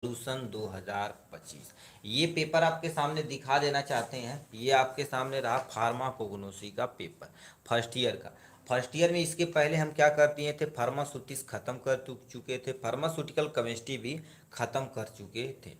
Solution 2025। ये paper आपके सामने दिखा देना चाहते हैं। ये आपके सामने रहा फार्माकोग्नोसी का पेपर फर्स्ट ईयर का। फर्स्ट ईयर में इसके पहले हम क्या कर दिए थे, फार्मास्यूटिक्स खत्म कर चुके थे, फार्मास्यूटिकल केमिस्ट्री भी खत्म कर चुके थे।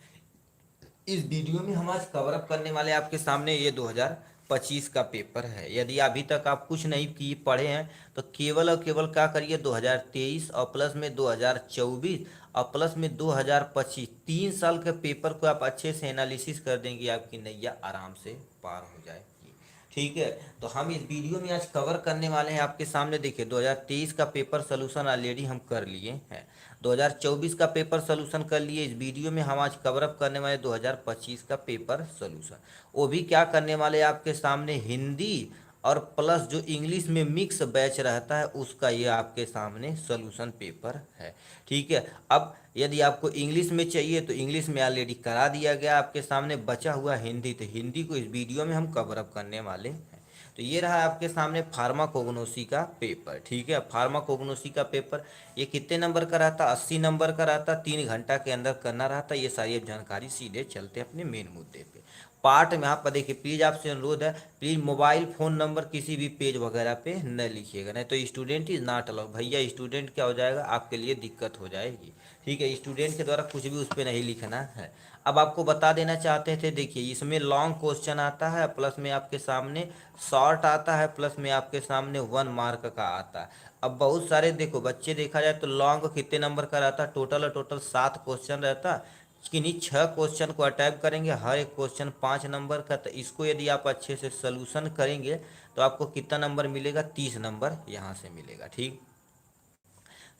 इस वीडियो में हम आज कवर अप करने वाले आपके सामने ये 2025 का पेपर है। यदि अभी तक आप कुछ नहीं किए पढ़े हैं तो केवल और केवल क्या करिए, 2023 और प्लस में 2024 और प्लस में 2025, 3 साल के पेपर को आप अच्छे से एनालिसिस कर देंगे, आपकी नैया आराम से पार हो जाएगी। ठीक है, तो हम इस वीडियो में आज कवर करने वाले हैं आपके सामने। देखिए 2023 का पेपर सोल्यूशन ऑलरेडी हम कर लिए हैं, 2024 का पेपर सोल्यूशन कर लिए। इस वीडियो में हम आज कवर अप करने वाले 2025 का पेपर सोल्यूशन। वो भी क्या करने वाले आपके सामने, हिंदी और प्लस जो इंग्लिश में मिक्स बैच रहता है उसका ये आपके सामने सोल्यूशन पेपर है। ठीक है, अब यदि आपको इंग्लिश में चाहिए तो इंग्लिश में ऑलरेडी करा दिया गया, आपके सामने बचा हुआ हिंदी, तो हिंदी को इस वीडियो में हम कवर अप करने वाले हैं। तो ये रहा आपके सामने फार्माकोग्नोसी का पेपर। ठीक है, फार्माकोग्नोसी का पेपर ये कितने नंबर का रहता, 80 नंबर का रहता, 3 घंटा के अंदर करना रहता। ये सारी अब जानकारी सीधे चलते अपने मेन मुद्दे पे। पार्ट में आप देखिए, प्लीज़ आपसे अनुरोध है, प्लीज़ मोबाइल फ़ोन नंबर किसी भी पेज वगैरह पे न लिखिएगा, नहीं तो स्टूडेंट इज़ नॉट अलाउड। भैया स्टूडेंट क्या हो जाएगा, आपके लिए दिक्कत हो जाएगी। ठीक है, स्टूडेंट के द्वारा कुछ भी उस पर नहीं लिखना है। अब आपको बता देना चाहते थे, देखिए इसमें लॉन्ग क्वेश्चन आता है, प्लस में आपके सामने शॉर्ट आता है, प्लस में आपके सामने 1 मार्क का आता है। अब बहुत सारे देखो बच्चे, देखा जाए तो लॉन्ग कितने नंबर का रहता है, टोटल 7 क्वेश्चन रहता है। किन्हीं 6 क्वेश्चन को अटैम्प्ट करेंगे, हर एक क्वेश्चन 5 नंबर का। तो इसको यदि आप अच्छे से सोल्यूशन करेंगे तो आपको कितना नंबर मिलेगा, 30 नंबर यहाँ से मिलेगा। ठीक,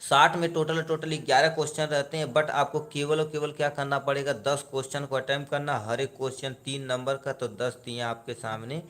60 में टोटल 11 क्वेश्चन रहते हैं, बट आपको केवल और केवल क्या करना पड़ेगा, 10 क्वेश्चन को अटैम्प्ट करना, हर एक क्वेश्चन 3 नंबर का। तो 10 3 आपके सामने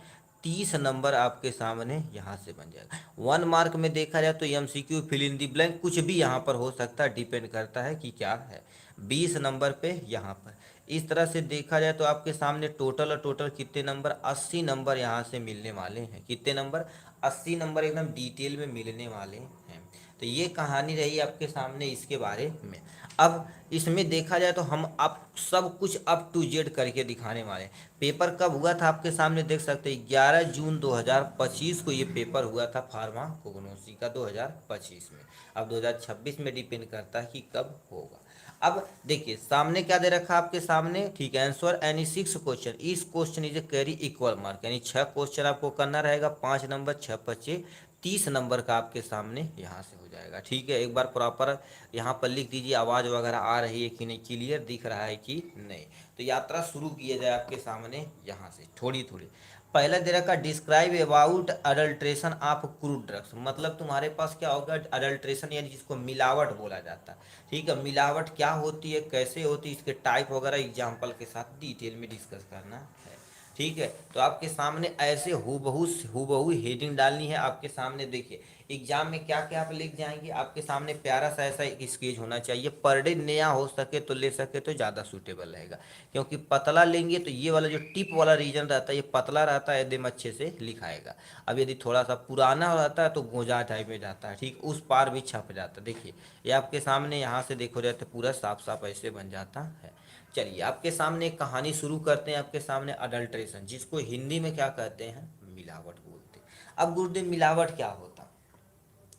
30 नंबर आपके सामने यहाँ से बन जाएगा। 1 मार्क में देखा जाए तो MCQ, fill in the blank कुछ भी यहाँ पर हो सकता है, डिपेंड करता है कि क्या है। 20 नंबर पे यहाँ पर इस तरह से देखा जाए तो आपके सामने टोटल कितने नंबर, 80 नंबर यहाँ से मिलने वाले हैं। कितने नंबर, 80 नंबर एकदम डिटेल में मिलने वाले हैं। तो ये कहानी रही आपके सामने इसके बारे में। अब इसमें देखा जाए तो हम आप सब कुछ अप टू जेड करके दिखाने वाले हैं। पेपर कब हुआ था आपके सामने देख सकते हैं, 11 जून 2025 को ये पेपर हुआ था फार्माकोग्नोसी का 2025 में। अब 2026 में डिपेंड करता है कि कब होगा। अब देखिए सामने क्या दे रखा है आपके सामने, ठीक है, आंसर एनी 6 क्वेश्चन, इस question is carry equal mark, यानी 6 क्वेश्चन आपको करना रहेगा, 5 नंबर, 6 25 30 नंबर का आपके सामने यहाँ से हो जाएगा। ठीक है, एक बार प्रॉपर यहाँ पर लिख दीजिए, आवाज़ वगैरह आ रही है कि नहीं, क्लियर दिख रहा है कि नहीं। तो यात्रा शुरू किया जाए आपके सामने यहाँ से थोड़ी थोड़ी। पहला दे रखा, describe about adulteration of crude drugs, मतलब तुम्हारे पास क्या होगा, अडल्ट्रेशन यानी जिसको मिलावट बोला जाता है। ठीक है, मिलावट क्या होती है, कैसे होती है, इसके टाइप वगैरह एग्जाम्पल के साथ डिटेल में डिस्कस करना है। ठीक है, तो आपके सामने ऐसे हूबहू हेडिंग डालनी है आपके सामने। देखिए एग्जाम में क्या क्या आप लिख जाएंगे, आपके सामने प्यारा सा ऐसा एक स्केच होना चाहिए, पर डे नया हो सके तो ले सके तो ज़्यादा सूटेबल रहेगा, क्योंकि पतला लेंगे तो ये वाला जो टिप वाला रीजन रहता है ये पतला रहता है, एकदम अच्छे से लिखाएगा। अब यदि थोड़ा सा पुराना रहता है तो गोजा टाइप में जाता है, ठीक, उस पार भी छप जाता है। देखिए ये आपके सामने यहाँ से देखो जाए तो पूरा साफ साफ ऐसे बन जाता है। चलिए आपके सामने एक कहानी शुरू करते हैं, आपके सामने अडल्ट्रेशन, जिसको हिंदी में क्या कहते हैं, मिलावट बोलते हैं। अब गुरुदेव मिलावट क्या होता,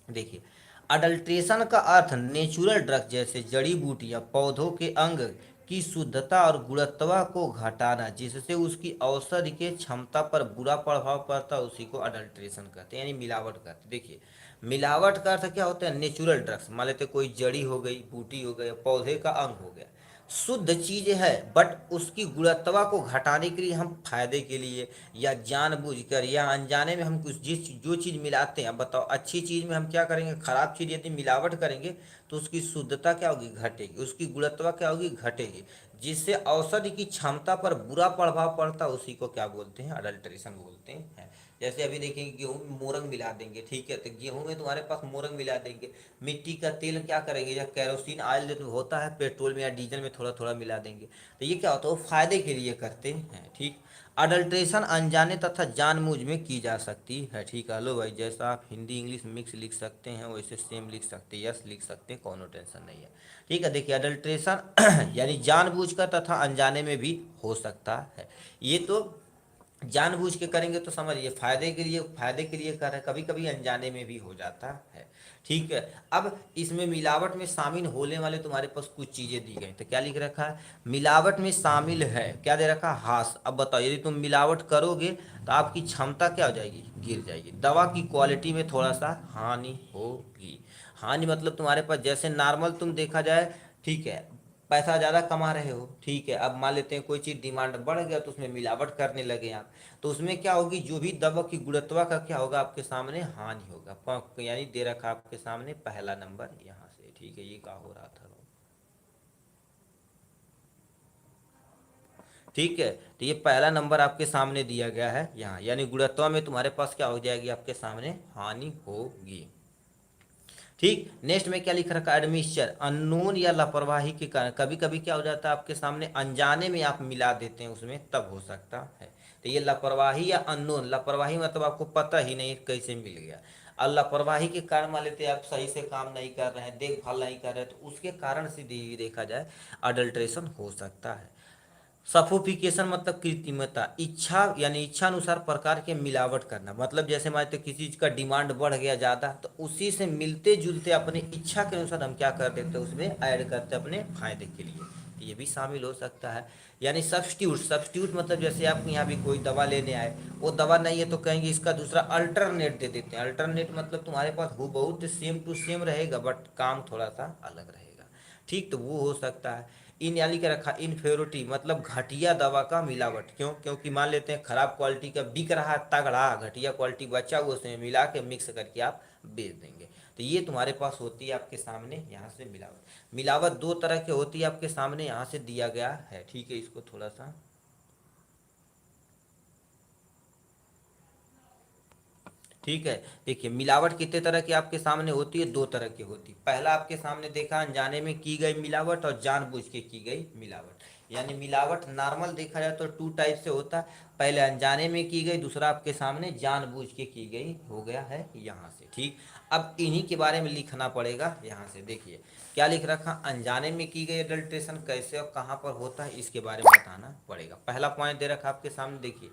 देखिए अडल्ट्रेशन का अर्थ नेचुरल ड्रग जैसे जड़ी बूटियां, पौधों के अंग की शुद्धता और गुणवत्ता को घटाना, जिससे उसकी औषधि के क्षमता पर बुरा प्रभाव पड़ता है, उसी को अडल्ट्रेशन कहते हैं, यानी मिलावट कहते हैं। देखिए मिलावट का अर्थ क्या होता है, नेचुरल ड्रग्स, मान लेते कोई जड़ी हो गई, बूटी हो गई, पौधे का अंग हो गया, शुद्ध चीज है, बट उसकी गुणवत्ता को घटाने के लिए हम फायदे के लिए या जानबूझकर या अनजाने में हम कुछ जिस जो चीज़ मिलाते हैं, बताओ अच्छी चीज़ में हम क्या करेंगे, खराब चीज़ यदि मिलावट करेंगे तो उसकी शुद्धता क्या होगी, घटेगी, उसकी गुणवत्ता क्या होगी, घटेगी, जिससे औषधि की क्षमता पर बुरा प्रभाव पड़ता है, उसी को क्या बोलते हैं, अडल्ट्रेशन बोलते हैं। जैसे अभी देखेंगे गेहूं में मोरंग मिला देंगे, ठीक है, तो गेहूं में तुम्हारे पास मोरंग मिला देंगे। मिट्टी का तेल क्या करेंगे, या केरोसिन ऑयल जो होता है पेट्रोल में या डीजल में थोड़ा थोड़ा मिला देंगे। तो ये क्या होता है, वो फायदे के लिए करते हैं, ठीक। अडल्ट्रेशन अनजाने तथा जानबूझ में की जा सकती है, ठीक है। हेलो भाई, जैसा आप हिंदी इंग्लिश मिक्स लिख सकते हैं वैसे सेम लिख सकते हैं, यस लिख सकते हैं, कोनो टेंशन नहीं है, ठीक है। देखिए अडल्ट्रेशन यानी जानबूझकर तथा अनजाने में भी हो सकता है। ये तो जानबूझ के करेंगे तो समझिए फायदे के लिए कर रहे हैं, कभी कभी अनजाने में भी हो जाता है, ठीक है। अब इसमें मिलावट में शामिल होने वाले तुम्हारे पास कुछ चीजें दी गई, तो क्या लिख रखा है, मिलावट में शामिल है, क्या दे रखा है, हास। अब बताओ यदि तुम मिलावट करोगे तो आपकी क्षमता क्या हो जाएगी, गिर जाएगी। दवा की क्वालिटी में थोड़ा सा हानि होगी। हानि मतलब तुम्हारे पास जैसे नॉर्मल तुम देखा जाए, ठीक है, पैसा ज़्यादा कमा रहे हो, ठीक है, अब मान लेते हैं कोई चीज़ डिमांड बढ़ गया तो उसमें मिलावट करने लगे आप, तो उसमें क्या होगी, जो भी दवा की गुणवत्ता का क्या होगा आपके सामने हानि होगा। यानी दे रखा आपके सामने पहला नंबर यहाँ से, ठीक है। ये क्या हो रहा था, ठीक है, तो ये पहला नंबर आपके सामने दिया गया है यहाँ, यानी गुणवत्ता में तुम्हारे पास क्या हो जाएगी, आपके सामने हानि होगी, ठीक। नेक्स्ट में क्या लिख रखा है, एडमिक्सचर अननोन या लापरवाही के कारण, कभी कभी क्या हो जाता है आपके सामने अनजाने में आप मिला देते हैं उसमें, तब हो सकता है। तो ये लापरवाही या अननोन, लापरवाही मतलब आपको पता ही नहीं कैसे मिल गया, और लापरवाही के कारण मान लेते हैं आप सही से काम नहीं कर रहे हैं, देखभाल नहीं कर रहे हैं, तो उसके कारण से देखा जाए अडल्ट्रेशन हो सकता है। सफोफिकेशन मतलब कृत्रिमता, इच्छा यानी इच्छा अनुसार प्रकार के मिलावट करना, मतलब जैसे मान लो किसी चीज़ का डिमांड बढ़ गया ज़्यादा, तो उसी से मिलते जुलते अपने इच्छा के अनुसार हम क्या कर देते हैं, उसमें ऐड करते हैं अपने फायदे के लिए, ये भी शामिल हो सकता है। यानी सब्स्टिट्यूट मतलब जैसे आप यहाँ भी कोई दवा लेने आए, वो दवा नहीं है तो कहेंगे इसका दूसरा अल्टरनेट दे देते हैं। अल्टरनेट मतलब तुम्हारे पास हु बहुत सेम टू सेम रहेगा बट काम थोड़ा सा अलग रहेगा, ठीक, तो वो हो सकता है। इन यानी के रखा इन्फेरिटी मतलब घटिया दवा का मिलावट, क्यों, क्योंकि मान लेते हैं खराब क्वालिटी का बिक रहा है तगड़ा, घटिया क्वालिटी बचा हुआ उसमें मिला के मिक्स करके आप बेच देंगे, तो ये तुम्हारे पास होती है आपके सामने यहाँ से मिलावट। मिलावट दो तरह की होती है आपके सामने यहाँ से दिया गया है, ठीक है, इसको थोड़ा सा, ठीक है। देखिए मिलावट कितने तरह की आपके सामने होती है, दो तरह की होती है। पहला आपके सामने देखा अनजाने में की गई मिलावट और जानबूझ के की गई मिलावट। यानी मिलावट नॉर्मल देखा जाए तो टू टाइप से होता है, पहले अनजाने में की गई, दूसरा आपके सामने जानबूझ के की गई हो गया है यहाँ से, ठीक। अब इन्हीं के बारे में लिखना पड़ेगा यहाँ से। देखिए क्या लिख रखा, अनजाने में की गई अडल्ट्रेशन कैसे और कहाँ पर होता है इसके बारे में बताना पड़ेगा। पहला पॉइंट दे रखा आपके सामने, देखिए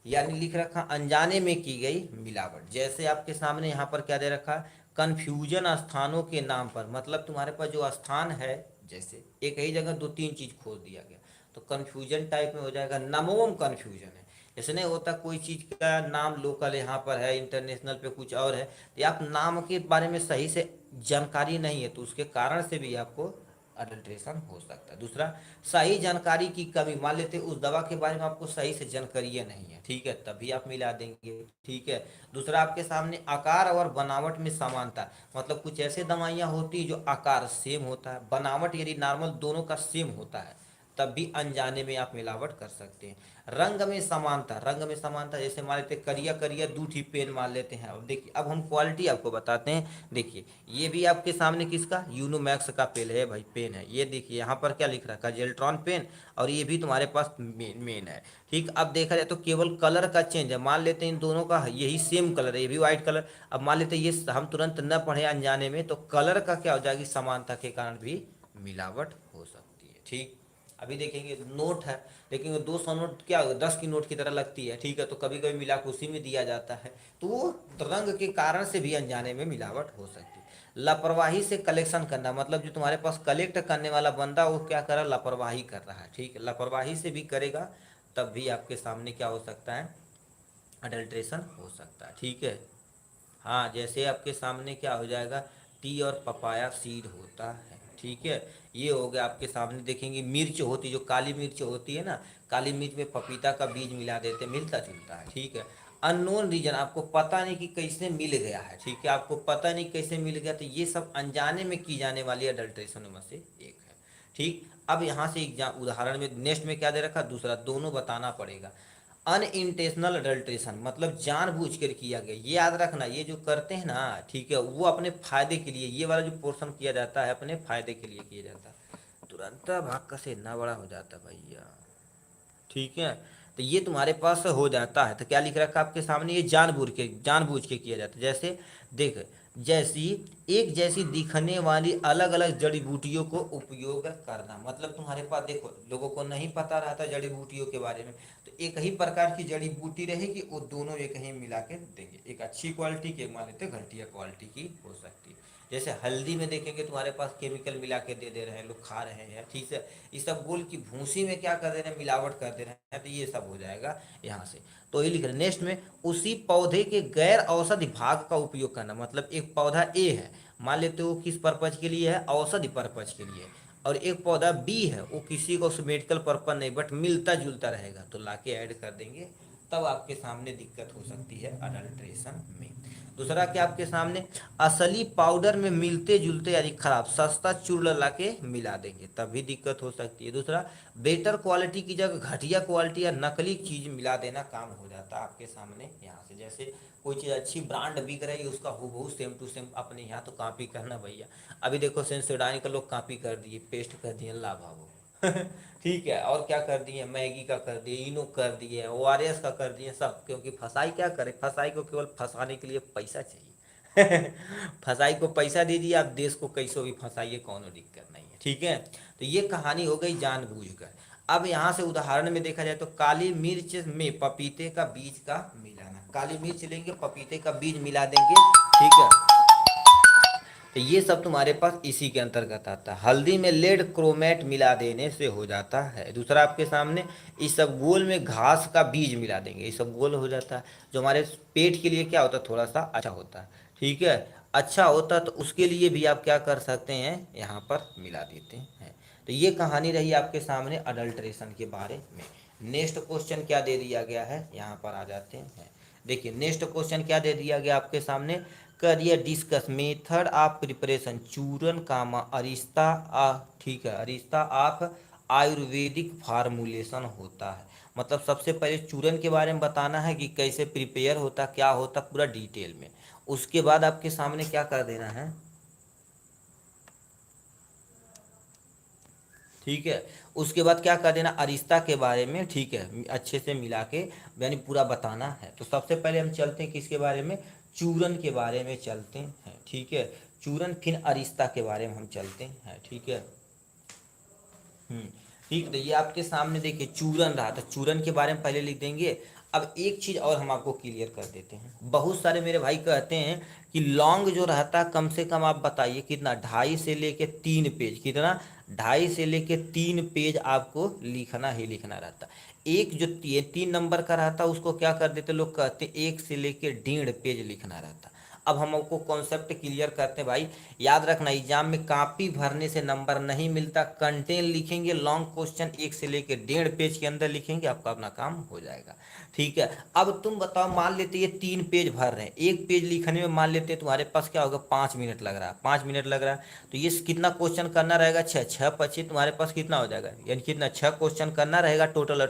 यानी लिख रखा अनजाने में की गई मिलावट, जैसे आपके सामने यहाँ पर क्या दे रखा, कन्फ्यूजन स्थानों के नाम पर, मतलब तुम्हारे पास जो स्थान है, जैसे एक ही जगह दो तीन चीज खोज दिया गया तो कन्फ्यूजन टाइप में हो जाएगा। नामों कन्फ्यूजन है, जैसे नहीं होता कोई चीज का नाम लोकल यहाँ पर है, इंटरनेशनल पे कुछ और है, तो आप नाम के बारे में सही से जानकारी नहीं है तो उसके कारण से भी आपको अडल्ट्रेशन हो सकता है। दूसरा सही जानकारी की कमी, मान लेते उस दवा के बारे में आपको सही से जानकारी नहीं है, ठीक है, तभी आप मिला देंगे, ठीक है। दूसरा आपके सामने आकार और बनावट में समानता, मतलब कुछ ऐसे दवाइयाँ होती है जो आकार सेम होता है, बनावट यदि नॉर्मल दोनों का सेम होता है तब भी अनजाने में आप मिलावट कर सकते हैं। रंग में समानता, रंग में समानता जैसे मान लेते करिया करिया दूठी पेन मान लेते हैं। अब देखिए अब हम क्वालिटी आपको बताते हैं। देखिए ये भी आपके सामने किसका, यूनोमैक्स का पेन है भाई, पेन है ये। देखिए यहाँ पर क्या लिख रखा है, जेल्ट्रॉन पेन, और ये भी तुम्हारे पास मेन है, ठीक। अब देखा जाए तो केवल कलर का चेंज है, मान लेते हैं इन दोनों का यही सेम कलर है, ये भी व्हाइट कलर। अब मान लेते हैं ये हम तुरंत न पढ़े अनजाने में तो कलर का क्या हो जाएगी, समानता के कारण भी मिलावट हो सकती है, ठीक। अभी देखेंगे नोट है, देखेंगे 200 नोट क्या 10 की नोट की तरह लगती है, ठीक है, तो कभी कभी मिला के उसी में दिया जाता है, तो वो रंग के कारण से भी अनजाने में मिलावट हो सकती है। लापरवाही से कलेक्शन करना, मतलब जो तुम्हारे पास कलेक्ट करने वाला बंदा वो क्या कर रहा है, लापरवाही कर रहा है, ठीक है, लापरवाही से भी करेगा तब भी आपके सामने क्या हो सकता है, अडल्ट्रेशन हो सकता है, ठीक है। हाँ जैसे आपके सामने क्या हो जाएगा, टी और पपाया सीड होता है, ठीक है। ये हो गया आपके सामने। देखेंगे मिर्च होती जो काली मिर्च होती है ना, काली मिर्च में पपीता का बीज मिला देते, मिलता जुलता है, ठीक है। अननोन रीजन, आपको पता नहीं कि कैसे मिल गया है, ठीक है, आपको पता नहीं कैसे मिल गया, तो ये सब अनजाने में की जाने वाली अडल्ट्रेशन में से एक है, ठीक। अब यहाँ से एग्जाम उदाहरण में नेक्स्ट में क्या दे रखा, दूसरा, दोनों बताना पड़ेगा। अनइंटेंशनल अडल्ट्रेशन मतलब जानबूझ कर किया गया। ये याद रखना, ये जो करते हैं ना, ठीक है, वो अपने फायदे के लिए, ये वाला जो पोर्शन किया जाता है अपने फायदे के लिए किया जाता है। तुरंत भाग का से इतना बड़ा हो जाता है भैया, ठीक है। तो ये तुम्हारे पास हो जाता है। तो क्या लिख रखा है आपके सामने, ये जानबूझ के किया जाता है। जैसे देख, जैसी एक जैसी दिखने वाली अलग अलग जड़ी बूटियों को उपयोग करना, मतलब तुम्हारे पास देखो, लोगों को नहीं पता रहता जड़ी बूटियों के बारे में, तो एक ही प्रकार की जड़ी बूटी रहेगी, वो दोनों एक ही मिला के देंगे, एक अच्छी क्वालिटी की, एक मान लेते घटिया क्वालिटी की हो सकती है। जैसे हल्दी में देखेंगे तुम्हारे पास केमिकल मिला के दे रहे हैं, लोग खा रहे हैं, ठीक है, ये सब बोल की भूसी में क्या कर दे रहे हैं, मिलावट कर दे रहे हैं, तो ये सब हो जाएगा यहाँ से। तो ये लिख रहे हैं नेक्स्ट में, उसी पौधे के गैर औषधि भाग का उपयोग करना, मतलब एक पौधा ए है, मान लेते हो किस पर्पज के लिए है, औषधि पर्पज के लिए, और एक पौधा बी है, वो किसी को मेडिकल पर्पज नहीं बट मिलता जुलता रहेगा, तो लाके ऐड कर देंगे, तब आपके सामने दिक्कत हो सकती है अडल्ट्रेशन में। दूसरा क्या आपके सामने, असली पाउडर में मिलते जुलते यानी खराब सस्ता चूर्ण ला के मिला देंगे, तब भी दिक्कत हो सकती है। दूसरा, बेटर क्वालिटी की जगह घटिया क्वालिटी या नकली चीज मिला देना, काम हो जाता है आपके सामने यहाँ से। जैसे कोई चीज़ अच्छी ब्रांड बिक रही है, उसका हूबहू सेम टू सेम अपने यहाँ तो कॉपी करना भैया। अभी देखो सेंसोडाइन का लोग कॉपी कर दिए, पेस्ट कर दिए, ला भावो ठीक है, और क्या कर दिए, मैगी का कर दिए, इनो कर दिए, ORS का कर दिए, सब, क्योंकि फसाई क्या करे, फसाई को केवल फंसाने के लिए पैसा चाहिए फसाई को पैसा दीजिए, आप देश को कैसो भी फंसाइए, कोनो दिक्कत नहीं है, ठीक है। तो ये कहानी हो गई जानबूझकर। अब यहाँ से उदाहरण में देखा जाए तो काली मिर्च में पपीते का बीज का मिलाना, काली मिर्च लेंगे, पपीते का बीज मिला देंगे, ठीक है, तो ये सब तुम्हारे पास इसी के अंतर्गत आता है। हल्दी में लेड क्रोमेट मिला देने से हो जाता है। दूसरा आपके सामने, इसबगोल में घास का बीज मिला देंगे, इसबगोल हो जाता है, जो हमारे पेट के लिए क्या होता है, थोड़ा सा अच्छा होता है, ठीक है, अच्छा होता है, तो उसके लिए भी आप क्या कर सकते हैं, यहाँ पर मिला देते हैं। तो ये कहानी रही आपके सामने अडल्ट्रेशन के बारे में। नेक्स्ट क्वेश्चन क्या दे दिया गया है, यहाँ पर आ जाते हैं। देखिए नेक्स्ट क्वेश्चन क्या दे दिया गया आपके सामने, करिए डिस्कस मेथड ऑफ प्रिपरेशन चूरन कामा अरिस्ता ठीक है, अरिस्ता ऑफ आयुर्वेदिक फार्मूलेशन होता है, मतलब सबसे पहले चूरन के बारे में बताना है कि कैसे प्रिपेयर होता, क्या होता, पूरा डिटेल में। उसके बाद आपके सामने क्या कर देना है, ठीक है, उसके बाद क्या कर देना, अरिस्ता के बारे में, ठीक है, अच्छे से मिला के यानी पूरा बताना है। तो सबसे पहले हम चलते हैं किसके बारे में, चूरन के बारे में चलते हैं, ठीक है, चूरन, फिर अरिस्ता के बारे में हम चलते हैं, ठीक है। हम्म, ठीक, तो ये आपके सामने देखिए चूरन रहा, तो चूरन के बारे में पहले लिख देंगे। अब एक चीज और हम आपको क्लियर कर देते हैं, बहुत सारे मेरे भाई कहते हैं कि लॉन्ग जो रहता है कम से कम आप बताइए कितना, 2.5 से लेके 3 पेज, कितना, 2.5 से लेके 3 पेज आपको लिखना ही लिखना रहता है। एक जो 3 नंबर का रहता है उसको क्या कर देते लोग, कहते हैं 1 से लेके 1.5 पेज लिखना रहता है। अब हम आपको कॉन्सेप्ट क्लियर करते हैं भाई, याद रखना एग्जाम में कॉपी भरने से नंबर नहीं मिलता, कंटेंट लिखेंगे, लॉन्ग क्वेश्चन 1 से लेके 1.5 पेज के अंदर लिखेंगे, आपका अपना काम हो जाएगा, ठीक है। अब तुम बताओ, मान लेते ये 3 पेज भर रहे हैं, एक पेज लिखने में मान लेते तुम्हारे पास क्या होगा, 5 मिनट लग रहा है, 5 मिनट लग रहा है, तो ये कितना क्वेश्चन करना रहेगा, 6 6 25 तुम्हारे पास कितना हो जाएगा, यानी कितना, 6 क्वेश्चन करना रहेगा टोटल,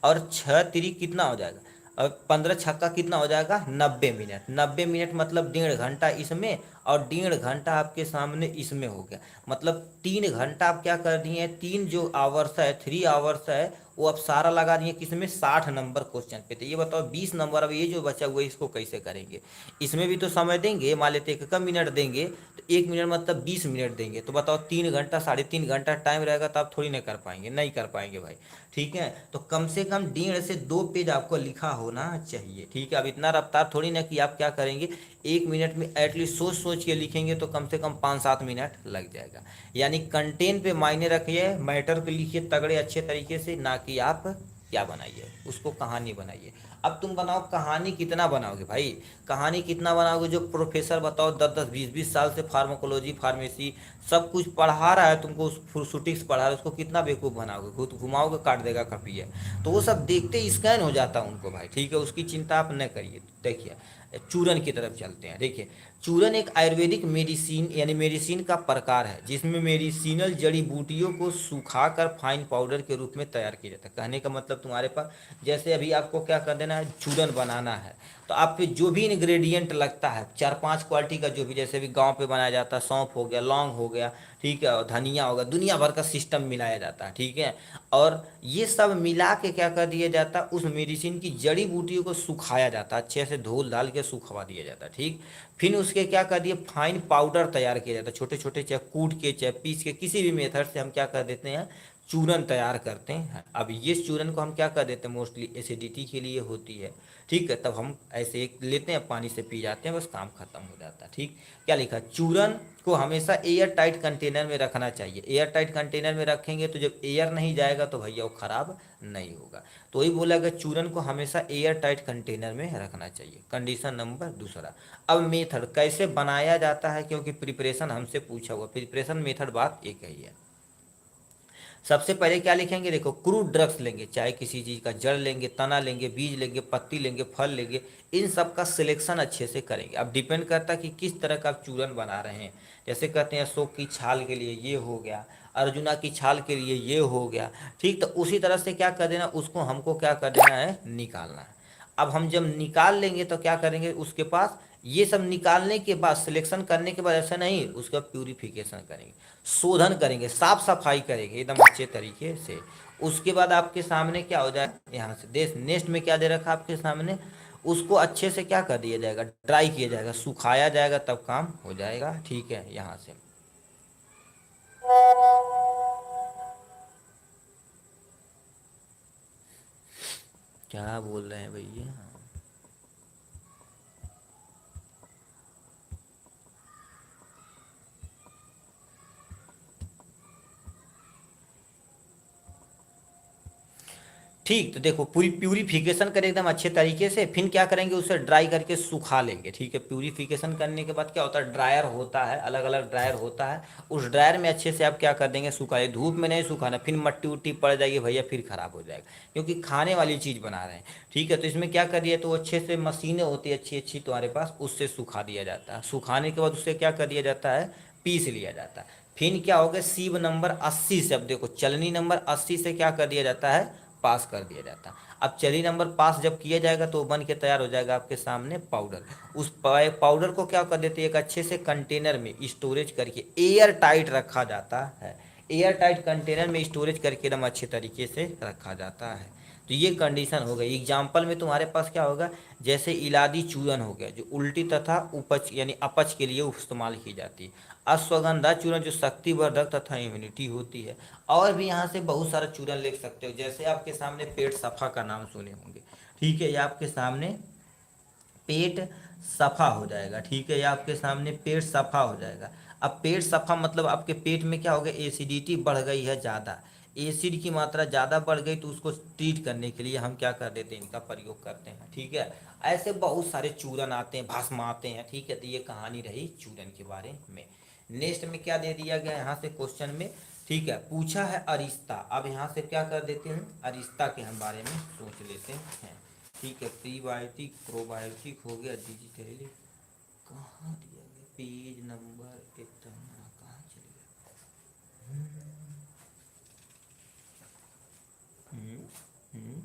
और 6 3 कितना हो जाएगा, और 15 छक्का कितना हो जाएगा, 90 मिनट, 90 मिनट मतलब 1.5 घंटा इसमें, और 1.5 घंटा आपके सामने इसमें हो गया, मतलब 3 घंटा आप क्या कर दिए हैं, 3 जो आवर्स है, 3 आवर्स है, वो आप सारा लगा दिए किसमें, 60 नंबर क्वेश्चन पे। तो ये बताओ 20 नंबर, अब ये जो बचा हुआ है इसको कैसे करेंगे, इसमें भी तो समय देंगे, मान लेते एक कम मिनट देंगे, तो 1 मिनट मतलब 20 मिनट देंगे, तो बताओ 3 घंटा, 3.5 घंटा टाइम रहेगा, तो आप थोड़ी ना कर पाएंगे, नहीं कर पाएंगे भाई, ठीक है। तो कम से कम 1.5 से 2 पेज आपको लिखा होना चाहिए, ठीक है। अब इतना रफ्तार थोड़ी ना कि आप क्या करेंगे, 1 मिनट में एटलीस्ट सोच सोच के लिखेंगे तो कम से कम 5 7 मिनट लग जाएगा। यानी कंटेंट पे मायने रखिए, मैटर पे लिखिए तगड़े अच्छे तरीके से, ना कि आप क्या बनाइए, उसको कहानी बनाइए। अब तुम बनाओ कहानी, कितना बनाओगे भाई, कहानी कितना बनाओगे, जो प्रोफेसर बताओ 10 10 20 20 साल से फार्माकोलॉजी फार्मेसी सब कुछ पढ़ा रहा है तुमको, फ्रूसुटिक्स पढ़ा रहा है, उसको कितना बेवकूफ़ बनाओगे, खुद घुमाओगे काट देगा खपिया, तो वो सब देखते ही स्कैन हो जाता है उनको भाई, ठीक है, उसकी चिंता आप न करिए। देखिए चूरन की तरफ चलते हैं, देखिए चूरन एक आयुर्वेदिक मेडिसिन यानी मेडिसिन का प्रकार है जिसमें मेडिसिनल जड़ी बूटियों को सुखाकर फाइन पाउडर के रूप में तैयार किया जाता है। कहने का मतलब तुम्हारे पास जैसे अभी आपको क्या कर देना है, चूरन बनाना है तो आप पे जो भी इंग्रेडिएंट लगता है 4-5 क्वालिटी का, जो भी जैसे भी गांव पे बनाया जाता है, सौंफ हो गया, लौंग हो गया, ठीक है, और धनिया होगा, दुनिया भर का सिस्टम मिलाया जाता है, ठीक है। और ये सब मिला के क्या कर दिया जाता है, उस मेडिसिन की जड़ी बूटियों को सुखाया जाता है, अच्छे से धो धाल के सुखवा दिया जाता है, ठीक। फिर उसके क्या कर दिए, फाइन पाउडर तैयार किया जाता है, छोटे छोटे, चाहे कूट के चाहे पीस के, किसी भी मेथड से हम क्या कर देते हैं, चूरन तैयार करते हैं। अब ये चूरन को हम क्या कर देते हैं, मोस्टली एसिडिटी के लिए होती है, ठीक है, तब हम ऐसे एक लेते हैं, पानी से पी जाते हैं, बस काम खत्म हो जाता है, ठीक। क्या लिखा, चूरन को हमेशा एयर टाइट कंटेनर में रखना चाहिए। एयर टाइट कंटेनर में रखेंगे तो जब एयर नहीं जाएगा तो भैया वो खराब नहीं होगा। तो वही बोला गया, चूरन को हमेशा एयर टाइट कंटेनर में रखना चाहिए। कंडीशन नंबर दूसरा। अब मेथड कैसे बनाया जाता है, क्योंकि प्रिपरेशन हमसे पूछा हुआ, प्रिपरेशन मेथड बात एक ही है। सबसे पहले क्या लिखेंगे, देखो, क्रूड ड्रग्स लेंगे, चाहे किसी चीज़ का जड़ लेंगे, तना लेंगे, बीज लेंगे, पत्ती लेंगे, फल लेंगे, इन सब का सिलेक्शन अच्छे से करेंगे। अब डिपेंड करता है कि किस तरह का आप चूरन बना रहे हैं। जैसे कहते हैं अशोक की छाल के लिए ये हो गया, अर्जुना की छाल के लिए ये हो गया, ठीक। तो उसी तरह से क्या कर देना, उसको हमको क्या कर देना है, निकालना है। अब हम जब निकाल लेंगे तो क्या करेंगे, उसके पास ये सब निकालने के बाद, सिलेक्शन करने के बाद, ऐसा नहीं, उसका प्यूरिफिकेशन करेंगे, शोधन करेंगे, साफ सफाई करेंगे एकदम अच्छे तरीके से। उसके बाद आपके सामने क्या हो जाए, यहाँ से देश नेक्स्ट में क्या दे रखा आपके सामने, उसको अच्छे से क्या कर दिया जाएगा, ड्राई किया जाएगा, सुखाया जाएगा, तब काम हो जाएगा, ठीक है। यहाँ से क्या बोल रहे हैं भैया, ठीक। तो देखो, पूरी प्यूरिफिकेशन करें एकदम अच्छे तरीके से, फिर क्या करेंगे, उसे ड्राई करके सुखा लेंगे, ठीक है। प्यूरिफिकेशन करने के बाद क्या होता है, ड्रायर होता है, अलग अलग ड्रायर होता है, उस ड्रायर में अच्छे से आप क्या कर देंगे, सुखाए, धूप में नहीं सुखाना, फिर मट्टी उट्टी पड़ जाएगी भैया, फिर खराब हो जाएगा, क्योंकि खाने वाली चीज़ बना रहे हैं, ठीक है। तो इसमें क्या करिए, तो अच्छे से मशीनें होती है अच्छी अच्छी तुम्हारे पास, उससे सुखा दिया जाता है। सुखाने के बाद उससे क्या कर दिया जाता है, पीस लिया जाता है। फिर क्या हो गया, सीव नंबर 80 से, अब देखो चलनी नंबर 80 से क्या कर दिया जाता है, पास कर दिया जाता है। अब चली नंबर पास जब किया जाएगा तो बन के तैयार हो जाएगा आपके सामने पाउडर। उस पाउडर को क्या कर देते हैं, एक अच्छे से कंटेनर में स्टोरेज करके एयर टाइट रखा जाता है। एयर टाइट कंटेनर में स्टोरेज करके एकदम अच्छे तरीके से रखा जाता है। तो ये कंडीशन हो गई। एग्जाम्पल में तुम्हारे पास क्या होगा, जैसे इलादी चूरन हो गया, जो उल्टी तथा उपच यानी अपच के लिए इस्तेमाल की जाती है। अश्वगंधा चूरन जो शक्तिवर्धक तथा इम्यूनिटी होती है। और भी यहाँ से बहुत सारा चूरन लिख सकते हो, जैसे आपके सामने पेट सफा का नाम सुने होंगे, ठीक है, ये आपके सामने पेट सफा हो जाएगा, ठीक है, ये आपके सामने पेट सफा हो जाएगा। अब पेट सफा मतलब आपके पेट में क्या हो गया, एसिडिटी बढ़ गई है ज़्यादा, एसिड की मात्रा ज़्यादा बढ़ गई, तो उसको ट्रीट करने के लिए हम क्या कर देते हैं, इनका प्रयोग करते हैं, ठीक है। ऐसे बहुत सारे चूरन आते हैं, भस्म आते हैं, ठीक है। तो ये कहानी रही चूरन के बारे में। नेक्स्ट में क्या दे दिया गया यहाँ से क्वेश्चन में, ठीक है, पूछा है अरिस्ता। अब यहाँ से क्या कर देते हैं, अरिस्ता के हम बारे में सोच लेते हैं, ठीक है। प्रीबायोटिक प्रोबायोटिक हो गया, डिजिटली कहाँ दिया गया, पेज नंबर इतना कहाँ चले गया, हम्म, हम्म,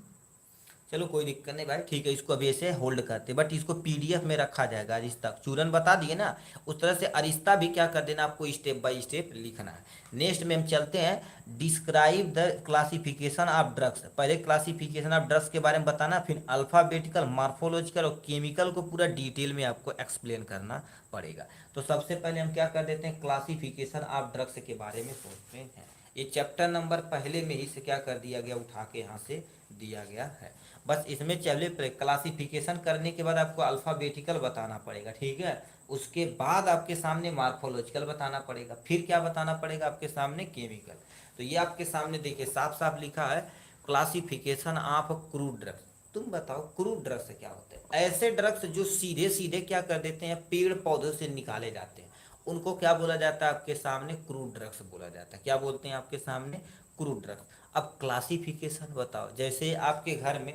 चलो कोई दिक्कत नहीं भाई, ठीक है, इसको अभी ऐसे होल्ड करते, बट इसको पीडीएफ में रखा जाएगा। अरिस्ता चूरन बता दिए ना, उस तरह से अरिस्ता भी क्या कर देना, आपको स्टेप बाय स्टेप लिखना है। नेक्स्ट में हम चलते हैं, describe the classification of drugs. पहले क्लासिफिकेशन ऑफ ड्रग्स के बारे में बताना, फिर अल्फाबेटिकल, मार्फोलॉजिकल और केमिकल को पूरा डिटेल में आपको एक्सप्लेन करना पड़ेगा। तो सबसे पहले हम क्या कर देते हैं, क्लासिफिकेशन ऑफ ड्रग्स के बारे में सोचते हैं। ये चैप्टर नंबर पहले में ही से क्या कर दिया गया, उठा के यहाँ से दिया गया है। बस इसमें चले क्लासिफिकेशन करने के बाद आपको अल्फ़ाबेटिकल बताना पड़ेगा, ठीक है। उसके बाद आपके सामने मार्फोलॉजिकल बताना पड़ेगा, फिर क्या बताना पड़ेगा आपके सामने, केमिकल। तो ये आपके सामने देखिए साफ साफ लिखा है, क्लासिफिकेशन ऑफ क्रूड ड्रग्स। तुम बताओ क्रूड ड्रग्स क्या होते हैं, ऐसे ड्रग्स जो सीधे सीधे क्या कर देते हैं, पेड़ पौधों से निकाले जाते हैं, उनको क्या बोला जाता है आपके सामने, क्रूड ड्रग्स बोला जाता है। क्या बोलते हैं आपके सामने, क्रूड ड्रग्स। अब क्लासिफिकेशन बताओ, जैसे आपके घर में,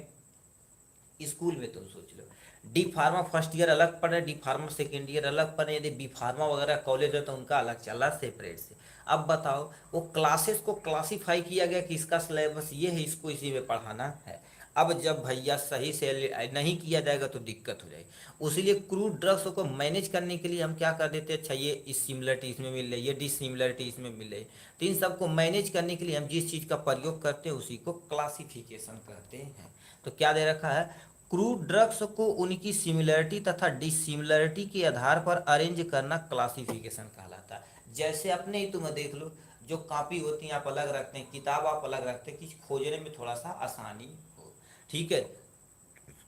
स्कूल में तुम सोच लो, डी फार्मा फर्स्ट ईयर अलग पढ़े, डी फार्मा सेकेंड ईयर अलग पढ़े, यदि बी फार्मा वगैरह कॉलेज है तो उनका अलग चला सेपरेट से। अब बताओ, वो क्लासेस को क्लासीफाई किया गया कि इसका सिलेबस ये है, इसको इसी में पढ़ाना है। अब जब भैया सही से नहीं किया जाएगा तो दिक्कत हो जाएगी। उसीलिए क्रूड ड्रग्स को मैनेज करने के लिए हम क्या कर देते हैं, अच्छा ये इस सिमिलरिटी इसमें मिल रही है, डिसिमिलरिटी इसमें मिल रही है, तो इन सबको मैनेज करने के लिए हम जिस चीज़ का प्रयोग करते हैं उसी को क्लासिफिकेशन कहते हैं। तो क्या दे रखा है, क्रूड ड्रग्स को उनकी सिमिलरिटी तथा डिसिमिलरिटी के आधार पर अरेंज करना क्लासिफिकेशन कहलाता है। जैसे अपने ही तुम्हें देख लो, जो कॉपी होती है आप अलग रखते हैं, किताब आप अलग रखते हैं कि खोजने में थोड़ा सा आसानी हो, ठीक है,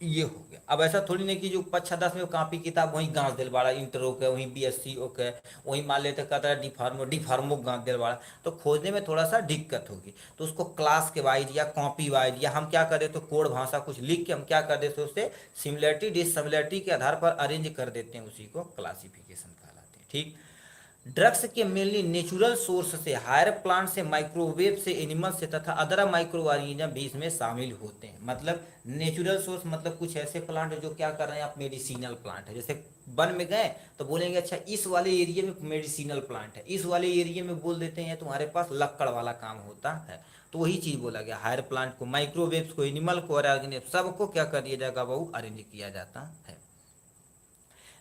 ये हो गया। अब ऐसा थोड़ी नहीं कि जो 5-6-10 में कॉपी किताब वहीं गांव दिलवाड़ा, इंटर ओके वहीं बीएससी ओके वहीं मान लेते कहता है डी फार्मो गांव दिलवाड़ा, तो खोजने में थोड़ा सा दिक्कत होगी। तो उसको क्लास के वाइज या कॉपी वाइज या हम क्या कर देते, तो कोड भाषा कुछ लिख के हम क्या कर देते, उससे सिमिलरिटी डिससिमिलरिटी के आधार पर अरेंज कर देते हैं, उसी को क्लासिफिकेशन कहलाते हैं। ठीक, ड्रग्स के मेनली नेचुरल सोर्स से, हायर प्लांट से, माइक्रोवेव से, एनिमल से तथा अदर माइक्रो ऑर्गेनिज्म भी इसमें शामिल होते हैं। मतलब नेचुरल सोर्स मतलब कुछ ऐसे प्लांट है जो क्या कर रहे हैं, आप मेडिसिनल प्लांट है। जैसे वन में गए तो बोलेंगे अच्छा इस वाले एरिया में मेडिसिनल प्लांट है, इस वाले एरिया में बोल देते हैं तुम्हारे पास लक्कड़ वाला काम होता है। तो वही चीज़ बोला गया, हायर प्लांट को, माइक्रोवेव्स को, एनिमल को और ऑर्गेनिज्म सबको क्या कर दिया जाएगा, वो अरेंज किया जाता है।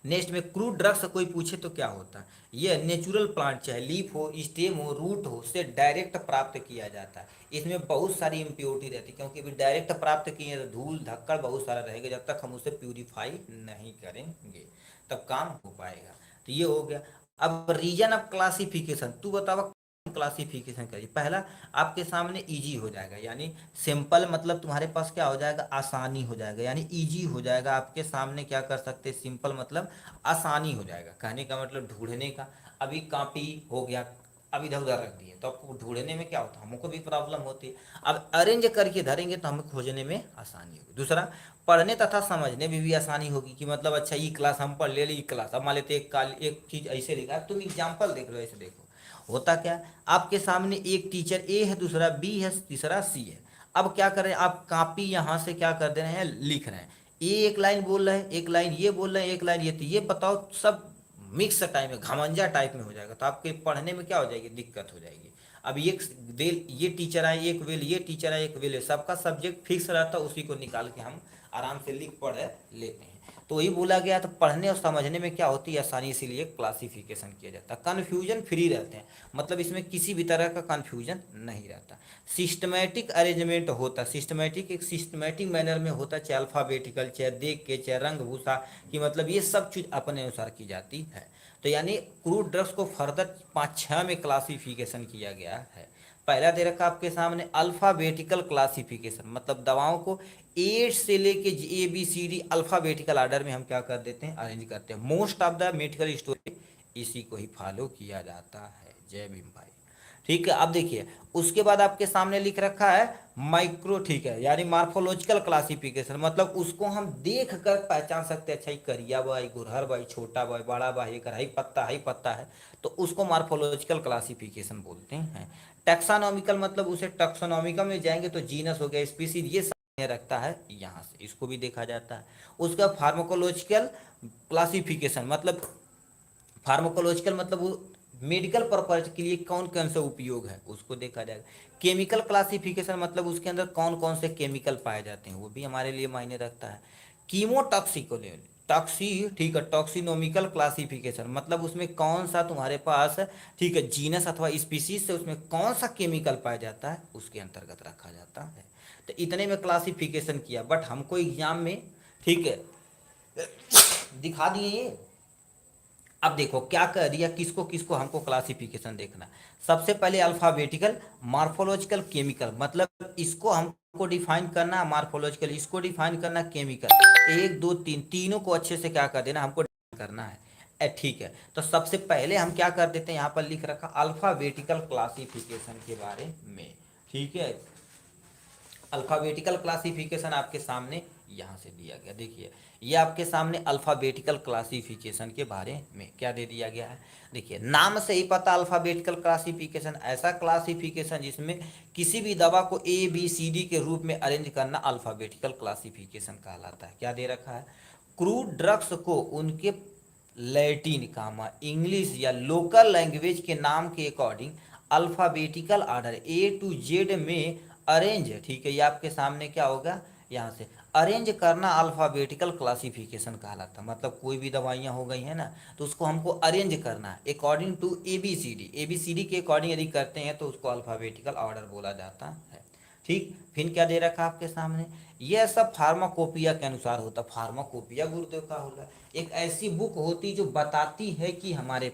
नेक्स्ट में क्रूड ड्रग्स कोई पूछे तो क्या होता है, ये नेचुरल प्लांट चाहे लीफ हो, स्टेम हो, रूट हो, से डायरेक्ट प्राप्त किया जाता है। इसमें बहुत सारी इम्प्योरिटी रहती है, क्योंकि अभी डायरेक्ट प्राप्त किए तो धूल धक्कड़ बहुत सारा रहेगा, जब तक हम उसे प्यूरिफाई नहीं करेंगे तब काम हो पाएगा। तो ये हो गया। अब रीजन ऑफ क्लासिफिकेशन, तू बतावा क्लासिफिकेशन करिए। पहला आपके सामने इजी हो जाएगा, यानी सिंपल मतलब तुम्हारे पास क्या हो जाएगा, आसानी हो जाएगा, यानी इजी हो जाएगा आपके सामने। क्या कर सकते हैं, सिंपल मतलब आसानी हो जाएगा, कहने का मतलब ढूंढने का। अभी कॉपी हो गया, अब इधर उधर रख दिए तो आपको ढूंढने में क्या होता है, हमको भी प्रॉब्लम होती है। अब अरेंज करके धरेंगे तो हमें खोजने में आसानी होगी। दूसरा, पढ़ने तथा समझने में भी आसानी होगी, कि मतलब अच्छा ये क्लास हम पढ़ ले ली, क्लास अब मान लेते एक चीज़ ऐसे लिखा, तुम एग्जाम्पल देख लो, ऐसे देखो होता क्या, आपके सामने एक टीचर ए है, दूसरा बी है, तीसरा सी है। अब क्या करें, आप कॉपी यहाँ से क्या कर दे रहे हैं, लिख रहे हैं। ए एक लाइन बोल रहे हैं, एक लाइन ये बोल रहे हैं, एक लाइन ये, तो ये बताओ सब मिक्स टाइप में, घमंजा टाइप में हो जाएगा, तो आपके पढ़ने में क्या हो जाएगी, दिक्कत हो जाएगी। अब ये टीचर आए एक वेल, ये टीचर आए एक वेल, सबका सब्जेक्ट फिक्स रहता है, उसी को निकाल के हम आराम से लिख पढ़ लेते हैं। तो वही बोला गया, तो पढ़ने और समझने में क्या होती है, आसानी, इसीलिए क्लासिफिकेशन किया जाता है। कन्फ्यूजन फ्री रहते हैं, मतलब इसमें किसी भी तरह का कन्फ्यूजन नहीं रहता। सिस्टमेटिक अरेंजमेंट होता है, सिस्टमेटिक एक सिस्टमेटिक मैनर में होता है, चाहे अल्फ़ाबेटिकल, चाहे देख के, चाहे रंग भूषा की, मतलब ये सब चीज़ अपने अनुसार की जाती है। तो यानी क्रूड ड्रग्स को फर्दर 5-6 में क्लासिफिकेशन किया गया है। पहला दे रखा आपके सामने अल्फ़ाबेटिकल क्लासिफिकेशन, मतलब दवाओं को ए से लेके ABCD अल्फ़ाबेटिकल आर्डर में हम क्या कर देते हैं, अरेंज करते हैं। Most of the medical store इसी को ही फॉलो किया जाता है। जय भीम भाई। ठीक है, अब देखिए उसके बाद आपके सामने लिख रखा है माइक्रो, ठीक है, यानी मार्फोलॉजिकल क्लासिफिकेशन, मतलब उसको हम देख कर पहचान सकते हैं, अच्छा ये करिया बाई, गुरहर बाई, छोटा बाई, बड़ा बाई, ये हाई पत्ता है, तो उसको मार्फोलॉजिकल क्लासिफिकेशन बोलते हैं। टैक्सानॉमिकल मतलब उसे टैक्सोनॉमिकल में जाएंगे तो जीनस हो गया, स्पीसीज, ये रखता है यहाँ से, इसको भी देखा जाता है। उसका फार्माकोलॉजिकल क्लासिफिकेशन, मतलब फार्माकोलॉजिकल मतलब वो मेडिकल पर्पज के लिए कौन कौन से उपयोग है उसको देखा जाएगा। केमिकल क्लासिफिकेशन मतलब उसके अंदर कौन कौन से केमिकल पाए जाते हैं, वो भी हमारे लिए मायने रखता है। कीमोटॉक्सिकोले टॉक्सी, ठीक है, टॉक्सिनोमिकल क्लासिफिकेशन मतलब उसमें कौन सा तुम्हारे पास, ठीक है, जीनस अथवा स्पीसीज से उसमें कौन सा केमिकल पाया जाता है उसके अंतर्गत रखा जाता है। तो इतने में क्लासिफिकेशन किया, बट हमको एग्जाम में, ठीक है, दिखा दिए ये। अब देखो क्या कर दिया, किसको किसको हमको क्लासिफिकेशन देखना। सबसे पहले अल्फाबेटिकल, मार्फोलॉजिकल, केमिकल, मतलब इसको हमको डिफाइन करना, मार्फोलॉजिकल इसको डिफाइन करना, केमिकल 1 2 3 तीनों को अच्छे से क्या कर देना, हमको करना है। ठीक है, तो सबसे पहले हम क्या कर देते हैं, यहाँ पर लिख रखा अल्फाबेटिकल क्लासिफिकेशन के बारे में। ठीक है, अल्फ़ाबेटिकल क्लासिफिकेशन आपके सामने यहाँ से दिया गया, देखिए ये आपके सामने अल्फ़ाबेटिकल क्लासिफिकेशन के बारे में क्या दे दिया गया है। देखिए नाम से ही पता, अल्फ़ाबेटिकल क्लासिफिकेशन ऐसा क्लासिफिकेशन जिसमें किसी भी दवा को ABCD के रूप में अरेंज करना अल्फ़ाबेटिकल क्लासिफिकेशन कहलाता है। क्या दे रखा है, क्रूड ड्रग्स को उनके लैटिन कामा इंग्लिश या लोकल लैंग्वेज के नाम के according alphabetical order A to Z में अरेंज, ठीक है, ये आपके सामने क्या होगा, यहाँ से अरेंज करना अल्फ़ाबेटिकल क्लासिफिकेशन कहलाता है। मतलब कोई भी दवाइयाँ हो गई हैं ना, तो उसको हमको अरेंज करना है अकॉर्डिंग टू ABCD के अकॉर्डिंग यदि करते हैं तो उसको अल्फ़ाबेटिकल ऑर्डर बोला जाता है। ठीक, फिर क्या दे रखा आपके सामने, यह सब फार्माकोपिया के अनुसार होता। फार्माकोपिया गुरुदेव का होगा एक ऐसी बुक होती जो बताती है कि हमारे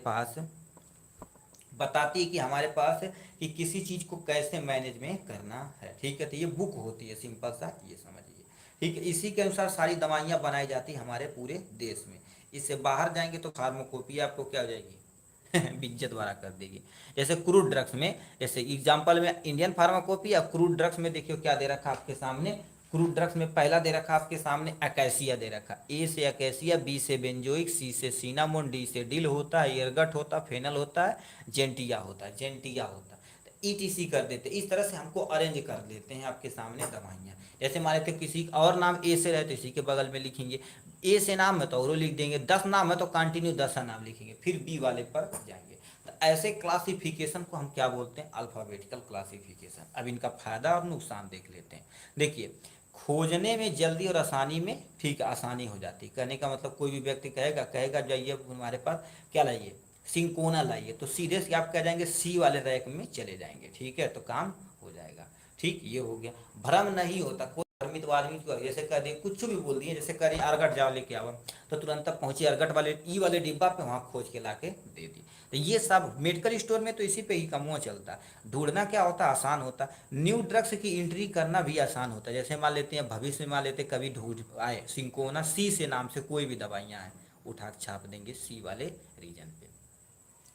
पास कि किसी चीज़ को कैसे मैनेज में करना है। ठीक है, तो ये बुक होती है, सिंपल सा ये समझिए। ठीक है, इसी के अनुसार सारी दवाइयाँ बनाई जाती हमारे पूरे देश में। इससे बाहर जाएंगे तो फार्माकोपिया आपको क्या हो जाएगी बिज्जत वाला कर देगी। जैसे क्रूड ड्रग्स में, जैसे एग्जांपल में इंडियन फार्माकोपिया, क्रूड ड्रग्स में देखियो क्या दे रखा आपके सामने। क्रूड ड्रग्स में पहला दे रखा आपके सामने अकैसिया दे रखा, ए से अकैसिया, बी से बेंजोइक, सी से सिनामोन, डी से डिल होता है, एयरगट होता है, फेनल होता है, जेंटिया होता है। तो ईटीसी कर देते, इस तरह से हमको अरेंज कर देते हैं आपके सामने दवाइयाँ। जैसे मान लेते किसी और नाम ए से रहे तो इसी के बगल में लिखेंगे, ए से नाम है तो और लिख देंगे, 10 नाम है तो कंटिन्यू 10 का नाम लिखेंगे, फिर बी वाले पर जाएंगे। तो ऐसे क्लासिफिकेशन को हम क्या बोलते हैं, अल्फ़ाबेटिकल क्लासिफिकेशन। अब इनका फायदा और नुकसान देख लेते हैं। देखिए, खोजने में जल्दी और आसानी में, ठीक है, आसानी हो जाती है। कहने का मतलब कोई भी व्यक्ति कहेगा जाइए हमारे पास क्या लाइए, सिंकोना लाइए, तो सीधे से आप कह जाएंगे सी वाले रैक में चले जाएंगे। ठीक है, तो काम हो जाएगा। ठीक, ये हो गया, भ्रम नहीं होता। कोई भ्रमित आदमी को जैसे कह दें, कुछ भी बोल दिए, जैसे कह रही अरगट जाओ लेके आओ, तो तुरंत तक पहुंची अरगट वाले ई वाले डिब्बा पे, वहाँ खोज के ला के दे दी। तो ये सब मेडिकल स्टोर में तो इसी पे ही कमुआ चलता है। ढूंढना क्या होता है, आसान होता। न्यू ड्रग्स की एंट्री करना भी आसान होता है। जैसे मान लेते हैं भविष्य में मान लेते कभी ढूंढ आए सिंकोना सी से नाम से कोई भी दवाइयाँ हैं, उठा के छाप देंगे सी वाले रीजन पे।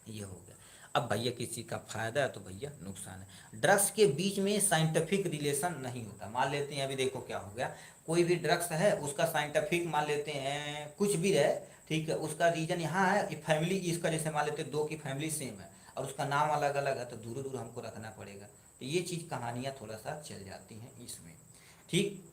ये हो गया। अब भैया किसी का फायदा है तो भैया नुकसान है। ड्रग्स के बीच में साइंटिफिक रिलेशन नहीं होता। मान लेते हैं अभी देखो क्या हो गया, कोई भी ड्रग्स है उसका साइंटिफिक मान लेते हैं कुछ भी रहे, ठीक है, उसका रीजन यहाँ है, फैमिली इसका, जैसे मान लेते हैं दो की फैमिली सेम है और उसका नाम अलग अलग है, तो दूर दूर हमको रखना पड़ेगा। तो ये चीज़ कहानियाँ थोड़ा सा चल जाती हैं इसमें। ठीक,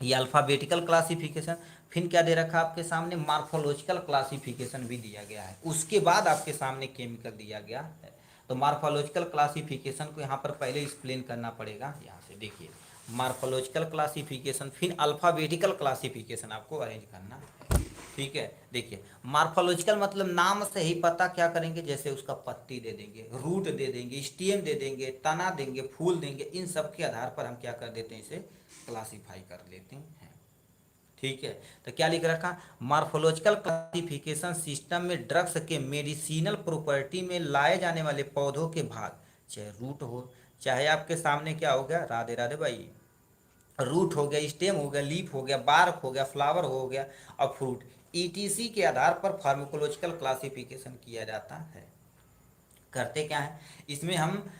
ये अल्फ़ाबेटिकल क्लासिफिकेशन। फिर क्या दे रखा आपके सामने, मार्फोलॉजिकल क्लासिफिकेशन भी दिया गया है। उसके बाद आपके सामने केमिकल दिया गया है। तो मार्फोलॉजिकल क्लासिफिकेशन को यहाँ पर पहले एक्सप्लेन करना पड़ेगा। यहाँ से देखिए, मार्फोलॉजिकल क्लासिफिकेशन, फिर अल्फ़ाबेटिकल क्लासिफिकेशन आपको अरेंज करना है। ठीक है, देखिए, मार्फोलॉजिकल मतलब नाम से ही पता क्या करेंगे, जैसे उसका पत्ती दे देंगे, रूट दे देंगे, स्टेम दे देंगे, तना देंगे, फूल देंगे, इन सब के आधार पर हम क्या कर देते हैं, इसे क्लासीफाई कर लेते हैं। ठीक है, तो क्या लिख रखा, मार्फोलॉजिकल क्लासिफिकेशन सिस्टम में ड्रग्स के मेडिसिनल प्रॉपर्टी में लाए जाने वाले पौधों के भाग, चाहे रूट हो, चाहे आपके सामने क्या हो गया, राधे राधे भाई, रूट हो गया, स्टेम हो गया, लीफ हो गया, बार्क हो गया, फ्लावर हो गया और फ्रूट, ईटीसी के आधार पर फार्माकोलॉजिकल क्लासिफिकेशन किया जाता है। करते क्या है इसमें, हम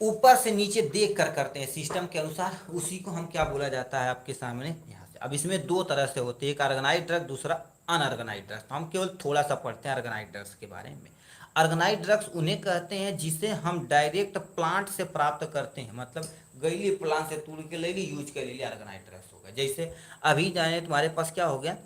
ऊपर से नीचे देख कर करते हैं सिस्टम के अनुसार, उसी को हम क्या बोला जाता है आपके सामने यहाँ से। अब इसमें दो तरह से होते हैं, एक ऑर्गेनाइज ड्रग, दूसरा अनऑर्गेनाइज ड्रग्स। तो हम केवल थोड़ा सा पढ़ते हैं ऑर्गेनाइज ड्रग्स के बारे में। ऑर्गेनाइज ड्रग्स उन्हें कहते हैं जिसे हम डायरेक्ट प्लांट से प्राप्त करते हैं, मतलब गईली प्लांट से तोड़ के ले ली, यूज कर ली, ऑर्गेनाइज ड्रग्स होगा। जैसे अभी जाने तुम्हारे पास क्या हो गया,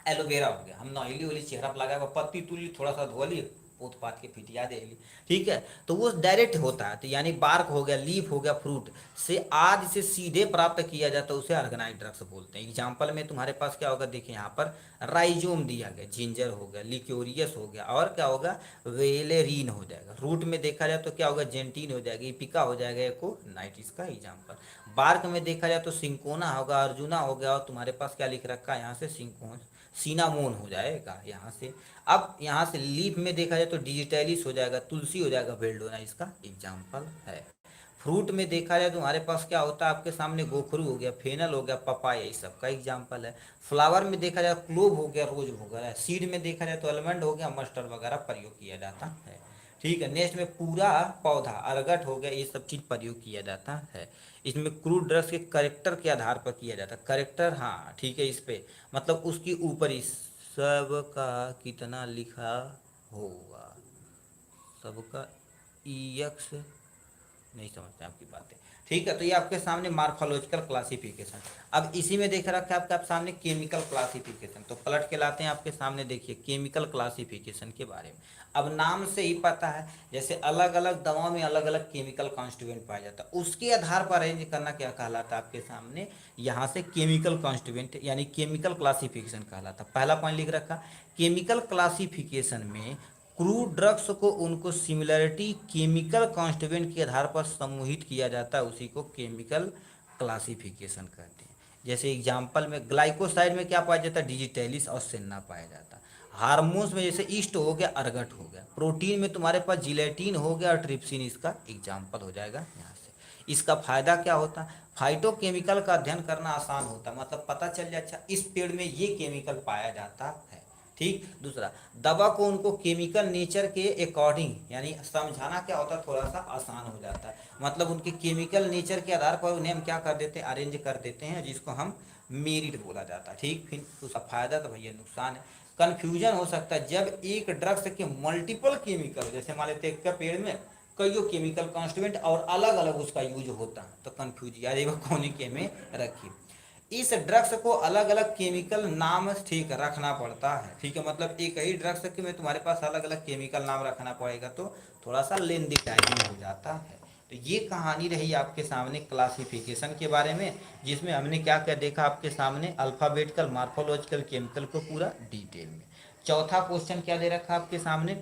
एलोवेरा हो गया, हम नॉइली वाली चेहरा पर लगा, पत्ती तुली थोड़ा सा धो ली, पोत पात के फिटिया दे ली। ठीक है, तो वो डायरेक्ट होता है, तो यानी बार्क हो गया, लीफ हो गया, फ्रूट से आज से सीधे प्राप्त किया जाता है, उसे ऑर्गेनाइज ड्रग्स बोलते हैं। एग्जाम्पल में तुम्हारे पास क्या होगा, देखिए यहाँ पर राइजोम दिया गया, जिंजर हो गया, लिक्योरियस हो गया, और क्या होगा, वेलेरीन हो जाएगा। रूट में देखा जाए तो क्या होगा, जेंटीन हो जाएगा, इपिका हो जाएगा, एको नाइटिस का एग्जाम्पल। बार्क में देखा जाए तो सिंकोना होगा, अर्जुना हो गया, और तुम्हारे पास क्या लिख रखा है यहाँ से, सिंकोन सिनामोन हो जाएगा यहाँ से। अब यहाँ से लीफ में देखा जाए तो डिजिटैलिस हो जाएगा, तुलसी हो जाएगा, बेल्डोना इसका एग्जाम्पल है। फ्रूट में देखा जाए तो हमारे पास क्या होता है आपके सामने, गोखरू हो गया, फेनल हो गया, पपाया, ये सब का एग्जाम्पल है। फ्लावर में देखा जाए क्लोव हो गया, रोज वगैरह। सीड में देखा जाए तो अलमंड हो गया, मस्टर्ड वगैरह प्रयोग किया जाता है। ठीक है, नेक्स्ट में पूरा पौधा, अरगट हो गया, ये सब चीज़ प्रयोग किया जाता है। इसमें क्रूड ड्रग्स के करेक्टर के आधार पर किया जाता है। करेक्टर, हाँ ठीक है, इस पे मतलब उसकी ऊपर ही सबका कितना लिखा होगा, सबका EX नहीं समझते आपकी बातें। ठीक है, तो ये आपके सामने मार्फोलॉजिकल क्लासिफिकेशन। अब इसी में देख रखा है आपके सामने केमिकल क्लासिफिकेशन। तो पलट के लाते हैं आपके सामने, देखिए केमिकल क्लासिफिकेशन के बारे में। अब नाम से ही पता है, जैसे अलग अलग दवाओं में अलग अलग केमिकल कॉन्स्टिट्यूएंट पाया जाता है, उसके आधार पर अरेंज करना क्या कहलाता है आपके सामने, यहाँ से केमिकल कॉन्स्टिट्यूएंट यानी केमिकल क्लासिफिकेशन कहलाता है। पहला पॉइंट लिख रखा, केमिकल क्लासिफिकेशन में क्रूड ड्रग्स को उनको सिमिलरिटी केमिकल कॉन्स्टिट्यूएंट के आधार पर समूहित किया जाता है, उसी को केमिकल क्लासिफिकेशन कहते हैं। जैसे एग्जांपल में ग्लाइकोसाइड में क्या पाया जाता है, डिजिटेलिस और सेन्ना पाया जाता है। हार्मोन्स में जैसे ईस्ट हो गया, अर्गट हो गया। प्रोटीन में तुम्हारे पास जिलेटिन हो गया और ट्रिप्सिन इसका एग्जाम्पल हो जाएगा यहाँ से। इसका फायदा क्या होता है, फाइटोकेमिकल का अध्ययन करना आसान होता है, मतलब पता चल जाए अच्छा इस पेड़ में ये केमिकल पाया जाता है। ठीक। दूसरा, दवा को उनको केमिकल नेचर के अकॉर्डिंग यानी समझाना क्या होता है, थोड़ा सा आसान हो जाता है। मतलब उनके केमिकल नेचर के आधार पर उन्हें हम क्या कर देते हैं, अरेंज कर देते हैं, जिसको हम मेरिट बोला जाता है। ठीक। फिर उसका फायदा तो भैया नुकसान है, कन्फ्यूजन हो सकता है जब एक ड्रग्स के मल्टीपल केमिकल, जैसे मान लेते हैं एक पेड़ में कईयों केमिकल कॉन्स्टिट्यूएंट और अलग अलग उसका यूज होता है, तो कन्फ्यूज यार ये कोने के में रखी। इस ड्रग्स को अलग अलग केमिकल नाम ठीक रखना पड़ता है। ठीक है, मतलब एक ही ड्रग्स के में तुम्हारे पास अलग अलग केमिकल नाम रखना पड़ेगा, तो थोड़ा सा लेंदी टाइमिंग हो जाता है। तो ये कहानी रही आपके सामने क्लासिफिकेशन के बारे में, जिसमें हमने क्या क्या देखा आपके सामने, अल्फाबेटिकल, मार्फोलॉजिकल, केमिकल को पूरा डिटेल में। चौथा क्वेश्चन क्या दे रखा आपके सामने,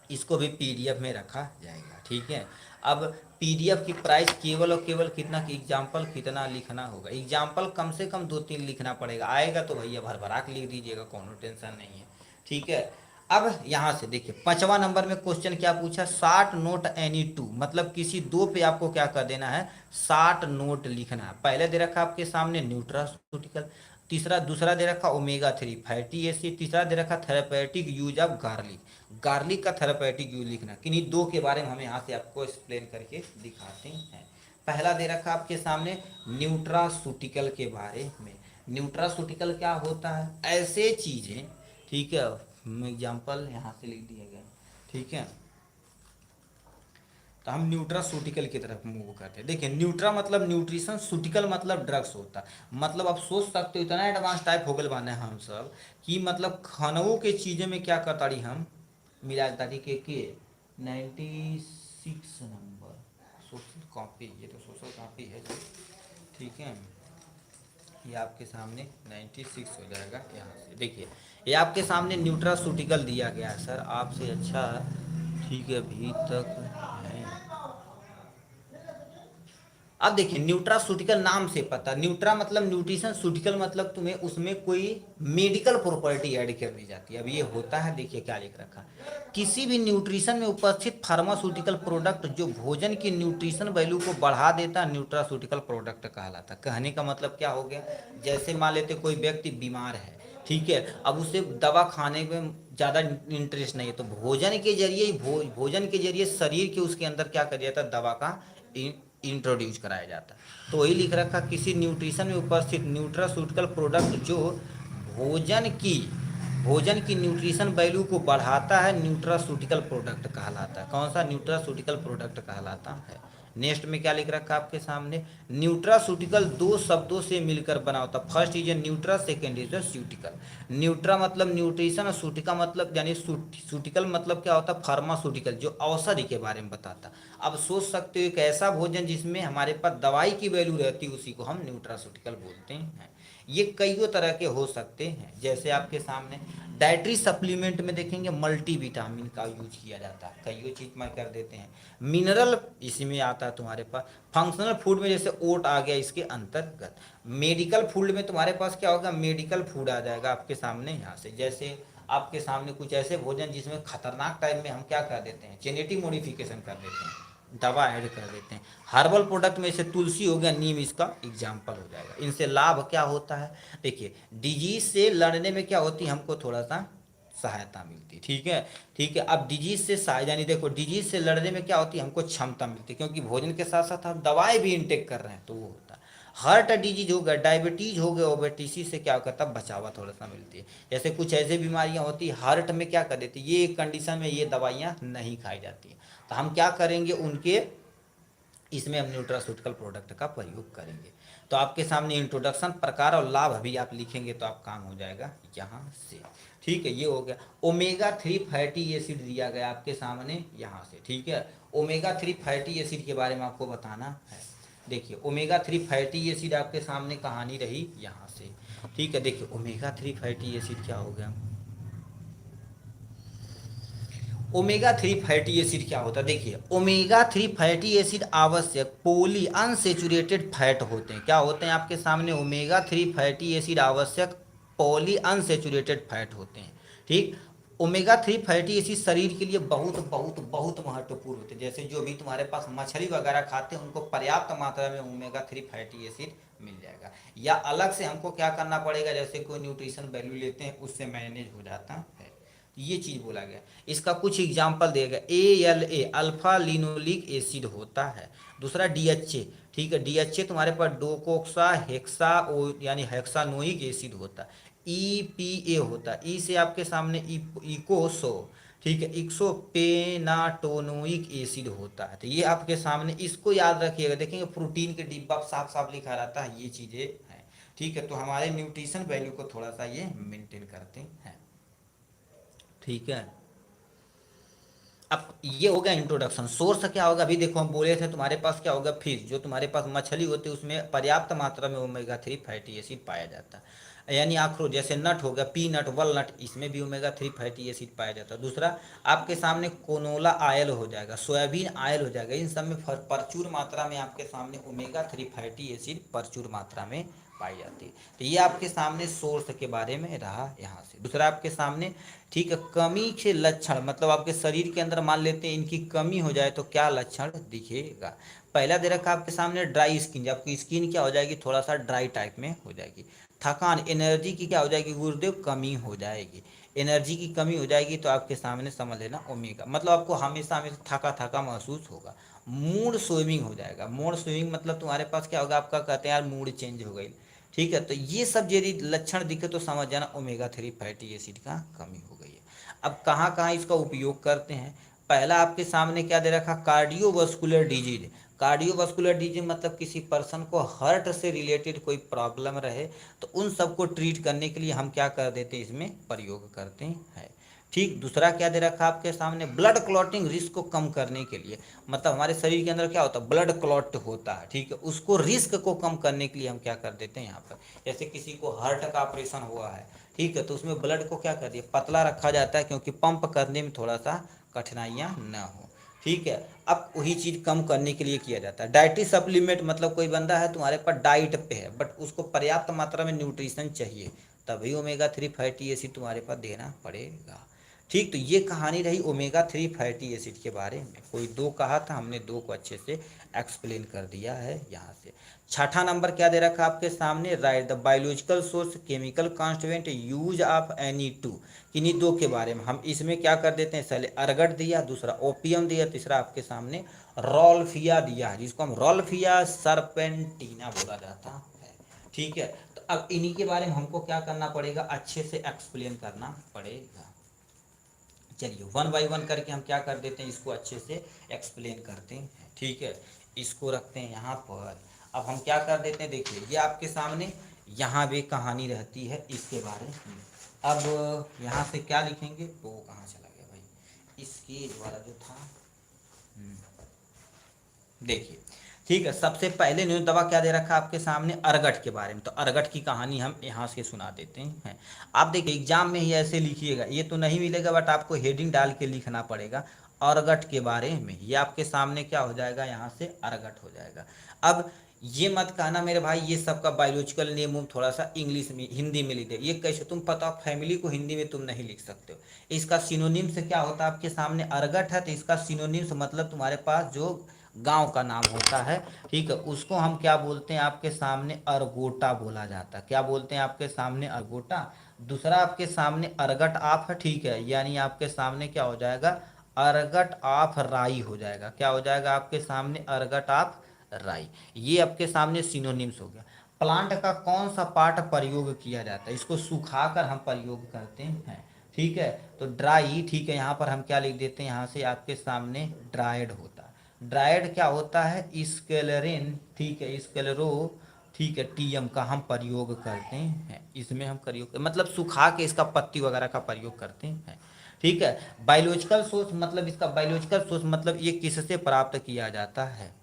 इसको भी पीडीएफ में रखा जाएगा। ठीक है, अब पीडीएफ की प्राइस केवल और केवल कितना, कि एग्जाम्पल कितना लिखना होगा। एग्जाम्पल कम से कम 2-3 लिखना पड़ेगा, आएगा तो भैया भर भरा के लिख दीजिएगा, कोनो टेंशन नहीं है। ठीक है, अब यहाँ से देखिए 5वां नंबर में क्वेश्चन क्या पूछा, 60 नोट एनी टू, मतलब किसी दो पे आपको क्या कर देना है, 60 नोट लिखना है। पहले दे रखा आपके सामने न्यूट्रास्यूटिकल, दूसरा दे रखा ओमेगा 3 फैटी एसिड, तीसरा दे रखा therapeutic use of garlic. Garlic का थेरापेटिक यूज लिखना, किन्हीं दो के बारे में हम यहाँ से आपको एक्सप्लेन करके दिखाते हैं। पहला दे रखा आपके सामने न्यूट्रासूटिकल के बारे में। न्यूट्रासूटिकल क्या होता है, ऐसे चीजें, ठीक है, एग्जाम्पल यहाँ से लिख दिया गया। ठीक है, तो हम न्यूट्रासूटिकल की तरफ मूव करते हैं। देखिए न्यूट्रा मतलब न्यूट्रिशन, सूटिकल मतलब ड्रग्स होता है। मतलब आप सोच सकते हो इतना एडवांस टाइप हो गए बाने हम सब, कि मतलब खानों के चीज़ों में क्या करता रही हम मिला तारी के 96 नंबर सोशल कॉपी, ये तो सोशल कॉपी है जी। ठीक है, ये आपके सामने 96 हो जाएगा यहाँ से। देखिए ये आपके सामने न्यूट्रासूटिकल दिया गया है सर, आपसे अच्छा ठीक है अभी तक है। अब देखिए न्यूट्रासूटिकल नाम से पता, न्यूट्रा मतलब न्यूट्रिशन, सूटिकल मतलब तुम्हें उसमें कोई मेडिकल प्रॉपर्टी ऐड कर दी जाती है। अब ये होता है, देखिए क्या लिख रखा, किसी भी न्यूट्रिशन में उपस्थित फार्मास्यूटिकल प्रोडक्ट जो भोजन की न्यूट्रिशन वैल्यू को बढ़ा देता है, न्यूट्रासूटिकल प्रोडक्ट कहलाता। कहने का मतलब क्या हो गया, जैसे मान लेते कोई व्यक्ति बीमार है, ठीक है, अब उसे दवा खाने में ज़्यादा इंटरेस्ट नहीं है, तो भोजन के जरिए भोजन के जरिए शरीर के उसके अंदर क्या कर दिया जाता है, दवा का इंट्रोड्यूस कराया जाता है। तो वही लिख रखा, किसी न्यूट्रिशन में उपस्थित न्यूट्रासूटिकल प्रोडक्ट जो भोजन की भोजन की न्यूट्रिशन वैल्यू को बढ़ाता है, न्यूट्रासूटिकल प्रोडक्ट कहलाता है। कौन सा, न्यूट्रासूटिकल प्रोडक्ट कहलाता है। नेक्स्ट में क्या लिख रखा है आपके सामने, न्यूट्रासूटिकल दो शब्दों से मिलकर बना होता है। First is a nutra, second is a ceutical. Nutra मतलब न्यूट्रिशन और सूटिका मतलब यानी सूटिकल मतलब क्या होता है, फार्मास्यूटिकल, जो औषधि के बारे में बताता। अब सोच सकते हो एक ऐसा भोजन जिसमें हमारे पास दवाई की वैल्यू रहती है, उसी को हम न्यूट्रासूटिकल बोलते हैं। ये कईयों तरह के हो सकते हैं, जैसे आपके सामने डाइटरी सप्लीमेंट में देखेंगे मल्टीविटामिन का यूज किया जाता है, कईयों चीज में कर देते हैं। मिनरल इसमें आता है तुम्हारे पास। फंक्शनल फूड में जैसे ओट आ गया इसके अंतर्गत। मेडिकल फूड में तुम्हारे पास क्या होगा, मेडिकल फूड आ जाएगा आपके सामने यहाँ से। जैसे आपके सामने कुछ ऐसे भोजन जिसमें खतरनाक टाइप में हम क्या कर देते हैं, जेनेटिक मॉडिफिकेशन कर देते हैं, दवा ऐड कर देते हैं। हर्बल प्रोडक्ट में से तुलसी हो गया, नीम इसका एग्जाम्पल हो जाएगा। इनसे लाभ क्या होता है, देखिए डिजीज से लड़ने में क्या होती है, हमको थोड़ा सा सहायता मिलती है। ठीक है, ठीक है। अब डिजीज से यानी देखो डिजीज से लड़ने में क्या होती है, हमको क्षमता मिलती है, क्योंकि भोजन के साथ साथ हम दवाएं भी इंटेक कर रहे हैं, तो वो होता है। हार्ट डिजीज हो गया, डायबिटीज हो गया, ओबेसिटी से क्या करता है, बचावा थोड़ा सा मिलती है। जैसे कुछ ऐसे बीमारियां होती है हार्ट में क्या कर देती है, ये कंडीशन में ये दवाइयाँ नहीं खाई जाती है, तो हम क्या करेंगे, उनके इसमें हम न्यूट्रास्यूटिकल प्रोडक्ट का प्रयोग करेंगे। तो आपके सामने इंट्रोडक्शन, प्रकार और लाभ अभी आप लिखेंगे तो आप काम हो जाएगा यहाँ से। ठीक है, ये हो गया। ओमेगा 3 फैटी एसिड दिया गया आपके सामने यहाँ से। ठीक है, ओमेगा 3 फैटी एसिड के बारे में आपको बताना है। देखिए ओमेगा 3 फैटी एसिड आपके सामने कहानी रही यहाँ से। ठीक है, देखिए ओमेगा 3 फैटी एसिड क्या हो गया। ओमेगा 3 फैटी एसिड क्या होता है, देखिए ओमेगा 3 फैटी एसिड आवश्यक पॉली अनसेचुरेटेड फैट होते हैं। क्या होते हैं आपके सामने, ओमेगा 3 फैटी एसिड आवश्यक पॉली अनसेचुरेटेड फैट होते हैं। ठीक, ओमेगा 3 फैटी एसिड शरीर के लिए बहुत बहुत बहुत महत्वपूर्ण होते हैं। जैसे जो भी तुम्हारे पास मछली वगैरह खाते हैं उनको पर्याप्त मात्रा में ओमेगा 3 फैटी एसिड मिल जाएगा, या अलग से हमको क्या करना पड़ेगा, जैसे कोई न्यूट्रिशन वैल्यू लेते हैं उससे मैनेज हो जाता है। ये चीज बोला गया। इसका कुछ एग्जाम्पल देगा, ALA अल्फा लिनोलिक एसिड होता है। दूसरा DHA, ठीक है, DHA तुम्हारे पास डोकोक्सा हेक्सा यानी हेक्सानोइक एसिड होता है। EPA होता है, ई से आपके सामने इकोसो, ठीक है, इक्सोपेनाटोनोइक एसिड होता है। तो ये आपके सामने, इसको याद रखिएगा। देखेंगे प्रोटीन के डिब्बा साफ साफ लिखा रहता है, ये चीजें हैं। ठीक है, तो हमारे न्यूट्रिशन वैल्यू को थोड़ा सा ये मेंटेन करते हैं। ठीक है, अब ये हो गया इंट्रोडक्शन। सोर्स क्या होगा, अभी देखो हम बोले थे तुम्हारे पास क्या होगा, फिश, जो तुम्हारे पास मछली होती है उसमें पर्याप्त मात्रा में ओमेगा 3 फैटी एसिड पाया जाता है। यानी अखरोट, जैसे नट हो गया, पीनट, वलनट, इसमें भी ओमेगा 3 फैटी एसिड पाया जाता है। दूसरा आपके सामने कोनोला ऑयल हो जाएगा, सोयाबीन ऑयल हो जाएगा, इन सब में प्रचुर मात्रा में आपके सामने ओमेगा 3 फैटी एसिड प्रचुर मात्रा में पाई जाती है। तो ये आपके सामने सोर्स के बारे में रहा यहाँ से। दूसरा आपके सामने, ठीक है, कमी के लक्षण, मतलब आपके शरीर के अंदर मान लेते हैं इनकी कमी हो जाए तो क्या लक्षण दिखेगा। पहला दे रखा आपके सामने ड्राई स्किन, आपकी स्किन क्या हो जाएगी, थोड़ा सा ड्राई टाइप में हो जाएगी। थकान, एनर्जी की क्या हो जाएगी गुरुदेव, कमी हो जाएगी। एनर्जी की कमी हो जाएगी तो आपके सामने समझ लेना ओमेगा, मतलब आपको हमेशा हमेशा थका थका महसूस होगा। मूड स्विंगिंग हो जाएगा। मूड स्विंगिंग मतलब तुम्हारे पास क्या होगा, आपका कहते हैं यार मूड चेंज हो गई। ठीक है, तो ये सब यदि लक्षण दिखे तो समझ जाना ओमेगा 3 फैटी एसिड का कमी हो गई है। अब कहाँ कहाँ इसका उपयोग करते हैं, पहला आपके सामने क्या दे रखा, कार्डियोवास्कुलर डिजीज। कार्डियोवास्कुलर डिजीज मतलब किसी पर्सन को हार्ट से रिलेटेड कोई प्रॉब्लम रहे तो उन सबको ट्रीट करने के लिए हम क्या कर देते हैं, इसमें प्रयोग करते हैं। ठीक, दूसरा क्या दे रखा आपके सामने, ब्लड क्लॉटिंग रिस्क को कम करने के लिए, मतलब हमारे शरीर के अंदर क्या होता है, ब्लड क्लॉट होता है। ठीक है, उसको रिस्क को कम करने के लिए हम क्या कर देते हैं यहाँ पर, जैसे किसी को हार्ट का ऑपरेशन हुआ है, ठीक है, तो उसमें ब्लड को क्या कर दिया, पतला रखा जाता है, क्योंकि पंप करने में थोड़ा सा कठिनाइयाँ न हो। ठीक है, अब वही चीज़ कम करने के लिए किया जाता है। डाइटरी सप्लीमेंट, मतलब कोई बंदा है तुम्हारे पास डाइट पे है बट उसको पर्याप्त मात्रा में न्यूट्रिशन चाहिए, तभी ओमेगा 3 फैटी एसिड तुम्हारे पास देना पड़ेगा। ठीक, तो ये कहानी रही ओमेगा 3 फैटी एसिड के बारे में। कोई दो कहा था, हमने दो को अच्छे से एक्सप्लेन कर दिया है यहाँ से। छठा नंबर क्या दे रखा आपके सामने, right the biological source chemical constituent use of any two. किन्हीं दो के बारे में हम इसमें क्या कर देते हैं, पहले अर्गट दिया, दूसरा ओपियम दिया, तीसरा आपके सामने रॉल्फिया दिया है, जिसको हम रॉल्फिया सरपेंटीना बोला जाता है। ठीक है, तो अब इन्हीं के बारे में हमको क्या करना पड़ेगा, अच्छे से एक्सप्लेन करना पड़ेगा। चलिए वन बाय वन करके हम क्या कर देते हैं, इसको अच्छे से एक्सप्लेन करते हैं। ठीक है, इसको रखते हैं यहाँ पर। अब हम क्या कर देते हैं, देखिए ये आपके सामने यहाँ भी कहानी रहती है इसके बारे में। अब यहाँ से क्या लिखेंगे, तो कहाँ चला गया भाई, इसके द्वारा जो था, देखिए ठीक है, सबसे पहले न्यूज दवा क्या दे रखा है आपके सामने, अर्गट के बारे में। तो अर्गट की कहानी हम यहाँ से सुना देते हैं। आप देखिए एग्जाम में ही ऐसे लिखिएगा, ये तो नहीं मिलेगा बट आपको हेडिंग डाल के लिखना पड़ेगा अर्गट के बारे में। ये आपके सामने क्या हो जाएगा, यहाँ से अर्गट हो जाएगा। अब ये मत कहना मेरे भाई ये सबका बायोलॉजिकल नेम थोड़ा सा इंग्लिश में हिंदी में लिख दे, ये कैसे, तुम पता फैमिली को हिंदी में तुम नहीं लिख सकते हो। इसका सिनोनिम से क्या होता है आपके सामने, अर्गट है तो इसका सिनोनिम से मतलब तुम्हारे पास जो गांव का नाम होता है, ठीक है, उसको हम क्या बोलते हैं आपके सामने, अरगोटा बोला जाता है। क्या बोलते हैं आपके सामने, अरगोटा। दूसरा आपके सामने अर्गट ऑफ है, ठीक है, यानी आपके सामने क्या हो जाएगा, अर्गट ऑफ राई हो जाएगा। क्या हो जाएगा आपके सामने, अर्गट ऑफ राई। ये आपके सामने सिनोनिम्स हो गया। प्लांट का कौन सा पार्ट प्रयोग किया जाता है, इसको सुखाकर हम प्रयोग करते हैं। ठीक है, तो ड्राई, ठीक है, यहाँ पर हम क्या लिख देते हैं, यहाँ से आपके सामने ड्राइड होता है। ड्राइड क्या होता है, स्क्लेरिन, ठीक है, स्क्लेरो, ठीक है, टीएम का हम प्रयोग करते हैं, इसमें हम प्रयोग मतलब सुखा के इसका पत्ती वगैरह का प्रयोग करते हैं, ठीक है। बायोलॉजिकल सोर्स मतलब इसका बायोलॉजिकल सोर्स मतलब ये किससे प्राप्त किया जाता है,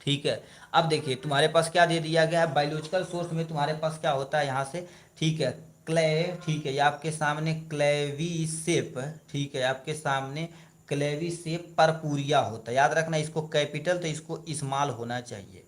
ठीक है। अब देखिए तुम्हारे पास क्या दे दिया गया है, बायोलॉजिकल सोर्स में तुम्हारे पास क्या होता है यहाँ से, ठीक है, क्ले, ठीक है, ये आपके सामने क्लेविसेप, ठीक है, आपके सामने क्लेविसेप परपूरिया होता है, याद रखना इसको कैपिटल तो इसको स्मॉल होना चाहिए,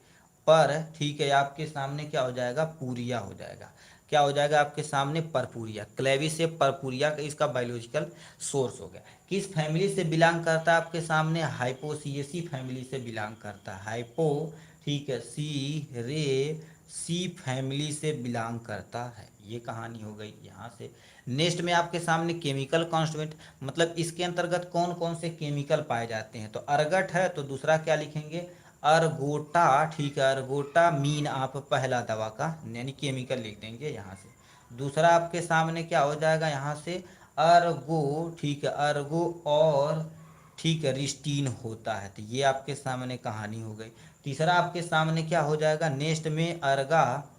पर ठीक है आपके सामने क्या हो जाएगा, पूरिया हो जाएगा, क्या हो जाएगा आपके सामने, परपूरिया, क्लेविसेप परपूरिया का इसका बायोलॉजिकल सोर्स हो गया। किस फैमिली से बिलोंग करता है आपके सामने, हाइपोसिएसी फैमिली से बिलोंग करता है, हाइपो, ठीक है, सी रे सी फैमिली से बिलोंग करता है, ये कहानी हो गई यहाँ से। नेक्स्ट में आपके सामने केमिकल कॉन्स्टिट्यूएंट, मतलब इसके अंतर्गत कौन कौन से केमिकल पाए जाते हैं, तो अर्गट है तो दूसरा क्या लिखेंगे, अर्गोटा, ठीक है, अर्गोटा मीन आप पहला दवा का यानी केमिकल लिख देंगे यहाँ से। दूसरा आपके सामने क्या हो जाएगा यहाँ से, अर्गो, ठीक है, अर्गो और ठीक है रिस्टीन होता है, तो ये आपके सामने कहानी हो गई। तीसरा आपके सामने क्या हो जाएगा, नेक्स्ट में अर्गा,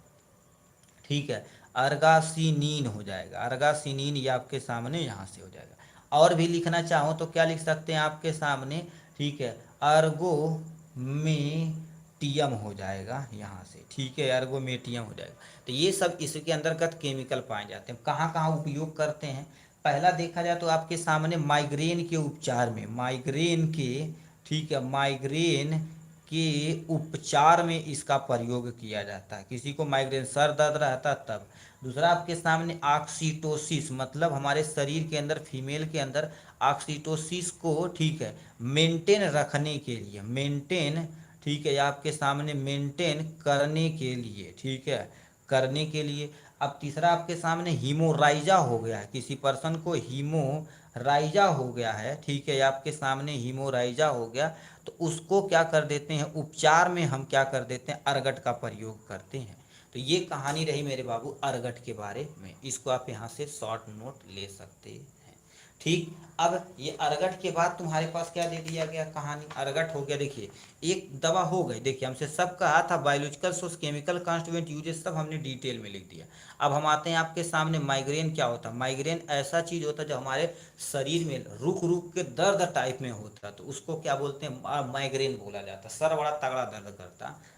ठीक है, अर्गासिनीन हो जाएगा, अर्गासिनीन ये आपके सामने यहाँ से हो जाएगा। और भी लिखना चाहो तो क्या लिख सकते हैं आपके सामने, ठीक है, अर्गोमेटियम हो जाएगा यहाँ से, ठीक है, अर्गोमेटियम हो जाएगा। तो ये सब इसके अंतर्गत केमिकल पाए जाते हैं, कहाँ कहाँ उपयोग करते हैं, पहला देखा जाए तो आपके सामने माइग्रेन के उपचार में, माइग्रेन के, ठीक है, माइग्रेन के उपचार में इसका प्रयोग किया जाता है, किसी को माइग्रेन सर दर्द रहता तब। दूसरा आपके सामने ऑक्सीटोसिस, मतलब हमारे शरीर के अंदर फीमेल के अंदर ऑक्सीटोसिस को, ठीक है, मेंटेन रखने के लिए, मेंटेन, ठीक है, आपके सामने मेंटेन करने के लिए, ठीक है, करने के लिए। अब तीसरा आपके सामने हीमोराइजा हो गया है, किसी पर्सन को हीमोराइजा हो गया है, ठीक है, आपके सामने हीमोराइजा हो गया, तो उसको क्या कर देते हैं, उपचार में हम क्या कर देते हैं, अर्गट का प्रयोग करते हैं। तो ये कहानी रही मेरे बाबू अर्गट के बारे में, इसको आप यहाँ से शॉर्ट नोट ले सकते हैं, ठीक। अब ये अर्गट के बाद तुम्हारे पास क्या दे दिया गया, कहानी अर्गट हो गया, देखिए एक दवा हो गई, देखिए हमसे सब कहा था biological source, chemical constituent uses सब हमने डिटेल में लिख दिया। अब हम आते हैं आपके सामने माइग्रेन क्या होता है, माइग्रेन ऐसा चीज होता है जो हमारे शरीर में रुक रुक के दर्द टाइप में होता है, तो उसको क्या बोलते हैं, माइग्रेन बोला जाता है, सर बड़ा तगड़ा दर्द करता है।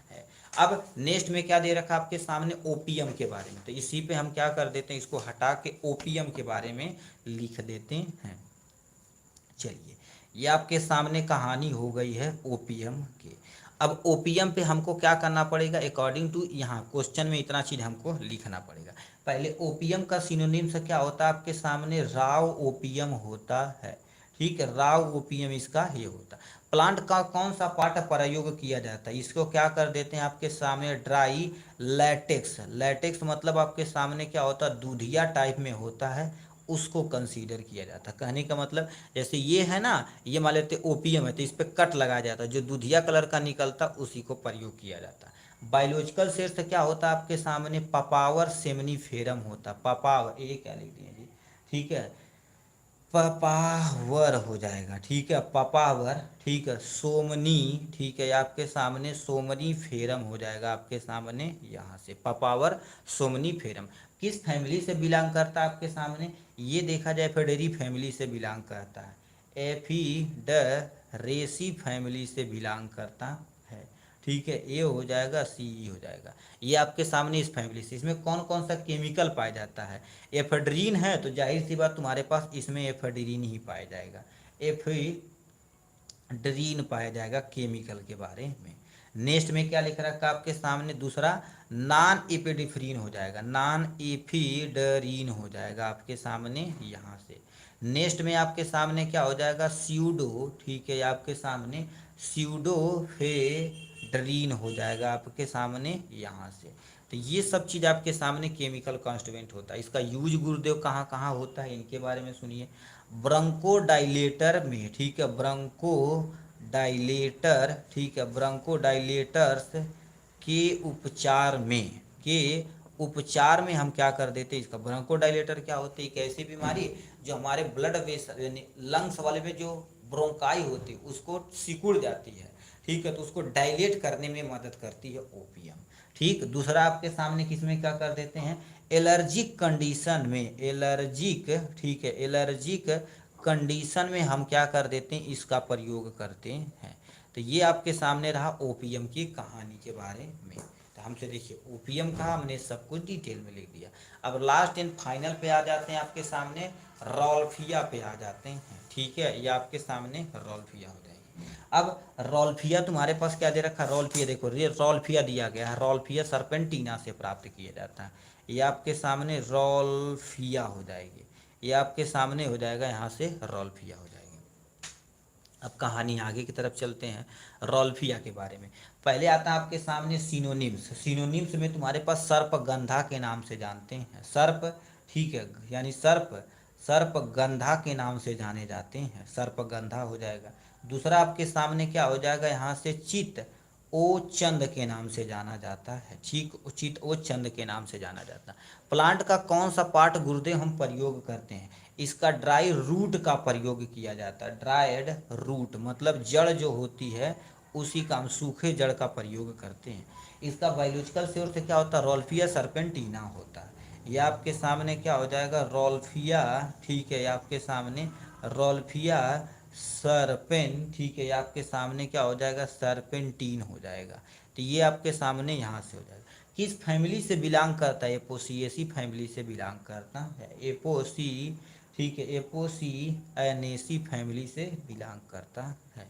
अब नेक्स्ट में क्या दे रखा आपके सामने, ओपीएम के बारे में, तो इसी पे हम क्या कर देते हैं, इसको हटा के ओपीएम के बारे में लिख देते हैं। चलिए ये आपके सामने कहानी हो गई है ओपीएम की। अब ओपीएम पे हमको क्या करना पड़ेगा, अकॉर्डिंग टू यहाँ क्वेश्चन में इतना चीज हमको लिखना पड़ेगा। पहले ओपीएम का सिनोनिम से क्या होता है आपके सामने, राव ओपीएम होता है, ठीक है, राव ओपीएम इसका ये होता है। प्लांट का कौन सा पार्ट प्रयोग किया जाता है, इसको क्या कर देते हैं आपके सामने, ड्राई लैटेक्स, लैटेक्स मतलब आपके सामने क्या होता है, दूधिया टाइप में होता है, उसको कंसीडर किया जाता है। कहने का मतलब जैसे ये है ना, ये मान लेते ओपीएम है तो इस पर कट लगाया जाता है, जो दूधिया कलर का निकलता उसी को प्रयोग किया जाता है। बायोलॉजिकल सेट से क्या होता है आपके सामने, पपावर सेमनीफेरम होता है, पपावर, ये क्या लिख दिए जी, ठीक है, पपावर हो जाएगा, ठीक है, पपावर, ठीक है, सोमनी, ठीक है, आपके सामने सोमनी फेरम हो जाएगा आपके सामने यहाँ से, पपावर सोमनी फेरम। किस फैमिली से बिलोंग करता है आपके सामने, ये देखा जाए फेडेरी फैमिली से बिलोंग करता है, एफिडरेसी फैमिली से बिलोंग करता है, ठीक है, ए हो जाएगा, सी हो जाएगा। ये आपके सामने इस फैमिली से, इसमें कौन कौन सा केमिकल पाया जाता है, एफेड्रीन है तो जाहिर सी बात तुम्हारे पास इसमें एफेड्रीन ही पाया जाएगा, एफेड्रीन पाया जाएगा केमिकल के बारे में। नेक्स्ट में क्या लिख रखा आपके सामने, दूसरा नॉन एपिडिफ्रीन हो जाएगा, नॉन एफिडरीन हो जाएगा आपके सामने यहाँ से। नेक्स्ट में आपके सामने क्या हो जाएगा, स्यूडो, ठीक है, आपके सामने स्यूडोफेड्रीन हो जाएगा आपके सामने यहाँ से। तो ये सब चीज़ आपके सामने केमिकल कॉन्स्टिट्यूएंट होता है। इसका यूज गुरुदेव कहाँ कहाँ होता है इनके बारे में सुनिए, ब्रोंको डायलेटर में, ठीक है, ब्रोंको डायलेटर, ठीक है, ब्रोंको डायलेटर्स के उपचार में, के उपचार में हम क्या कर देते हैं, इसका ब्रोंको डायलेटर क्या होते हैं, एक ऐसी बीमारी जो हमारे ब्लड वेसल यानी लंग्स वाले में जो ब्रोंकाई होती है उसको सिकुड़ जाती है, ठीक है, तो उसको डायलेट करने में मदद करती है ओपियम। ठीक, दूसरा आपके सामने किसमें क्या कर देते हैं, एलर्जिक कंडीशन में, एलर्जिक, ठीक है, एलर्जिक कंडीशन में हम क्या कर देते हैं, इसका प्रयोग करते हैं। तो ये आपके सामने रहा ओपियम की कहानी के बारे में। तो हमसे देखिए ओपियम का हमने सब कुछ डिटेल में लिख दिया। अब लास्ट एंड फाइनल पे आ जाते हैं, आपके सामने रॉल्फिया पे आ जाते हैं, ठीक है, ये आपके सामने रॉल्फिया हो जाएगी। अब रॉल्फिया तुम्हारे पास क्या दे रखा है, रॉल्फिया देखो, ये रॉल्फिया दिया गया है, रॉल्फिया सर्पेंटीना से प्राप्त किया जाता है, ये आपके सामने रॉल्फिया हो जाएगी, ये आपके सामने हो जाएगा, यहाँ से रॉल्फिया हो जाएगी। अब कहानी आगे की तरफ चलते हैं रॉल्फिया के बारे में। पहले आता है आपके सामने सिनोनिम्स, सिनोनिम्स में तुम्हारे पास सर्पगंधा के नाम से जानते हैं, सर्प, ठीक है, यानी सर्प, सर्पगंधा के नाम से जाने जाते हैं, सर्पगंधा हो जाएगा। दूसरा आपके सामने क्या हो जाएगा, यहाँ से चित ओ चंद के नाम से जाना जाता है, ठीक, उचित ओ चंद के नाम से जाना जाता है। प्लांट का कौन सा पार्ट गुरुदेव हम प्रयोग करते हैं, इसका ड्राई रूट का प्रयोग किया जाता है, ड्राइड रूट मतलब जड़ जो होती है उसी का हम सूखे जड़ का प्रयोग करते हैं। इसका बायोलॉजिकल सोर्स क्या होता है, रोल्फिया सर्पेंटीना होता है। यह आपके सामने क्या हो जाएगा, रोल्फिया, ठीक है, ये आपके सामने रोल्फिया सरपेन, ठीक है, ये आपके सामने क्या हो जाएगा, सरपेंटीन हो जाएगा। तो ये आपके सामने यहाँ से हो जाएगा। किस फैमिली से बिलोंग करता है, एपोसिएसी फैमिली से बिलोंग करता है, एपोसी, ठीक है, एपोसी एनेसी फैमिली से बिलोंग करता है,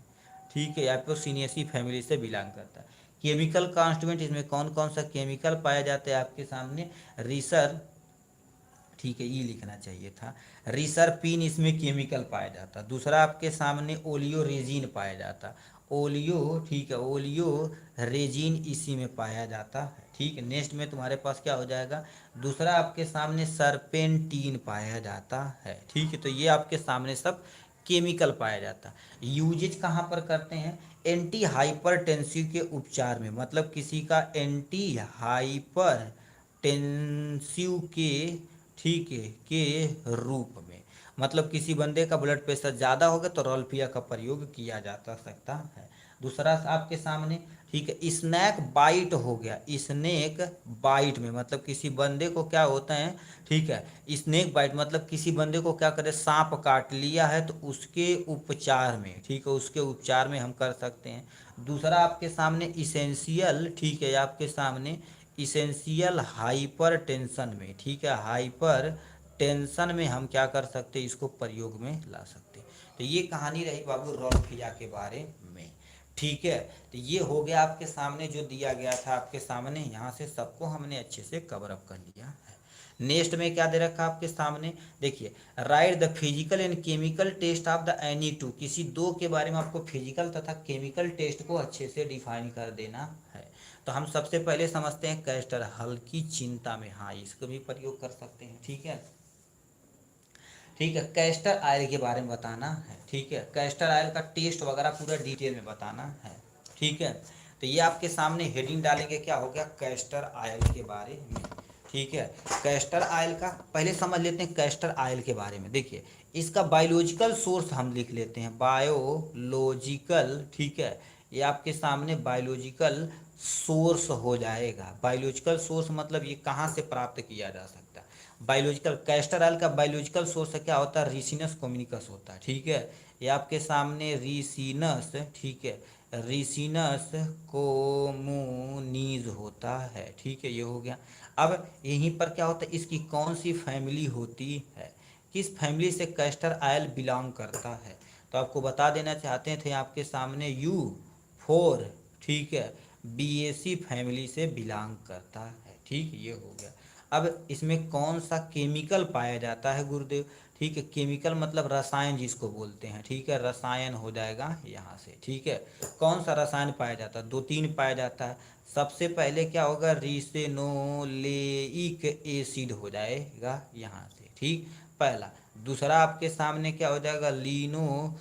ठीक है, एपोसिनेसी फैमिली से बिलोंग करता है। केमिकल कॉन्स्टिट्यूएंट इसमें कौन कौन सा केमिकल पाया जाता है आपके सामने, रीसर, ठीक है, ये लिखना चाहिए था, रिसरपिन इसमें केमिकल पाया जाता। दूसरा आपके सामने ओलियो रेजिन पाया जाता, ओलियो, ठीक है, ओलियो रेजिन इसी में पाया जाता है, ठीक है। नेक्स्ट में तुम्हारे पास क्या हो जाएगा, दूसरा आपके सामने सरपेंटीन पाया जाता है, ठीक है। तो ये आपके सामने सब केमिकल पाया जाता है। यूजेज कहाँ पर करते हैं, एंटी हाइपरटेंसिव के उपचार में, मतलब किसी का एंटी हाइपर टेंसिव के, ठीक है, के रूप में, मतलब किसी बंदे का ब्लड प्रेशर ज़्यादा होगा तो रोल्फिया का प्रयोग किया जाता सकता है। दूसरा आपके सामने, ठीक है, स्नैक बाइट हो गया, स्नेक बाइट में मतलब किसी बंदे को क्या होता है, ठीक है, स्नेक बाइट मतलब किसी बंदे को क्या करे, सांप काट लिया है तो उसके उपचार में, ठीक है, उसके उपचार में हम कर सकते हैं। दूसरा आपके सामने इसेंशियल, ठीक है, आपके सामने इसेंशियल हाइपर टेंशन में, ठीक है, हाइपर टेंशन में हम क्या कर सकते हैं, इसको प्रयोग में ला सकते हैं। तो ये कहानी रही बाबू रोल्फिया के बारे में, ठीक है। तो ये हो गया आपके सामने जो दिया गया था आपके सामने, यहाँ से सबको हमने अच्छे से कवर अप कर लिया है। नेक्स्ट में क्या दे रखा आपके सामने, देखिए, write the physical and chemical test of the any two, किसी दो के बारे में आपको फिजिकल तथा केमिकल टेस्ट को अच्छे से डिफाइन कर देना है। तो हम सबसे पहले समझते हैं कैस्टर, हल्की चिंता में, हाँ इसको भी प्रयोग कर सकते हैं, ठीक है, ठीक है। कैस्टर ऑयल के बारे में बताना है, ठीक है, कैस्टर ऑयल का टेस्ट वगैरह पूरा डिटेल में बताना है, ठीक है। तो ये आपके सामने हेडिंग डालेंगे, क्या हो गया, कैस्टर ऑयल के बारे में, ठीक है। कैस्टर ऑयल का पहले समझ लेते हैं, कैस्टर ऑयल के बारे में देखिए, इसका बायोलॉजिकल सोर्स हम लिख लेते हैं, बायोलॉजिकल, ठीक है, ये आपके सामने बायोलॉजिकल सोर्स हो जाएगा। बायोलॉजिकल सोर्स मतलब ये कहाँ से प्राप्त किया जा सकता है, बायोलॉजिकल, कैस्टर ऑयल का बायोलॉजिकल सोर्स क्या होता है, रिसिनस कम्युनिकस होता है, ठीक है, ये आपके सामने रिसिनस, ठीक है, रिसिनस कोमुनीज होता है, ठीक है, ये हो गया। अब यहीं पर क्या होता है, इसकी कौन सी फैमिली होती है, किस फैमिली से कैस्टर ऑयल बिलोंग करता है, तो आपको बता देना चाहते थे आपके सामने U4, ठीक है, BAC फैमिली से बिलोंग करता है, ठीक, ये हो गया। अब इसमें कौन सा केमिकल पाया जाता है गुरुदेव, ठीक है, केमिकल मतलब रसायन जिसको बोलते हैं, ठीक है, रसायन हो जाएगा यहाँ से, ठीक है। कौन सा रसायन पाया जाता है, दो तीन पाया जाता है। सबसे पहले क्या होगा, रिसेनोलेइक एसिड हो जाएगा यहाँ से, ठीक, पहला। दूसरा आपके सामने क्या हो जाएगा, लिनोलिओइक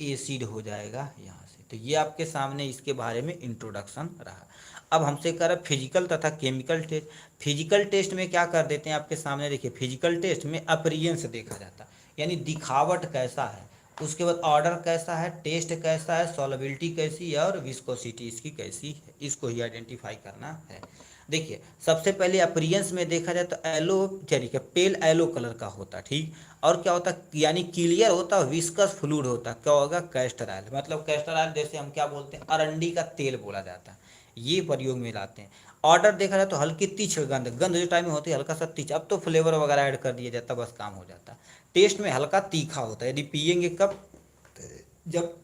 एसिड हो जाएगा यहाँ से। तो ये आपके सामने इसके बारे में इंट्रोडक्शन रहा। अब हमसे कर फिजिकल तथा केमिकल टेस्ट। फिजिकल टेस्ट में क्या कर देते हैं आपके सामने, देखिए, फिजिकल टेस्ट में अपीयरेंस देखा जाता है, यानी दिखावट कैसा है, उसके बाद ऑर्डर कैसा है, टेस्ट कैसा है, सॉल्युबिलिटी कैसी है और विस्कोसिटी इसकी कैसी है, इसको ही आइडेंटिफाई करना है। देखिए सबसे पहले अपीयरेंस में देखा जाए तो एलो ठीक है, पेल एलो कलर का होता है, ठीक। और क्या होता है, यानी क्लियर होता है, विस्कस फ्लूइड होता है, क्या होगा, कैस्टर ऑयल, मतलब कैस्टर ऑयल जैसे हम क्या बोलते हैं, अरंडी का तेल बोला जाता है, ये प्रयोग में लाते हैं। ऑर्डर देखा जाए तो हल्की तीक्ष्ण गंध, गंध जो टाइम में होती है हल्का सा तीक्ष्ण, अब तो फ्लेवर वगैरह ऐड कर दिया जाता है, बस काम हो जाता है। टेस्ट में हल्का तीखा होता है, यदि पियेंगे कब, जब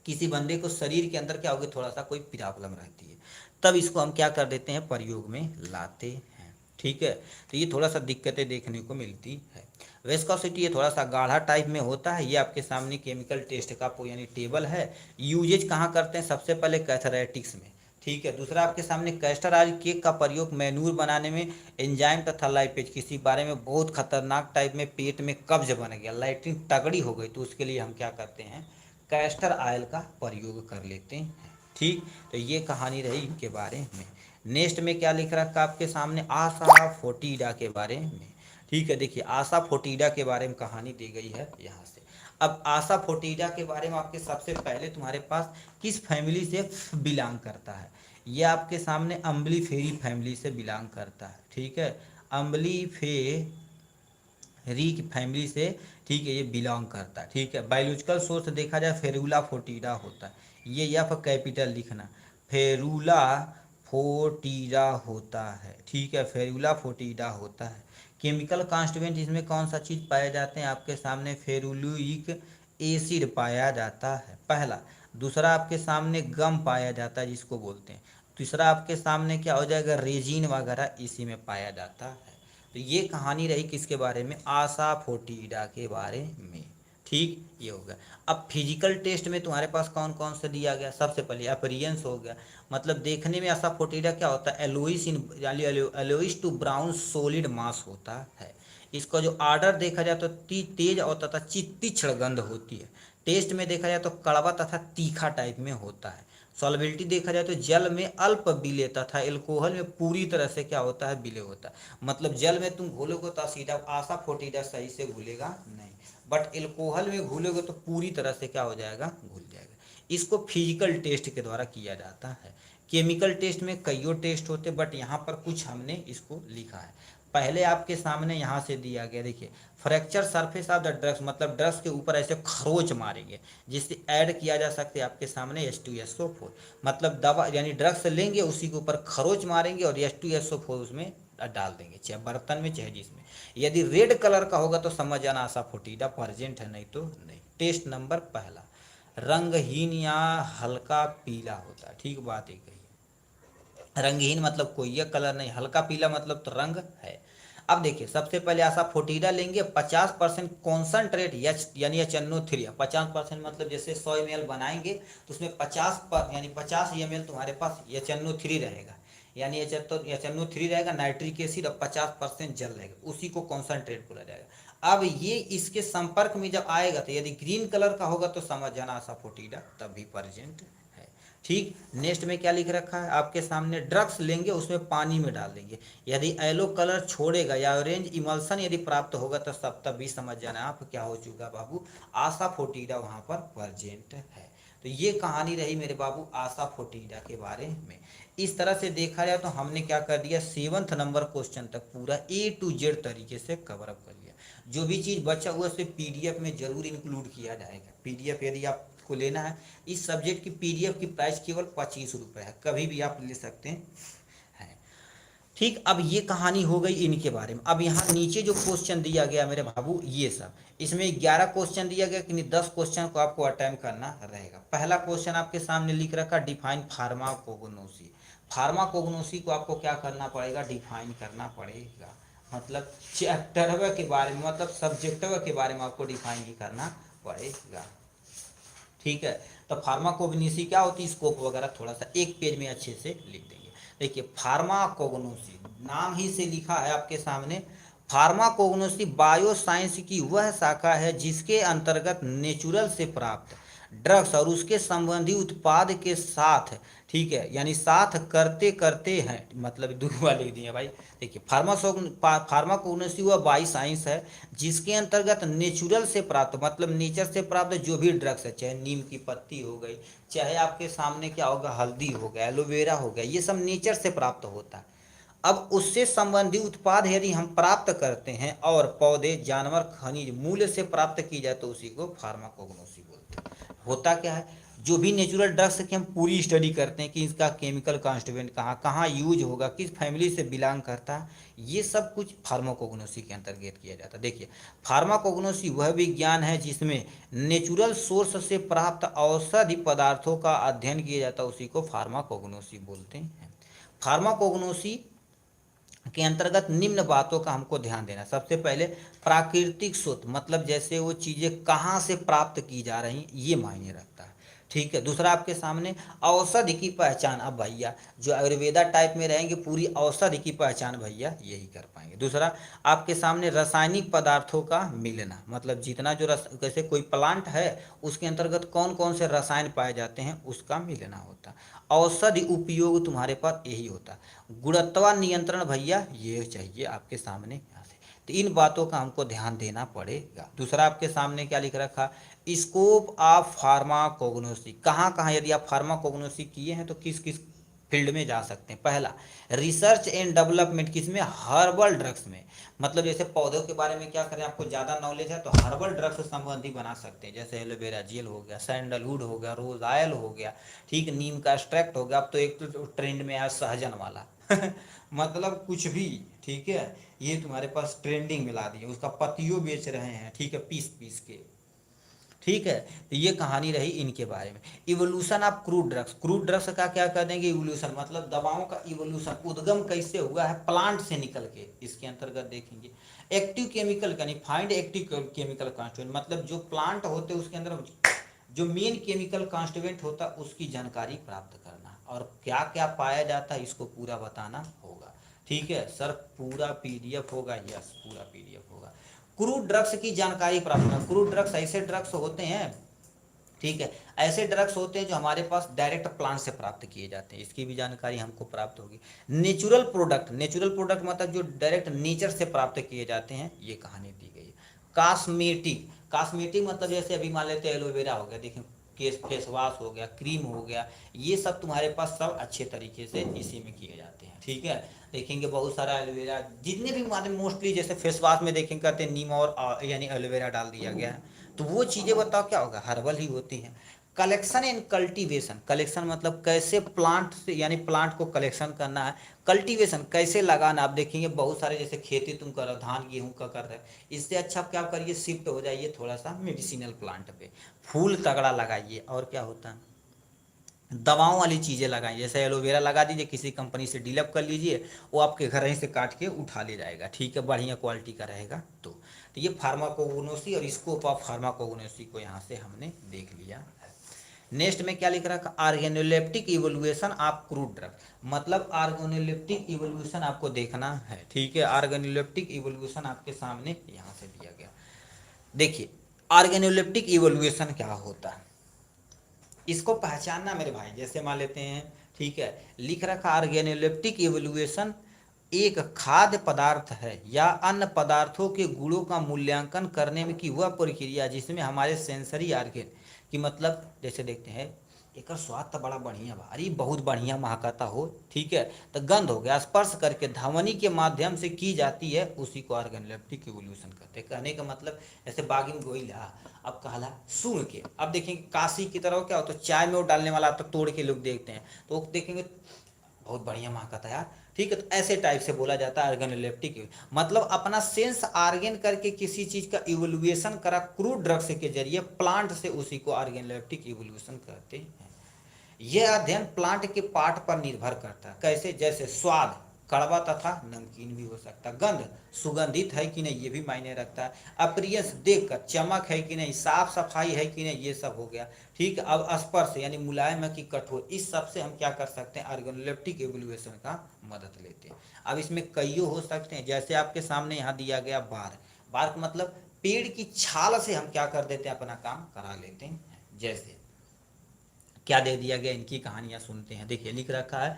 किसी बंदे को शरीर के अंदर क्या होगी, थोड़ा सा कोई प्रॉब्लम रहती है, तब इसको हम क्या कर देते हैं, प्रयोग में लाते हैं, ठीक है। तो ये थोड़ा सा दिक्कतें देखने को मिलती है। विस्कोसिटी ये थोड़ा सा गाढ़ा टाइप में होता है, ये आपके सामने केमिकल टेस्ट का यानी टेबल है। यूजेज कहाँ करते हैं, सबसे पहले कैथरेटिक्स में, ठीक है। दूसरा आपके सामने कैस्टर ऑयल केक का प्रयोग मैनूर बनाने में, एंजाइम तथा लाइपेज, किसी बारे में बहुत खतरनाक टाइप में पेट में कब्ज बन गया, लैट्रिन तगड़ी हो गई, तो उसके लिए हम क्या करते हैं, कैस्टर ऑयल का प्रयोग कर लेते हैं, ठीक। तो ये कहानी रही इनके बारे में। नेक्स्ट में क्या लिख रखा आपके सामने, आशा फोटीडा के बारे में, ठीक है। देखिए आशा फोटीडा के बारे में कहानी दी गई है यहाँ से। अब आशा फोटीडा के बारे में आपके सबसे पहले तुम्हारे पास किस फैमिली से बिलोंग करता है, ये आपके सामने अम्बलीफेरी फैमिली से बिलोंग करता है, ठीक है। अम्बलीफेरी की फैमिली से, ठीक है, ये बिलोंग करता है, ठीक है। बायोलॉजिकल सोर्स देखा जाए फेरुला फोटीडा होता है, ये या फिर कैपिटल लिखना, फेरुला फोटीडा होता है, ठीक है, फेरुला फोटीडा होता है। केमिकल कॉन्स्टिट्यूएंट इसमें कौन सा चीज़ पाए जाते हैं, आपके सामने फेरुलिक एसिड पाया जाता है, पहला। दूसरा आपके सामने गम पाया जाता है जिसको बोलते हैं। तीसरा आपके सामने क्या हो जाएगा, रेजिन वगैरह इसी में पाया जाता है। तो ये कहानी रही किसके बारे में, आशा फोटीडा के बारे में, ठीक, ये हो गया। अब फिजिकल टेस्ट में तुम्हारे पास कौन कौन सा दिया गया, सबसे पहले अपीयरेंस हो गया, मतलब देखने में आशा फोटीडा क्या होता है, एलोइस इन एलोइस टू ब्राउन सॉलिड मास होता है। इसका जो ऑर्डर देखा जाए तो तेज और तथा तीक्ष्ण गंध होती है। टेस्ट में देखा जाए तो कड़वा तथा तीखा टाइप में होता है। सॉल्युबिलिटी देखा जाए तो जल में अल्प विलेय तथा एल्कोहल में पूरी तरह से क्या होता है, विलेय होता है। मतलब जल में तुम घोलोगे तो सीधा आशा फोटीडा सही से घुलेगा नहीं, बट एल्कोहल में घुलोगे तो पूरी तरह से क्या हो जाएगा, घुल जाएगा। इसको फिजिकल टेस्ट के द्वारा किया जाता है। केमिकल टेस्ट में कईयों टेस्ट होते, बट यहाँ पर कुछ हमने इसको लिखा है। पहले आपके सामने यहाँ से दिया गया, देखिए fracture surface of the drugs, मतलब ड्रग्स के ऊपर ऐसे खरोच मारेंगे जिससे ऐड किया जा सकते हैं आपके सामने H2SO4, मतलब दवा यानी ड्रग्स लेंगे उसी के ऊपर खरोच मारेंगे और H2SO4 उसमें डाल देंगे, चाहे बर्तन में चाहे जिसमें। यदि रेड कलर का होगा तो समझ जाना आशा फोटीडा प्रेजेंट है, नहीं तो नहीं। टेस्ट नंबर पहला, रंगहीन या हल्का पीला होता है, ठीक बात है। रंगहीन मतलब कोई ये कलर नहीं, हल्का पीला मतलब तो रंग है। अब देखिए सबसे पहले आशा फोटीडा लेंगे, 50% कॉन्सनट्रेट यानी HNO3, 50% मतलब जैसे 100 ml बनाएंगे तो उसमें 50 यानी 50 ml तुम्हारे पास HNO3 रहेगा, यानी HNO3 रहेगा, नाइट्रिक एसिड और 50% जल रहेगा, उसी को कॉन्सनट्रेट बोला जाएगा। अब ये इसके संपर्क में जब आएगा तो यदि ग्रीन कलर का होगा तो समझ जाना आशा फोटीडा तभी प्रेजेंट है, ठीक। नेक्स्ट में क्या लिख रखा है आपके सामने, ड्रग्स लेंगे उसमें पानी में डाल देंगे, यदि येलो कलर छोड़ेगा या ऑरेंज इमल्सन यदि प्राप्त होगा तो सब तभी समझ जाना आप क्या हो चुका बाबू, आशा फोटीडा वहां पर प्रेजेंट है। तो ये कहानी रही मेरे बाबू आशा फोटीडा के बारे में। इस तरह से देखा जाए तो हमने क्या कर दिया, 7th नंबर क्वेश्चन तक पूरा A to Z तरीके से कवर अप कर लिया। जो भी चीज़ बचा हुआ उसे PDF में जरूर इंक्लूड किया जाएगा। PDF यदि आप को लेना है, इस सब्जेक्ट की PDF की प्राइस केवल 25 रुपये है, कभी भी आप ले सकते हैं, ठीक। अब ये कहानी हो गई इनके बारे में। अब यहाँ नीचे जो क्वेश्चन दिया गया मेरे बाबू, ये सब इसमें 11 क्वेश्चन दिया गया कि 10 क्वेश्चन को आपको अटेम्प्ट करना रहेगा। पहला क्वेश्चन आपके सामने लिख रखा, डिफाइन फार्माकोग्नोसी। फार्माकोग्नोसी को आपको क्या करना पड़ेगा, डिफाइन करना पड़ेगा, मतलब चैप्टर के बारे में, मतलब सब्जेक्ट के बारे में आपको डिफाइन ही करना पड़ेगा, ठीक है। तो फार्माकोग्नोसी क्या होती है, स्कोप वगैरह थोड़ा सा एक पेज में अच्छे से लिख देंगे। देखिए फार्माकोग्नोसी नाम ही से लिखा है आपके सामने, फार्माकोग्नोसी बायोसाइंस की वह शाखा है जिसके अंतर्गत नेचुरल से प्राप्त ड्रग्स और उसके संबंधी उत्पाद के साथ, ठीक है, यानी साथ करते करते हैं, मतलब दो वाले दिए भाई। देखिए फार्माकोग्नोसी वह बाई साइंस है जिसके अंतर्गत नेचुरल से प्राप्त, मतलब नेचर से प्राप्त जो भी ड्रग्स है, चाहे नीम की पत्ती हो गई, चाहे आपके सामने क्या होगा हल्दी हो गया, एलोवेरा हो गया, ये सब नेचर से प्राप्त होता है। अब उससे संबंधी उत्पाद यदि हम प्राप्त करते हैं और पौधे जानवर खनिज मूल्य से प्राप्त की जाए तो उसी को फार्माकोग्नोसी बोलते हैं। होता क्या है, जो भी नेचुरल ड्रग्स की हम पूरी स्टडी करते हैं कि इसका केमिकल कॉन्स्टिट्यूएंट कहाँ कहाँ यूज होगा, किस फैमिली से बिलोंग करता है, ये सब कुछ फार्माकोग्नोसी के अंतर्गत किया जाता है। देखिए फार्माकोग्नोसी वह विज्ञान है जिसमें नेचुरल सोर्स से प्राप्त औषधि पदार्थों का अध्ययन किया जाता है, उसी को फार्माकोग्नोसी बोलते हैं। फार्माकोग्नोसी के अंतर्गत निम्न बातों का हमको ध्यान देना। सबसे पहले प्राकृतिक स्रोत, मतलब जैसे वो चीज़ें कहाँ से प्राप्त की जा रही ये मायने रखता है, ठीक है। दूसरा आपके सामने औषधि की पहचान, अब भैया जो आयुर्वेदा टाइप में रहेंगे पूरी औषधि की पहचान भैया यही कर पाएंगे। दूसरा आपके सामने रासायनिक पदार्थों का मिलना, मतलब जितना जो जैसे कोई प्लांट है उसके अंतर्गत कौन कौन से रसायन पाए जाते हैं उसका मिलना होता है। औषधि उपयोग तुम्हारे पास यही होता है। गुणवत्ता नियंत्रण भैया ये चाहिए आपके सामने यहाँ से, तो इन बातों का हमको ध्यान देना पड़ेगा। दूसरा आपके सामने क्या लिख रखा, स्कोप ऑफ फार्माकोग्नोसी, कहाँ कहाँ यदि आप फार्माकोग्नोसी किए हैं तो किस किस फील्ड में जा सकते हैं। पहला रिसर्च एंड डेवलपमेंट, किसमें, हर्बल ड्रग्स में, मतलब जैसे पौधों के बारे में क्या करें, आपको ज़्यादा नॉलेज है तो हर्बल ड्रग्स संबंधी बना सकते हैं, जैसे एलोवेरा जेल हो गया, सैंडलवुड हो गया, रोज ऑयल हो गया, ठीक, नीम का एक्सट्रैक्ट हो गया। अब तो एक तो ट्रेंड में आया सहजन वाला मतलब कुछ भी, ठीक है, ये तुम्हारे पास ट्रेंडिंग में ला दिए, उसका पत्तियों बेच रहे हैं, ठीक है, पीस पीस के, ठीक है। तो ये कहानी रही इनके बारे में। Evolution of crude drugs, crude drugs का क्या कर देंगे, इवोल्यूशन मतलब दवाओं का इवोल्यूशन, उद्गम कैसे हुआ है प्लांट से निकल के, इसके अंतर्गत देखेंगे। एक्टिव केमिकल यानी फाइंड एक्टिव केमिकल कॉन्स्टिट्यूएंट, मतलब जो प्लांट होते हैं उसके अंदर जो मेन केमिकल कॉन्स्टिट्यूएंट होता है उसकी जानकारी प्राप्त करना, और क्या क्या पाया जाता है इसको पूरा बताना होगा, ठीक है। सर पूरा पीडीएफ होगा, यस पूरा पीडीएफ होगा। क्रूड ड्रग्स की जानकारी प्राप्त करना, क्रूड ड्रग्स ऐसे ड्रग्स होते हैं, ठीक है, ऐसे ड्रग्स होते हैं जो हमारे पास डायरेक्ट प्लांट से प्राप्त किए जाते हैं, इसकी भी जानकारी हमको प्राप्त होगी। नेचुरल प्रोडक्ट, नेचुरल प्रोडक्ट मतलब जो डायरेक्ट नेचर से प्राप्त किए जाते हैं, ये कहानी दी गई है। कॉस्मेटिक, कॉस्मेटिक मतलब जैसे अभी मान लेते हैं एलोवेरा हो गया, देखिए केस फेस वॉश हो गया, क्रीम हो गया, ये सब तुम्हारे पास सब अच्छे तरीके से इसी में किए जाते हैं, ठीक है। देखेंगे बहुत सारा एलोवेरा, जितने भी माने मोस्टली जैसे फेस वॉश में देखेंगे कहते हैं नीम और यानी एलोवेरा डाल दिया गया है, तो वो चीज़ें बताओ क्या होगा, हर्बल ही होती हैं। कलेक्शन एंड कल्टीवेशन, कलेक्शन मतलब कैसे प्लांट से यानी प्लांट को कलेक्शन करना है, कल्टीवेशन कैसे लगाना। आप देखेंगे बहुत सारे जैसे खेती तुम कर रहे हो, धान गेहूं का कर रहे हो, इससे अच्छा आप क्या करिए शिफ्ट हो जाइए थोड़ा सा मेडिसिनल प्लांट पे, फूल तगड़ा लगाइए, और क्या होता है दवाओं वाली चीज़ें लगाइए, जैसे एलोवेरा लगा दीजिए, किसी कंपनी से डीलअप कर लीजिए, वो आपके घर ही से काट के उठा ले जाएगा, ठीक है, बढ़िया क्वालिटी का रहेगा। तो ये फार्माकोग्नोसी और स्कोप ऑफ फार्माकोग्नोसी को यहाँ से हमने देख लिया है। नेक्स्ट में क्या लिख रखा, organoleptic evolution of crude drug, मतलब ऑर्गेनोलेप्टिक इवोल्यूशन आपको देखना है, ठीक है। ऑर्गेनोलेप्टिक इवोल्यूशन आपके सामने यहाँ से दिया गया। देखिए ऑर्गेनोलेप्टिक इवोल्यूशन क्या होता है, इसको पहचानना मेरे भाई, जैसे मान लेते हैं, ठीक है, लिख रखा ऑर्गेनोलेप्टिक इवोल्यूशन एक खाद्य पदार्थ है या अन्य पदार्थों के गुणों का मूल्यांकन करने में की वह प्रक्रिया जिसमें हमारे सेंसरी आर्गेन की, मतलब जैसे देखते हैं एक स्वाद तो बड़ा बढ़िया भारी बहुत बढ़िया महकाता हो, ठीक है, तो गंध हो गया, स्पर्श करके ध्वनि के माध्यम से की जाती है, उसी को ऑर्गेनोलेप्टिक इवोल्यूशन कहते हैं। कहने का मतलब जैसे बागिन गोइला अब कहला सुन के, अब देखेंगे काशी की तरह क्या होता है, चाय में वो डालने वाला तो तोड़ के लोग देखते हैं तो वो देखेंगे बहुत बढ़िया महकता है यार, ठीक है, तो ऐसे टाइप से बोला जाता है ऑर्गेनोलेप्टिक, मतलब अपना सेंस आर्गेन करके किसी चीज का इवोल्यूशन करा क्रूड ड्रग्स के जरिए प्लांट से, उसी को ऑर्गेनोलेप्टिक इवोल्यूशन कहते हैं। यह अध्ययन प्लांट के पार्ट पर निर्भर करता है, कैसे, जैसे स्वाद कड़वा तथा नमकीन भी हो सकता है, गंध सुगंधित है कि नहीं ये भी मायने रखता है, अपीयरेंस देखकर चमक है कि नहीं, साफ सफाई है कि नहीं, ये सब हो गया, ठीक। अब स्पर्श यानी मुलायम है कि कठोर, इस सब से हम क्या कर सकते हैं ऑर्गेनोलेप्टिक इवोल्यूशन का मदद लेते हैं। अब इसमें कई हो सकते हैं, जैसे आपके सामने यहाँ दिया गया बार, बार मतलब पेड़ की छाल से हम क्या कर देते हैं अपना काम करा लेते हैं, जैसे क्या दे दिया गया, इनकी कहानियां सुनते हैं। देखिए लिख रखा है,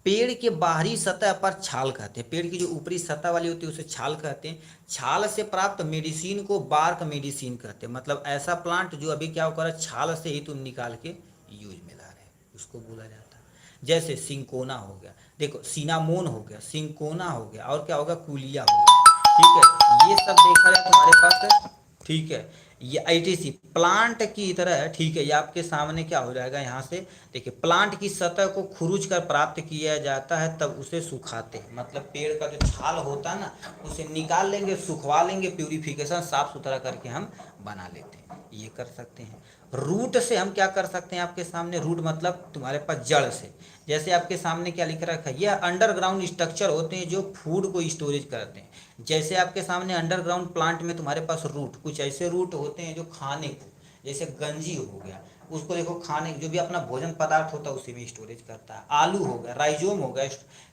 पेड़ के बाहरी सतह पर छाल कहते हैं, पेड़ की जो ऊपरी सतह वाली होती है उसे छाल कहते हैं। छाल से प्राप्त मेडिसिन को बार्क मेडिसिन कहते हैं, मतलब ऐसा प्लांट जो अभी क्या कर छाल से ही तुम निकाल के यूज में ला रहे हैं उसको बोला जाता है। जैसे सिंकोना हो गया, देखो सिनामोन हो गया, सिंकोना हो गया, और क्या होगा, कुलिया हो गया। ठीक है, ये सब देखा जाए तुम्हारे पास। ठीक है, ये आईटीसी प्लांट की तरह, ठीक है, ये आपके सामने क्या हो जाएगा यहाँ से। देखिए प्लांट की सतह को खुरुच कर प्राप्त किया जाता है, तब उसे सुखाते हैं, मतलब पेड़ का जो छाल होता है ना उसे निकाल लेंगे, सुखवा लेंगे, प्यूरिफिकेशन साफ सुथरा करके हम बना लेते हैं, ये कर सकते हैं। रूट से हम क्या कर सकते हैं, आपके सामने रूट मतलब तुम्हारे पास जड़ से, जैसे आपके सामने क्या लिख रखा है, ये अंडरग्राउंड स्ट्रक्चर होते हैं जो फूड को स्टोरेज करते हैं। जैसे आपके सामने अंडरग्राउंड प्लांट में तुम्हारे पास रूट, कुछ ऐसे रूट होते हैं जो खाने को, जैसे गंजी हो गया, उसको देखो खाने जो भी अपना भोजन पदार्थ होता है उसी में स्टोरेज करता है। आलू हो गया, राइजोम हो गया,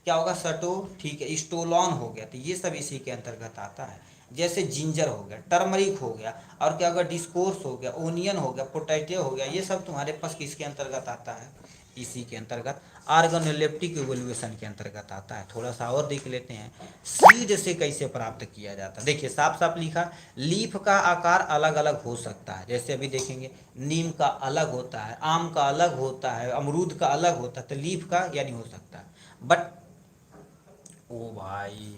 क्या होगा, सटो, ठीक है, स्टोलॉन हो गया, तो ये सब इसी के अंतर्गत आता है। जैसे जिंजर हो गया, टर्मरिक हो गया, और क्या होगा, डिस्कोर्स हो गया, ओनियन हो गया, पोटैटो हो गया, ये सब तुम्हारे पास किसके अंतर्गत आता है, इसी के अंतर्गत ऑर्गेनोलेप्टिक इवोल्यूशन के अंतर्गत आता है। थोड़ा सा और देख लेते हैं, सीड से कैसे प्राप्त किया जाता है। देखिए साफ साफ लिखा, लीफ का आकार अलग अलग हो सकता है, जैसे अभी देखेंगे नीम का अलग होता है, आम का अलग होता है, अमरूद का अलग होता है, तो लीफ का या नहीं हो सकता, बट ओ भाई,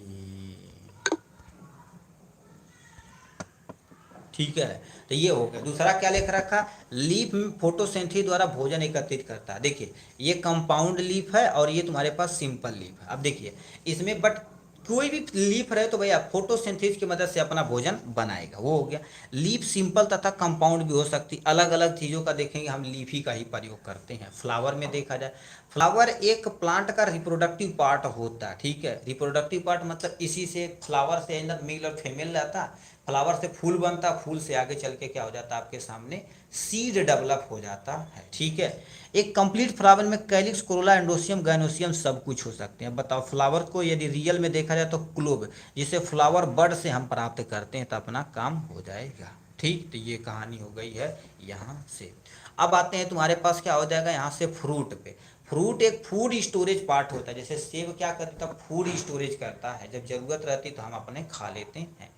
ठीक है, तो ये हो गया। दूसरा क्या लिख रखा, लीफ में फोटोसिंथेसिस द्वारा भोजन एकत्रित करता है। देखिए ये कंपाउंड लीफ है और ये तुम्हारे पास सिंपल लीफ है। अब देखिए इसमें बट कोई भी लीफ रहे तो भैया फोटोसिंथेसिस की मदद से अपना भोजन बनाएगा, वो हो गया। लीफ सिंपल तथा कंपाउंड भी हो सकती, अलग अलग चीज़ों का देखेंगे हम लीफ ही का ही प्रयोग करते हैं। फ्लावर में देखा जाए, फ्लावर एक प्लांट का रिप्रोडक्टिव पार्ट होता है, ठीक है, रिप्रोडक्टिव पार्ट मतलब इसी से फ्लावर से अंदर मेल और फीमेल रहता है, फ्लावर से फूल बनता, फूल से आगे चल के क्या हो जाता है आपके सामने, सीड डेवलप हो जाता है। ठीक है, एक कंप्लीट फ्लावर में कैलिक्स, कोरोला, एंडोसियम, गाइनोसियम सब कुछ हो सकते हैं। बताओ फ्लावर को यदि रियल में देखा जाए तो क्लोब, जिसे फ्लावर बर्ड से हम प्राप्त करते हैं, तो अपना काम हो जाएगा। ठीक, तो ये कहानी हो गई है यहाँ से। अब आते हैं तुम्हारे पास क्या हो जाएगा यहाँ से फ्रूट पे। फ्रूट एक फूड स्टोरेज पार्ट होता है, जैसे सेब क्या करता है, फूड स्टोरेज करता है, जब जरूरत रहती तो हम अपने खा लेते हैं।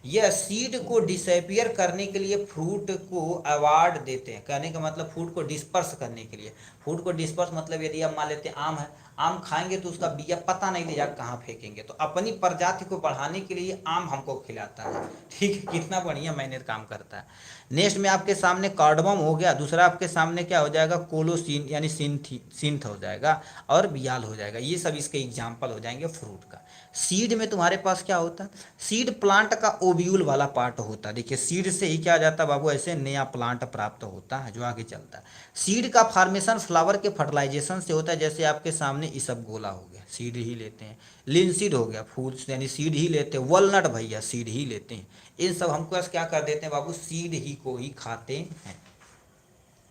यह सीड को डिसअपियर करने के लिए फ्रूट को अवार्ड देते हैं, कहने का मतलब फूड को डिस्पर्स करने के लिए। फूड को डिस्पर्स मतलब यदि आप मान लेते हैं आम है, आम खाएंगे तो उसका बिया पता नहीं ले जाकर कहाँ फेंकेंगे, तो अपनी प्रजाति को बढ़ाने के लिए आम हमको खिलाता है। ठीक है, कितना बढ़िया मैंने काम करता है। नेक्स्ट में आपके सामने कार्डमम हो गया, दूसरा आपके सामने क्या हो जाएगा, कोलोसिन यानी सिंथ हो जाएगा, और बियाल हो जाएगा। ये सब इसके एग्जाम्पल हो जाएंगे फ्रूट का। सीड में तुम्हारे पास क्या होता है, सीड प्लांट का ओव्यूल वाला पार्ट होता है। देखिए सीड से ही क्या आ जाता है बाबू, ऐसे नया प्लांट प्राप्त होता है जो आगे चलता है। सीड का फॉर्मेशन फ्लावर के फर्टिलाइजेशन से होता है, जैसे आपके सामने इसबगोला हो गया, सीड ही लेते हैं। लिनसीड हो गया, फूल यानी सीड ही लेते हैं। वॉलनट भैया सीड ही लेते हैं। इन सब हमको क्या कर देते हैं बाबू, सीड ही को ही खाते हैं।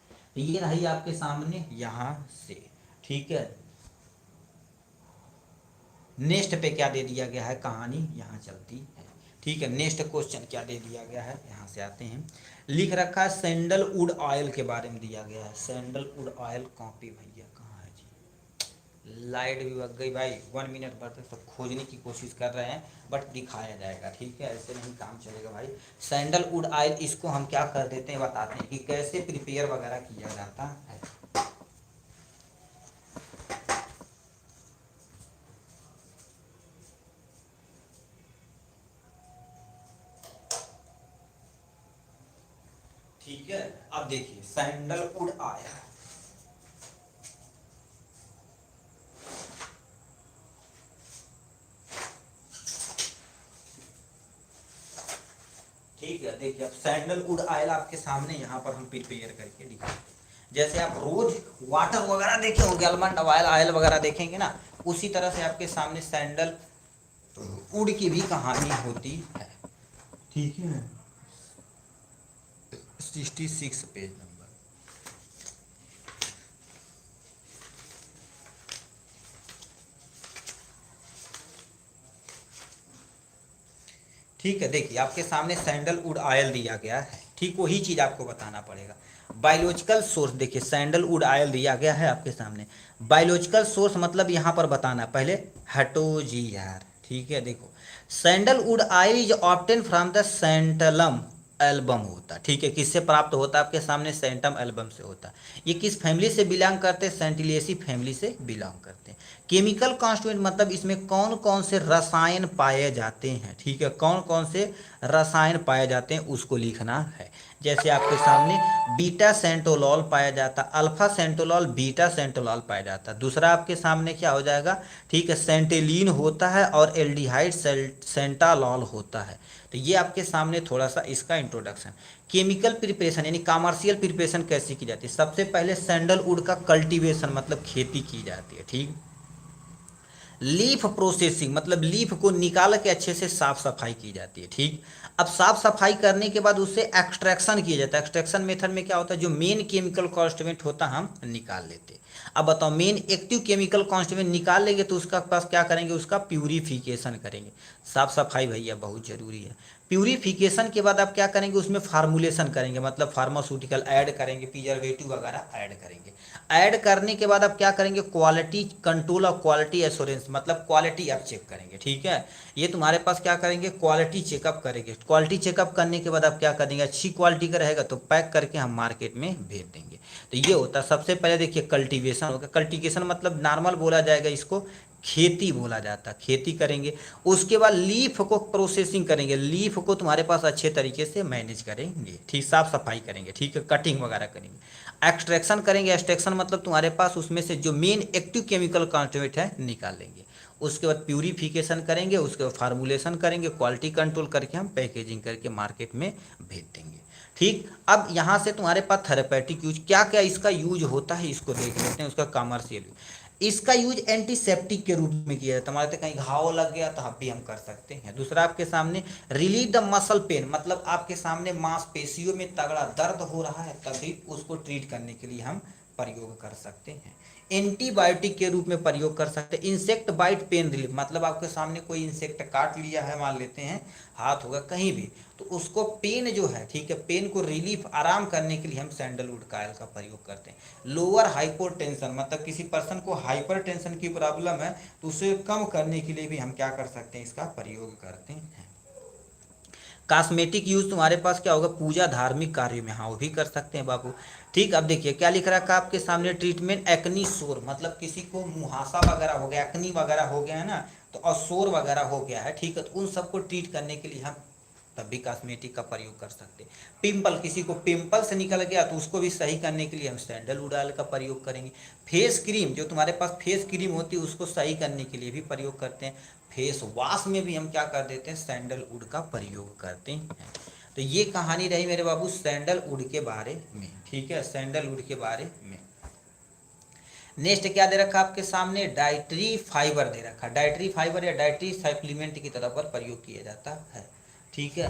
तो ये रही आपके सामने यहाँ से। ठीक है, नेक्स्ट पे क्या दे दिया गया है, कहानी यहाँ चलती है। ठीक है, नेक्स्ट क्वेश्चन क्या दे दिया गया है, यहाँ से आते हैं। लिख रखा है सैंडलवुड ऑयल के बारे में दिया गया है। सैंडलवुड ऑयल कॉपी भैया कहाँ है जी, लाइट भी लग गई भाई, 1 मिनट पर सब खोजने की कोशिश कर रहे हैं, बट दिखाया जाएगा। ठीक है, ऐसे नहीं काम चलेगा भाई। सैंडलवुड ऑयल इसको हम क्या कर देते हैं, बताते हैं कि कैसे प्रिपेयर वगैरह किया जाता है। ठीक है, अब देखिए सैंडलवुड ऑयल, ठीक है, देखिए अब सैंडलवुड ऑयल आपके सामने यहाँ पर हम प्रिपेयर करके दिखाते हैं। जैसे आप रोज वाटर वगैरह देखे होंगे, आलमंड ऑयल ऑयल वगैरह देखेंगे ना, उसी तरह से आपके सामने सैंडलवुड की भी कहानी होती है। ठीक है, 66 पेज नंबर। ठीक है, देखिए आपके सामने सैंडलवुड ऑयल दिया गया है, ठीक वही चीज़ आपको बताना पड़ेगा। बायोलॉजिकल सोर्स, देखिए सैंडलवुड ऑयल दिया गया है आपके सामने। बायोलॉजिकल सोर्स मतलब यहाँ पर बताना, पहले हटो जी यार, ठीक है। देखो sandalwood oil is obtained from the santalum album होता, ठीक है। किससे प्राप्त होता है आपके सामने? सेंटम एल्बम से होता है। ये किस फैमिली से बिलोंग करते हैं? सेंटिलिएसी फैमिली से बिलोंग करते हैं। केमिकल कॉन्स्टिट्यूएंट मतलब इसमें कौन कौन से रसायन पाए जाते हैं, ठीक है, कौन कौन से रसायन पाए जाते हैं उसको लिखना है। जैसे आपके सामने बीटा सेंटोलॉल पाया जाता, अल्फा सेंटोलॉल, बीटा सेंटोलॉल पाया जाता। दूसरा आपके सामने क्या हो जाएगा, ठीक है, सेंटेलिन होता है और एल्डिहाइड सेंटालॉल होता है। तो ये आपके सामने थोड़ा सा इसका इंट्रोडक्शन। केमिकल प्रिपरेशन यानी कमर्शियल प्रिपरेशन कैसे की जाती है? सबसे पहले सैंडलवुड का कल्टीवेशन मतलब खेती की जाती है, ठीक। लीफ प्रोसेसिंग मतलब लीफ को निकाल के अच्छे से साफ सफाई की जाती है, ठीक। अब साफ सफाई करने के बाद उससे एक्सट्रैक्शन किया जाता है। एक्सट्रैक्शन मेथड में क्या होता है, जो मेन केमिकल कॉन्स्टिट्यूएंट होता है हम निकाल लेते हैं। अब बताओ, मेन एक्टिव केमिकल कॉन्स्टिट्यूएंट निकाल लेंगे तो उसका पास क्या करेंगे, उसका प्यूरिफिकेशन करेंगे। साफ सफाई भैया बहुत जरूरी है। प्यूरिफिकेशन के बाद आप क्या करेंगे, उसमें फार्मुलेशन करेंगे, मतलब फार्मास्यूटिकल ऐड करेंगे, प्रिजर्वेटिव वगैरह ऐड करेंगे। ऐड करने के बाद आप क्या करेंगे, क्वालिटी कंट्रोल और क्वालिटी एश्योरेंस मतलब क्वालिटी आप चेक करेंगे, ठीक है। ये तुम्हारे पास क्या करेंगे, क्वालिटी चेकअप करेंगे। क्वालिटी चेकअप करने के बाद आप क्या करेंगे, अच्छी क्वालिटी का रहेगा तो पैक करके हम मार्केट में भेज देंगे। तो ये होता है। सबसे पहले देखिए कल्टीवेशन होगा। कल्टीवेशन मतलब नॉर्मल बोला जाएगा इसको, खेती बोला जाता है, खेती करेंगे। उसके बाद लीफ को प्रोसेसिंग करेंगे, लीफ को तुम्हारे पास अच्छे तरीके से मैनेज करेंगे, ठीक, साफ सफाई करेंगे, ठीक है, कटिंग वगैरह करेंगे। एक्सट्रैक्शन करेंगे। एक्सट्रैक्शन मतलब तुम्हारे पास उसमें से जो मेन एक्टिव केमिकल कॉन्स्टिट्यूएंट है निकाल लेंगे। उसके बाद प्यूरिफिकेशन करेंगे, उसके बाद फार्मुलेशन करेंगे, क्वालिटी कंट्रोल करके हम पैकेजिंग करके मार्केट में भेज देंगे, ठीक। अब यहाँ से तुम्हारे पास थेरेपेटिक यूज क्या क्या इसका यूज होता है इसको देख लेते हैं। उसका कमर्शियल यूज, इसका यूज एंटीसेप्टिक के रूप में किया जाता है। हमारे तो कहीं घाव लग गया तो हम भी हम कर सकते हैं। दूसरा आपके सामने रिलीव द मसल पेन मतलब आपके सामने मांसपेशियों में तगड़ा दर्द हो रहा है तभी उसको ट्रीट करने के लिए हम प्रयोग कर सकते हैं। एंटीबायोटिक के रूप में प्रयोग कर सकते हैं। इंसेक्ट बाइट पेन रिलीफ मतलब आपके सामने कोई इंसेक्ट काट लिया है, मान लेते हैं हाथ होगा कहीं भी, तो उसको पेन जो है, ठीक है, पेन को रिलीफ आराम करने के लिए हम सैंडलवुड का ऑयल का प्रयोग करते हैं। लोअर हाइपोटेंशन मतलब किसी पर्सन को हाइपर टेंशन की प्रॉब्लम है तो उसे कम करने के लिए भी हम क्या कर सकते हैं, इसका प्रयोग करते हैं। कॉस्मेटिक यूज तुम्हारे पास क्या होगा, पूजा धार्मिक कार्य में, हाँ वो भी कर सकते हैं बाबू, ठीक। अब देखिए क्या लिख रखा है आपके सामने, ट्रीटमेंट एक्नी सोर मतलब किसी को मुहासा वगैरह हो गया, एक्नी वगैरह हो गया है ना, तो और सोर वगैरह हो गया है, ठीक है, तो उन सबको ट्रीट करने के लिए हम तब भी कॉस्मेटिक का प्रयोग कर सकते हैं। पिंपल, किसी को पिंपल से निकल गया तो उसको भी सही करने के लिए हम सैंडलवुड ऑयल का प्रयोग करेंगे। फेस क्रीम, जो तुम्हारे पास फेस क्रीम होती है उसको सही करने के लिए भी प्रयोग करते हैं। फेस वॉश में भी हम क्या कर देते हैं, सैंडलवुड का प्रयोग करते हैं। तो ये कहानी रही मेरे बाबू सैंडलवुड के बारे में, ठीक है, सैंडलवुड के बारे में। नेक्स्ट क्या दे रखा आपके सामने, डाइटरी फाइबर दे रखा। डाइटरी फाइबर या डाइटरी सप्लीमेंट की तरह पर प्रयोग किया जाता है, ठीक है।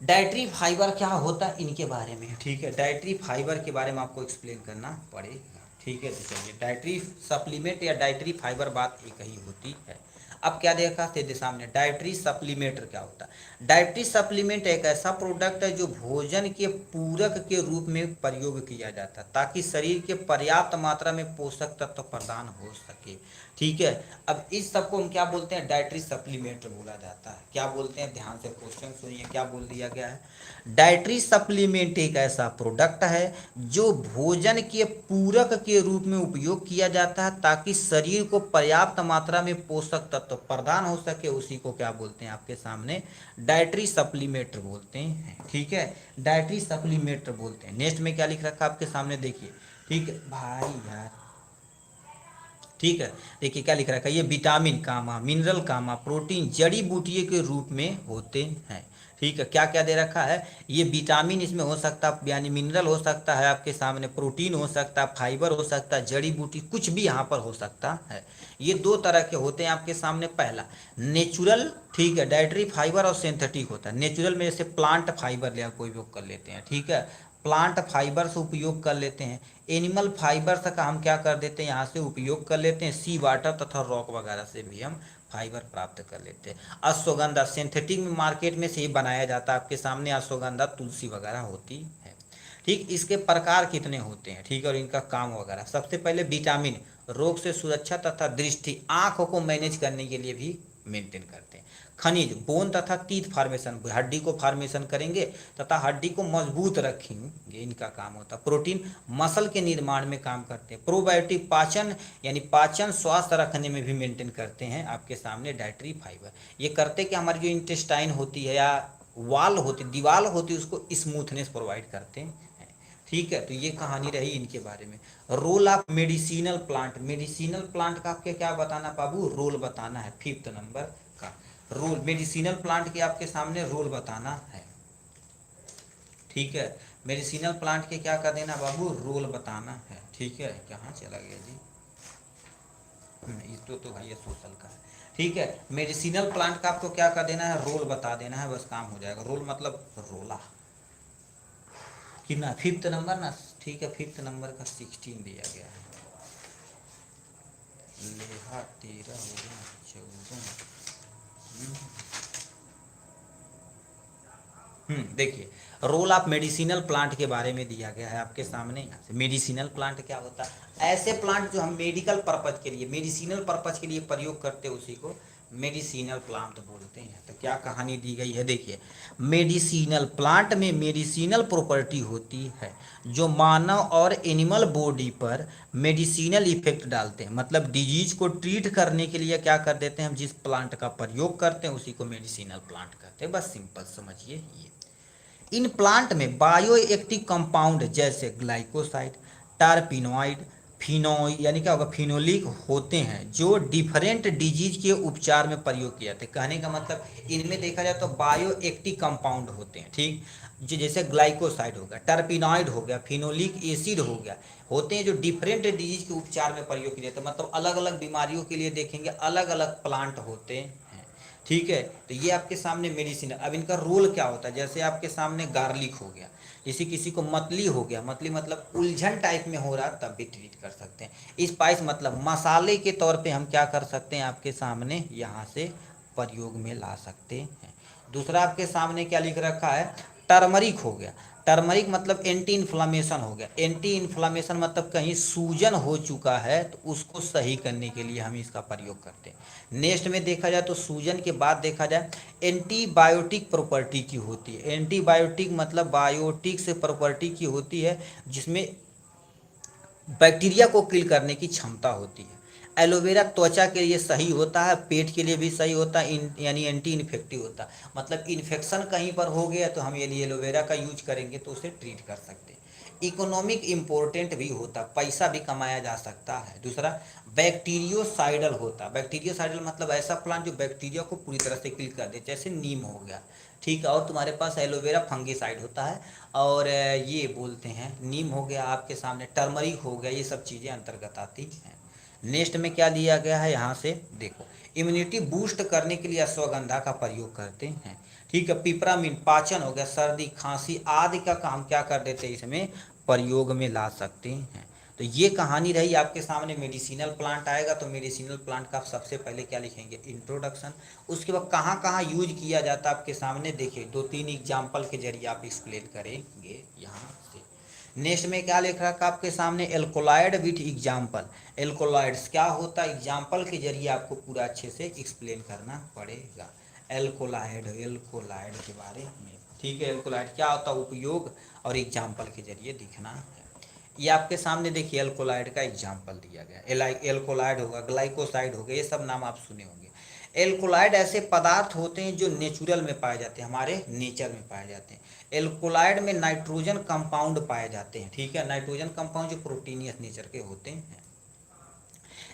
डाइटरी फाइबर क्या होता है इनके बारे में, ठीक है, डाइटरी फाइबर के बारे में आपको एक्सप्लेन करना पड़ेगा, ठीक है। तो चलिए, डाइटरी सप्लीमेंट या डाइटरी फाइबर बात एक ही होती है। अब क्या देखा थे सामने, डाइटरी सप्लीमेंट क्या होता है। डाइटरी सप्लीमेंट एक ऐसा प्रोडक्ट है जो भोजन के पूरक के रूप में प्रयोग किया जाता है ताकि शरीर के पर्याप्त मात्रा में पोषक तत्व प्रदान हो सके, ठीक है। अब इस सबको हम क्या बोलते हैं, डाइटरी सप्लीमेंट बोला जाता है। क्या बोलते हैं, ध्यान से क्वेश्चन सुनिए, क्या बोल दिया गया है। डाइटरी सप्लीमेंट एक ऐसा प्रोडक्ट है जो भोजन के पूरक के रूप में उपयोग किया जाता है ताकि शरीर को पर्याप्त मात्रा में पोषक तत्व प्रदान हो सके, उसी को क्या बोलते हैं आपके सामने, डाइटरी सप्लीमेंट बोलते हैं, ठीक है, डाइटरी सप्लीमेंट बोलते हैं। नेक्स्ट में क्या लिख रखा है आपके सामने देखिए, ठीक है भाई यार, ठीक है। देखिए क्या लिख रखा है, ये विटामिन कामा मिनरल कामा प्रोटीन जड़ी बूटियों के रूप में होते हैं, ठीक है। क्या क्या दे रखा है, ये विटामिन इसमें हो सकता है, यानी मिनरल हो सकता है आपके सामने, प्रोटीन हो सकता है, फाइबर हो सकता है, जड़ी बूटी कुछ भी यहाँ पर हो सकता है। ये दो तरह के होते हैं आपके सामने। पहला नेचुरल, ठीक है, डाइटरी फाइबर और सिंथेटिक होता है। नेचुरल में जैसे प्लांट फाइबर ले कोई उपयोग कर लेते हैं, ठीक है, प्लांट फाइबर से उपयोग कर लेते हैं। एनिमल फाइबर का हम क्या कर देते हैं, यहाँ से उपयोग कर लेते हैं। सी वाटर तथा रॉक वगैरह से भी हम फाइबर प्राप्त कर लेते हैं। अश्वगंधा सिंथेटिक में मार्केट में से ही बनाया जाता है, आपके सामने अश्वगंधा तुलसी वगैरह होती है। ठीक, इसके प्रकार कितने होते हैं, ठीक है, और इनका काम वगैरह। सबसे पहले विटामिन, रोग से सुरक्षा तथा दृष्टि, आंखों को मैनेज करने के लिए भी मेंटेन करते हैं। खनिज, बोन तथा टीथ फॉर्मेशन, हड्डी को फॉर्मेशन करेंगे तथा हड्डी को मजबूत रखेंगे, इनका काम होता है। प्रोटीन, मसल के निर्माण में काम करते हैं। प्रोबायोटिक, पाचन यानी पाचन स्वास्थ्य रखने में भी मेंटेन करते हैं। आपके सामने डाइटरी फाइबर, ये करते कि हमारी जो इंटेस्टाइन होती है या वाल होती, दीवार होती है, उसको स्मूथनेस प्रोवाइड करते हैं। ठीक है, तो ये कहानी रही इनके बारे में। Role of medicinal plant, medicinal plant का आपके क्या बताना बाबू, रोल बताना है। 5th नंबर का रोल, मेडिसिनल प्लांट के आपके सामने रोल बताना है। ठीक है, मेडिसिनल प्लांट के क्या कर देना बाबू, रोल बताना है। ठीक है, कहाँ चला गया जी, इसको तो भाई सोशल का है। ठीक है, मेडिसिनल प्लांट का आपको क्या कर देना है, रोल बता देना है, बस काम हो जाएगा। रोल मतलब रोला कितना, 5th नंबर ना। ठीक है, 5th नंबर का 16 दिया गया है। लेहा 13 हो गया 14। देखिए, रोल ऑफ मेडिसिनल प्लांट के बारे में दिया गया है आपके सामने। यहाँ से मेडिसिनल प्लांट क्या होता है, ऐसे प्लांट जो हम मेडिकल पर्पज के लिए, मेडिसिनल पर्पज के लिए प्रयोग करते हैं, उसी को मेडिसिनल प्लांट बोलते हैं। तो क्या कहानी दी गई है, देखिए, मेडिसिनल प्लांट में मेडिसिनल प्रॉपर्टी होती है जो मानव और एनिमल बॉडी पर मेडिसिनल इफेक्ट डालते हैं। मतलब डिजीज को ट्रीट करने के लिए क्या कर देते हैं हम, जिस प्लांट का प्रयोग करते हैं उसी को मेडिसिनल प्लांट कहते हैं। बस सिंपल समझिए ये। इन प्लांट में बायो एक्टिव कंपाउंड जैसे ग्लाइकोसाइड, टारपिनॉइड, फिनोल यानी क्या होगा, फिनोलिक होते हैं जो डिफरेंट डिजीज के उपचार में प्रयोग किए जाते हैं। कहने का मतलब इनमें देखा जाए तो बायो एक्टिव कंपाउंड होते हैं। ठीक, जो जैसे ग्लाइकोसाइड हो गया, टर्पिनॉइड हो गया, फिनोलिक एसिड हो गया, होते हैं जो डिफरेंट डिजीज के उपचार में प्रयोग किए जाते हैं। मतलब अलग अलग बीमारियों के लिए देखेंगे अलग अलग प्लांट होते हैं। ठीक है, तो ये आपके सामने मेडिसिन। अब इनका रोल क्या होता है, जैसे आपके सामने गार्लिक हो गया, जैसे किसी को मतली हो गया, मतली मतलब उलझन टाइप में हो रहा, तब भी ट्रीट कर सकते हैं। स्पाइस मतलब मसाले के तौर पे हम क्या कर सकते हैं, आपके सामने यहाँ से प्रयोग में ला सकते हैं। दूसरा आपके सामने क्या लिख रखा है, टर्मरिक हो गया। टर्मरिक मतलब एंटी इन्फ्लामेशन हो गया। एंटी इन्फ्लामेशन मतलब कहीं सूजन हो चुका है तो उसको सही करने के लिए हम इसका प्रयोग करते हैं। नेक्स्ट में देखा जाए तो सूजन के बाद देखा जाए एंटीबायोटिक प्रॉपर्टी की होती है। एंटीबायोटिक मतलब बायोटिक से प्रॉपर्टी की होती है जिसमें बैक्टीरिया को किल करने की क्षमता होती है। एलोवेरा त्वचा के लिए सही होता है, पेट के लिए भी सही होता है, यानी एंटी इन्फेक्टिव होता है। मतलब इन्फेक्शन कहीं पर हो गया तो हम ये एलोवेरा का यूज करेंगे तो उसे ट्रीट कर सकते हैं। इकोनॉमिक इम्पोर्टेंट भी होता, पैसा भी कमाया जा सकता है। दूसरा बैक्टीरियोसाइडल होता। बैक्टीरियोसाइडल मतलब ऐसा प्लांट जो बैक्टीरिया को पूरी तरह से किल कर दे, जैसे नीम हो गया। ठीक है, और तुम्हारे पास एलोवेरा फंगीसाइड होता है, और ये बोलते हैं नीम हो गया, आपके सामने टर्मरिक हो गया, ये सब चीज़ें अंतर्गत आती हैं। नेक्स्ट में क्या दिया गया है, यहाँ से देखो, इम्यूनिटी बूस्ट करने के लिए अश्वगंधा का प्रयोग करते हैं। ठीक है, पिपरामिन पाचन हो गया, सर्दी खांसी आदि का काम क्या कर देते हैं, इसमें प्रयोग में ला सकते हैं। तो ये कहानी रही आपके सामने। मेडिसिनल प्लांट आएगा तो मेडिसिनल प्लांट का आप सबसे पहले क्या लिखेंगे, इंट्रोडक्शन। उसके बाद कहाँ कहाँ यूज किया जाता है आपके सामने देखिए, 2-3 एग्जाम्पल के जरिए आप एक्सप्लेन करेंगे यहाँ से। नेक्स्ट में क्या लिख रखा आपके सामने, एल्कोलाइड विथ एग्जाम्पल। एल्कोलाइड्स क्या होता है, एग्जाम्पल के जरिए आपको पूरा अच्छे से एक्सप्लेन करना पड़ेगा। एल्कोलाइड, एल्कोलाइड के बारे में। ठीक है, एल्कोलाइड क्या होता है, उपयोग और एग्जाम्पल के जरिए दिखना है। ये आपके सामने देखिए एल्कोलाइड का एग्जाम्पल दिया गया। एल्कोलाइड होगा, ग्लाइकोसाइड हो गया, ये सब नाम आप सुने होंगे। एल्कोलाइड ऐसे पदार्थ होते हैं जो नेचुरल में पाए जाते हैं, हमारे नेचर में पाए जाते हैं। एल्कोलाइड में नाइट्रोजन कंपाउंड पाए जाते हैं। ठीक है, नाइट्रोजन कंपाउंड जो प्रोटीनियस नेचर के होते हैं।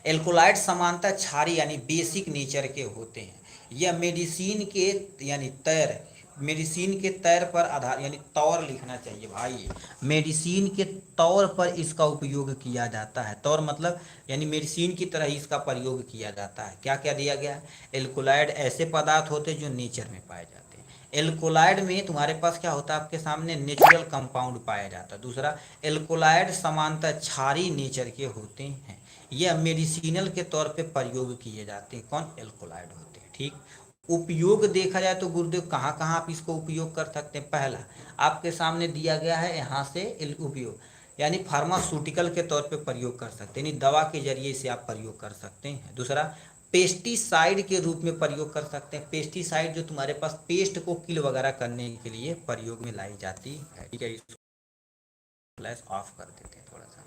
एल्कोलाइड समानता क्षारीय यानी बेसिक नेचर के होते हैं। यह मेडिसिन के यानी तैर, मेडिसिन के तैर पर आधार यानी तौर लिखना चाहिए भाई, मेडिसिन के तौर पर इसका उपयोग किया जाता है। तौर मतलब यानी मेडिसिन की तरह ही इसका प्रयोग किया जाता है। क्या क्या दिया गया है, एल्कोलाइड ऐसे पदार्थ होते हैं जो नेचर में पाए जाते हैं। एल्कोलाइड में तुम्हारे पास क्या होता है, आपके सामने नेचुरल कंपाउंड पाया जाता है। दूसरा, एल्कोलाइड सामान्यतः क्षारीय नेचर के होते हैं, ये मेडिसिनल के तौर पे प्रयोग किए जाते हैं। कौन? एल्कोलाइड होते हैं। ठीक, उपयोग देखा जाए तो गुरुदेव कहाँ कहाँ आप इसको उपयोग कर सकते हैं। पहला आपके सामने दिया गया है, यहाँ से उपयोग यानी फार्मास्यूटिकल के तौर पे प्रयोग कर सकते हैं, यानी दवा के जरिए से आप प्रयोग कर सकते हैं। दूसरा, पेस्टिसाइड के रूप में प्रयोग कर सकते हैं। पेस्टिसाइड जो तुम्हारे पास पेस्ट को किल वगैरह करने के लिए प्रयोग में लाई जाती है। ठीक है, इसको फ्लैश ऑफ कर देते हैं थोड़ा सा।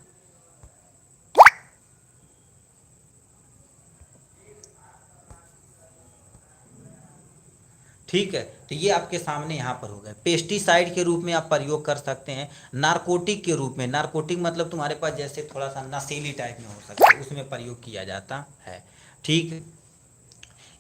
ठीक है, तो ये आपके सामने यहाँ पर हो गए, पेस्टिसाइड के रूप में आप प्रयोग कर सकते हैं। नारकोटिक के रूप में, नारकोटिक मतलब तुम्हारे पास जैसे थोड़ा सा नशीली टाइप में हो सकता है, उसमें प्रयोग किया जाता है। ठीक,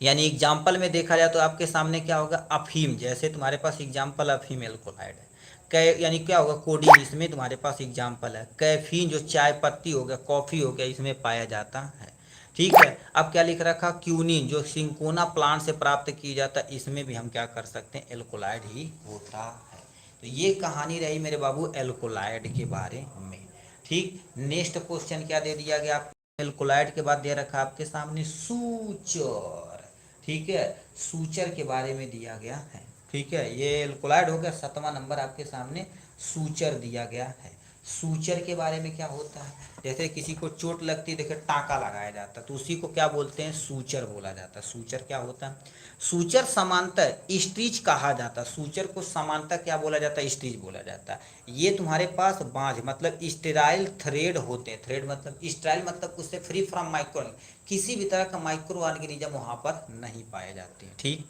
यानी एग्जाम्पल में देखा जाए तो आपके सामने क्या होगा, अफीम, जैसे तुम्हारे पास एग्जाम्पल अफीम एल्कोलाइड है। कै यानी क्या होगा, कोडीन, इसमें तुम्हारे पास एग्जाम्पल है। कैफीन जो चाय पत्ती हो गया, कॉफ़ी हो गया, इसमें पाया जाता है। ठीक है, अब क्या लिख रखा, क्यूनिन जो सिंकोना प्लांट से प्राप्त की जाता है, इसमें भी हम क्या कर सकते हैं, एल्कोलाइड ही होता है। तो ये कहानी रही मेरे बाबू एल्कोलाइड के बारे में। ठीक, नेक्स्ट क्वेश्चन क्या दे दिया गया आपको, एल्कोलाइड के बाद दे रखा आपके सामने सूचर। ठीक है, सूचर के बारे में दिया गया है। ठीक है, ये एल्कोलाइड हो गया, 7वां नंबर आपके सामने सूचर दिया गया है। सूचर के बारे में क्या होता है, जैसे किसी को चोट लगती है, देखिए टाँका लगाया जाता है, तो उसी को क्या बोलते हैं, सूचर बोला जाता है। सूचर क्या होता है, सूचर समांतर स्टिच कहा जाता है। सूचर को समांतर क्या बोला जाता है, स्टिच बोला जाता है। ये तुम्हारे पास बांझ मतलब स्टेराइल थ्रेड होते हैं। थ्रेड मतलब स्टेराइल मतलब उससे फ्री फ्रॉम माइक्रो, किसी भी तरह का माइक्रो ऑर्गेनिज्म वहाँ पर नहीं पाए जाते हैं। ठीक,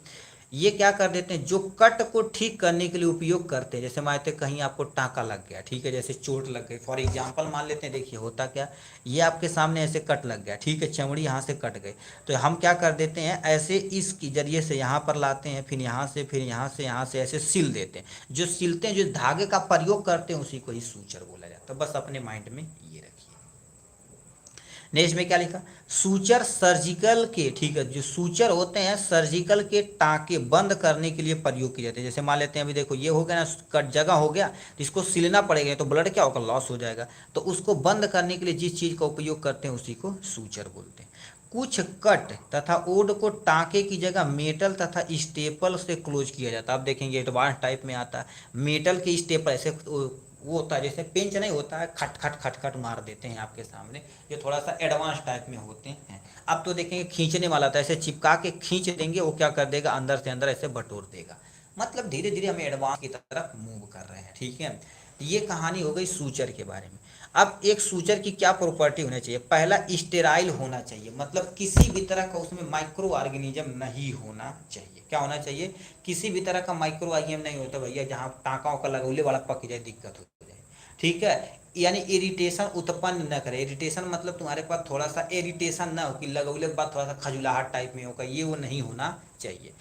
ये क्या कर देते हैं, जो कट को ठीक करने के लिए उपयोग करते हैं। जैसे मानते कहीं आपको टाँका लग गया, ठीक है, जैसे चोट लग गई, फॉर एग्जांपल मान लेते हैं, देखिए होता क्या, ये आपके सामने ऐसे कट लग गया, ठीक है, चमड़ी यहाँ से कट गई, तो हम क्या कर देते हैं, ऐसे इसके जरिए से यहाँ पर लाते हैं, फिर यहाँ से, फिर यहाँ से ऐसे सिल देते हैं। जो सिलते हैं, जो धागे का प्रयोग करते हैं, उसी को ही सूचर बोला जाता है। बस अपने माइंड में ये रखिए। नेक्स्ट में क्या लिखा, सूचर सर्जिकल के, ठीक है, जो सूचर होते हैं सर्जिकल के टाँके बंद करने के लिए प्रयोग किए जाते हैं। जैसे मान लेते हैं, अभी देखो ये हो गया ना, कट जगह हो गया, तो इसको सिलना पड़ेगा, तो ब्लड क्या होगा, लॉस हो जाएगा, तो उसको बंद करने के लिए जिस चीज़ का उपयोग करते हैं उसी को सूचर बोलते हैं। कुछ कट तथा ओड को टाँके की जगह मेटल तथा स्टेपल से क्लोज किया जाता है। आप देखेंगे एडवांस टाइप में आता है, मेटल के स्टेपल ऐसे वो होता है, जैसे पेंच नहीं होता है, खट खट खट खट मार देते हैं आपके सामने, जो थोड़ा सा एडवांस टाइप में होते हैं। अब तो देखेंगे खींचने वाला था, ऐसे चिपका के खींच देंगे, वो क्या कर देगा, अंदर से अंदर ऐसे बटोर देगा। मतलब धीरे धीरे हम एडवांस की तरफ मूव कर रहे हैं। ठीक है, ये कहानी हो गई सूचर के बारे में। अब एक सूचर की क्या प्रॉपर्टी होना चाहिए, पहला स्टेराइल होना चाहिए, मतलब किसी भी तरह का उसमें माइक्रो ऑर्गेनिज्म नहीं होना चाहिए। क्या होना चाहिए, किसी भी तरह का माइक्रो ऑर्गेनिज्म नहीं होता भैया, जहाँ टाँका का लगौले वाला पक जाए, दिक्कत हो जाए। ठीक है, यानी इरिटेशन उत्पन्न न करे। इरिटेशन मतलब तुम्हारे पास थोड़ा सा इरिटेशन ना हो कि लगौले के बाद थोड़ा सा खजुलाहट टाइप में होगा, ये वो नहीं होना चाहिए।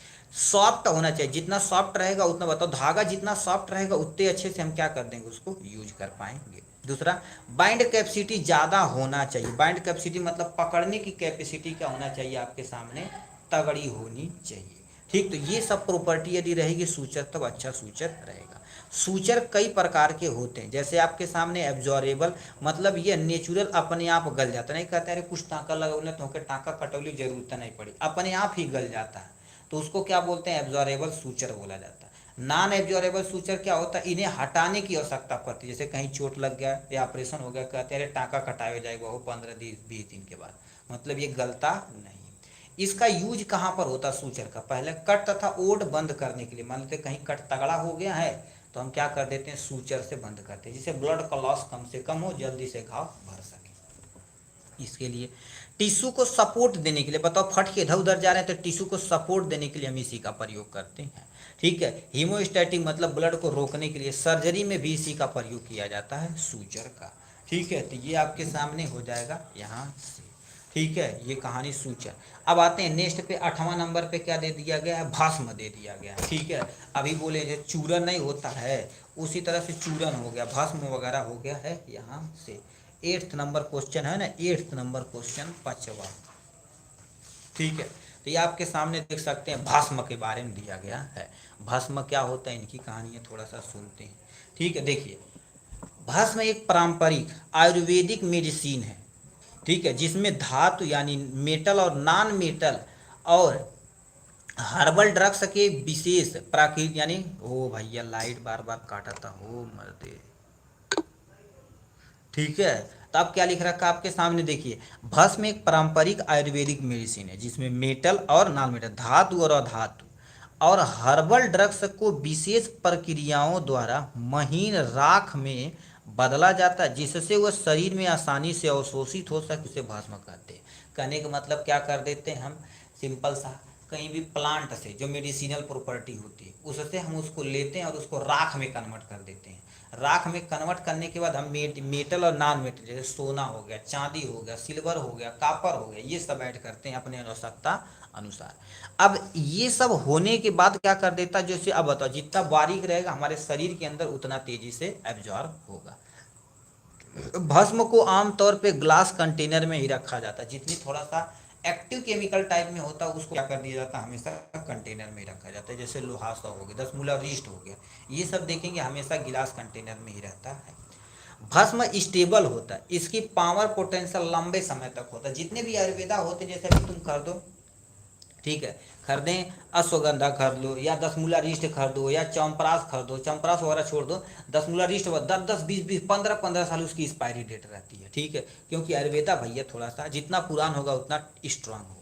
सॉफ्ट होना चाहिए, जितना सॉफ्ट रहेगा उतना, बताओ धागा जितना सॉफ्ट रहेगा उतने अच्छे से हम क्या कर देंगे, उसको यूज कर पाएंगे। दूसरा, बाइंड कैपेसिटी ज़्यादा होना चाहिए। बाइंड कैपेसिटी मतलब पकड़ने की कैपेसिटी क्या होना चाहिए, आपके सामने तगड़ी होनी चाहिए। ठीक, तो ये सब प्रॉपर्टी यदि रहेगी सूचर, तब अच्छा सूचर रहेगा। सूचर कई प्रकार के होते हैं, जैसे आपके सामने एब्जॉर्बेबल, मतलब ये नेचुरल अपने आप गल जाता, नहीं कहते अरे कुछ टाँका लगौले तो टाँका कटौली जरूरत नहीं पड़ी, अपने आप ही गल जाता है, तो उसको क्या बोलते हैं, एब्जॉर्बेबल सूचर बोला जाता है। नॉन एब्जॉर्बेबल सूचर क्या होता है, इन्हें हटाने की आवश्यकता पड़ती है। जैसे कहीं चोट लग गया या ऑपरेशन हो गया, कहते हैं अरे टाँका कटाया जाएगा वो 15-20 दिन के बाद, मतलब ये गलता नहीं। इसका यूज कहाँ पर होता है सूचर का, पहले कट तथा ओड बंद करने के लिए। मान लेते कहीं कट तगड़ा हो गया है, तो हम क्या कर देते हैं, सूचर से बंद करते हैं, जिससे ब्लड का लॉस कम से कम हो, जल्दी से घाव भर सके। इसके लिए टिश्यू को सपोर्ट देने के लिए, बताओ फट के इधर उधर जा रहे हैं, तो टिश्यू को सपोर्ट देने के लिए हम इसी का प्रयोग करते हैं। ठीक है, हीमोस्टैटिक मतलब ब्लड को रोकने के लिए, सर्जरी में भी इसी का प्रयोग किया जाता है, सूचर का। ठीक है, तो ये आपके सामने हो जाएगा यहाँ से। ठीक है, ये कहानी सूचर। अब आते हैं नेक्स्ट पे, 8वां नंबर पे क्या दे दिया गया है, भस्म दे दिया गया है। ठीक है, अभी बोले जो चूरन नहीं होता है, उसी तरह से चूरन हो गया, भस्म वगैरह हो गया है यहाँ से। 8th नंबर क्वेश्चन है ना, 8th नंबर क्वेश्चन 5वां। ठीक है। तो ये आपके सामने देख सकते हैं भस्म के बारे में दिया गया है। भस्म क्या होता है, इनकी कहानियाँ थोड़ा सा सुनते हैं। ठीक है, देखिए भस्म एक पारंपरिक आयुर्वेदिक मेडिसिन है, ठीक है, जिसमें धातु यानी मेटल और नॉन मेटल और हर्बल ड्रग्स के विशेष प्राकृतिक यानी ओ भैया लाइट बार बार काटा था हो मर्दे। ठीक है, तो अब क्या लिख रखा है आपके सामने देखिए, भस्म एक पारंपरिक आयुर्वेदिक मेडिसिन है जिसमें मेटल और नॉन मेटल धातु और अधातु और हर्बल ड्रग्स को विशेष प्रक्रियाओं द्वारा महीन राख में बदला जाता है जिससे वह शरीर में आसानी से अवशोषित हो सके, उसे भस्म कहते हैं। कहने का मतलब क्या कर देते हैं हम, सिंपल सा कहीं भी प्लांट से जो मेडिसिनल प्रॉपर्टी होती है उससे हम उसको लेते हैं और उसको राख में कन्वर्ट कर देते हैं। राख में कन्वर्ट करने के बाद हम मेटल और नॉन मेटल जैसे सोना हो गया, चांदी हो गया, सिल्वर हो गया, कापर हो गया, ये सब ऐड करते हैं अपने आवश्यकता अनुसार। अब ये सब होने के बाद क्या कर देता है, जैसे अब बताओ जितना बारीक रहेगा हमारे शरीर के अंदर उतना तेजी से एब्जॉर्ब होगा। भस्म को आमतौर पे ग्लास कंटेनर में ही रखा जाता है, जितनी थोड़ा सा एक्टिव केमिकल टाइप में होता है उसको क्या कर दिया जाता है, हमेशा कंटेनर में ही रखा जाता है। जैसे लोहासा हो गया, 10 मूला रिस्ट हो गया, ये सब देखेंगे हमेशा गिलास कंटेनर में ही रहता है। भस्म स्टेबल होता है, इसकी पावर पोटेंशियल लंबे समय तक होता है। जितने भी आयुर्वेदा होते हैं जैसे अभी तुम कर दो, ठीक है, खरीदें अश्वगंधा खरीद लो या 10 मूला रिस्ट खरीदो या चौंपरास खरीदो, चौंपरास वगैरह छोड़ दो, 10 मूला रिस्ट 10 10 20 20 15 15 साल उसकी एक्सपायरी डेट रहती है। ठीक है, क्योंकि आयुर्वेदा भैया थोड़ा सा जितना पुरान होगा उतना स्ट्रांग होगा।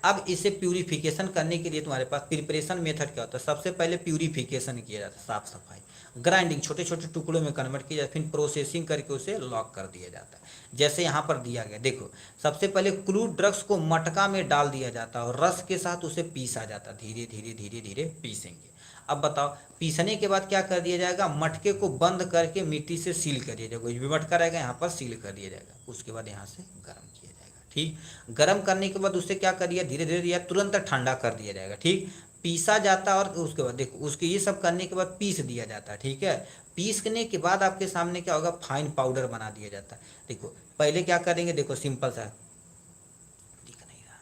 अब इसे प्यूरिफिकेशन करने के लिए तुम्हारे पास प्रिपरेशन मेथड क्या होता है, सबसे पहले प्यूरिफिकेशन किया जाता है, साफ सफाई, ग्राइंडिंग छोटे छोटे टुकड़ों में कन्वर्ट किया जाता है, फिर प्रोसेसिंग करके उसे लॉक कर दिया जाता है। जैसे यहाँ पर दिया गया देखो, सबसे पहले क्रूड ड्रग्स को मटका में डाल दिया जाता है और रस के साथ उसे पीसा जाता है, धीरे धीरे धीरे धीरे पीसेंगे। अब बताओ पीसने के बाद क्या कर दिया जाएगा, मटके को बंद करके मिट्टी से सील कर दिया जाएगा, जो भी मटका रहेगा यहाँ पर सील कर दिया जाएगा, उसके बाद यहाँ से गर्म किया जाएगा। ठीक, गर्म करने के बाद उसे क्या कर दिया, धीरे धीरे या तुरंत ठंडा कर दिया जाएगा। ठीक, पीसा जाता है और उसके बाद देखो उसके ये सब करने के बाद पीस दिया जाता है। ठीक है, पीसने के बाद आपके सामने क्या होगा, फाइन पाउडर बना दिया जाता है। देखो पहले क्या करेंगे, देखो सिंपल सा दिख नहीं रहा,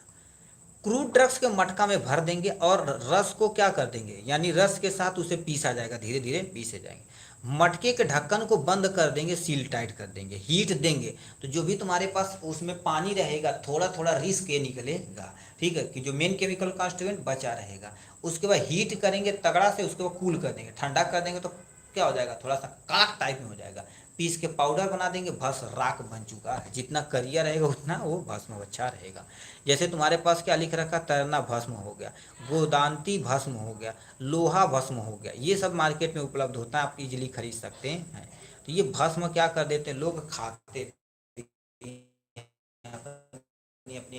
क्रूड ड्रग्स के मटका में भर देंगे और रस को क्या कर देंगे, यानी रस के साथ उसे पीसा जाएगा, धीरे धीरे पीसे जाएंगे। मटके के ढक्कन को बंद कर देंगे, सील टाइट कर देंगे, हीट देंगे, तो जो भी तुम्हारे पास उसमें पानी रहेगा थोड़ा थोड़ा रिस्क ये निकलेगा। ठीक है, कि जो मेन केमिकल कॉन्स्टिट्यूएंट बचा रहेगा। उसके बाद हीट करेंगे तगड़ा से, उसके बाद कूल कर देंगे, ठंडा कर देंगे तो क्या हो जाएगा, थोड़ा सा काक टाइप में हो जाएगा, पीस के पाउडर बना देंगे, भस्म राख बन चुका है। जितना करिया रहेगा उतना वो भस्म अच्छा रहेगा। जैसे तुम्हारे पास क्या लिख रखा, तरना भस्म हो गया, गोदांती भस्म हो गया, लोहा भस्म हो गया, ये सब मार्केट में उपलब्ध होता है, आप इजीली खरीद सकते हैं। तो ये भस्म क्या कर देते हैं, लोग खाते अपनी अपनी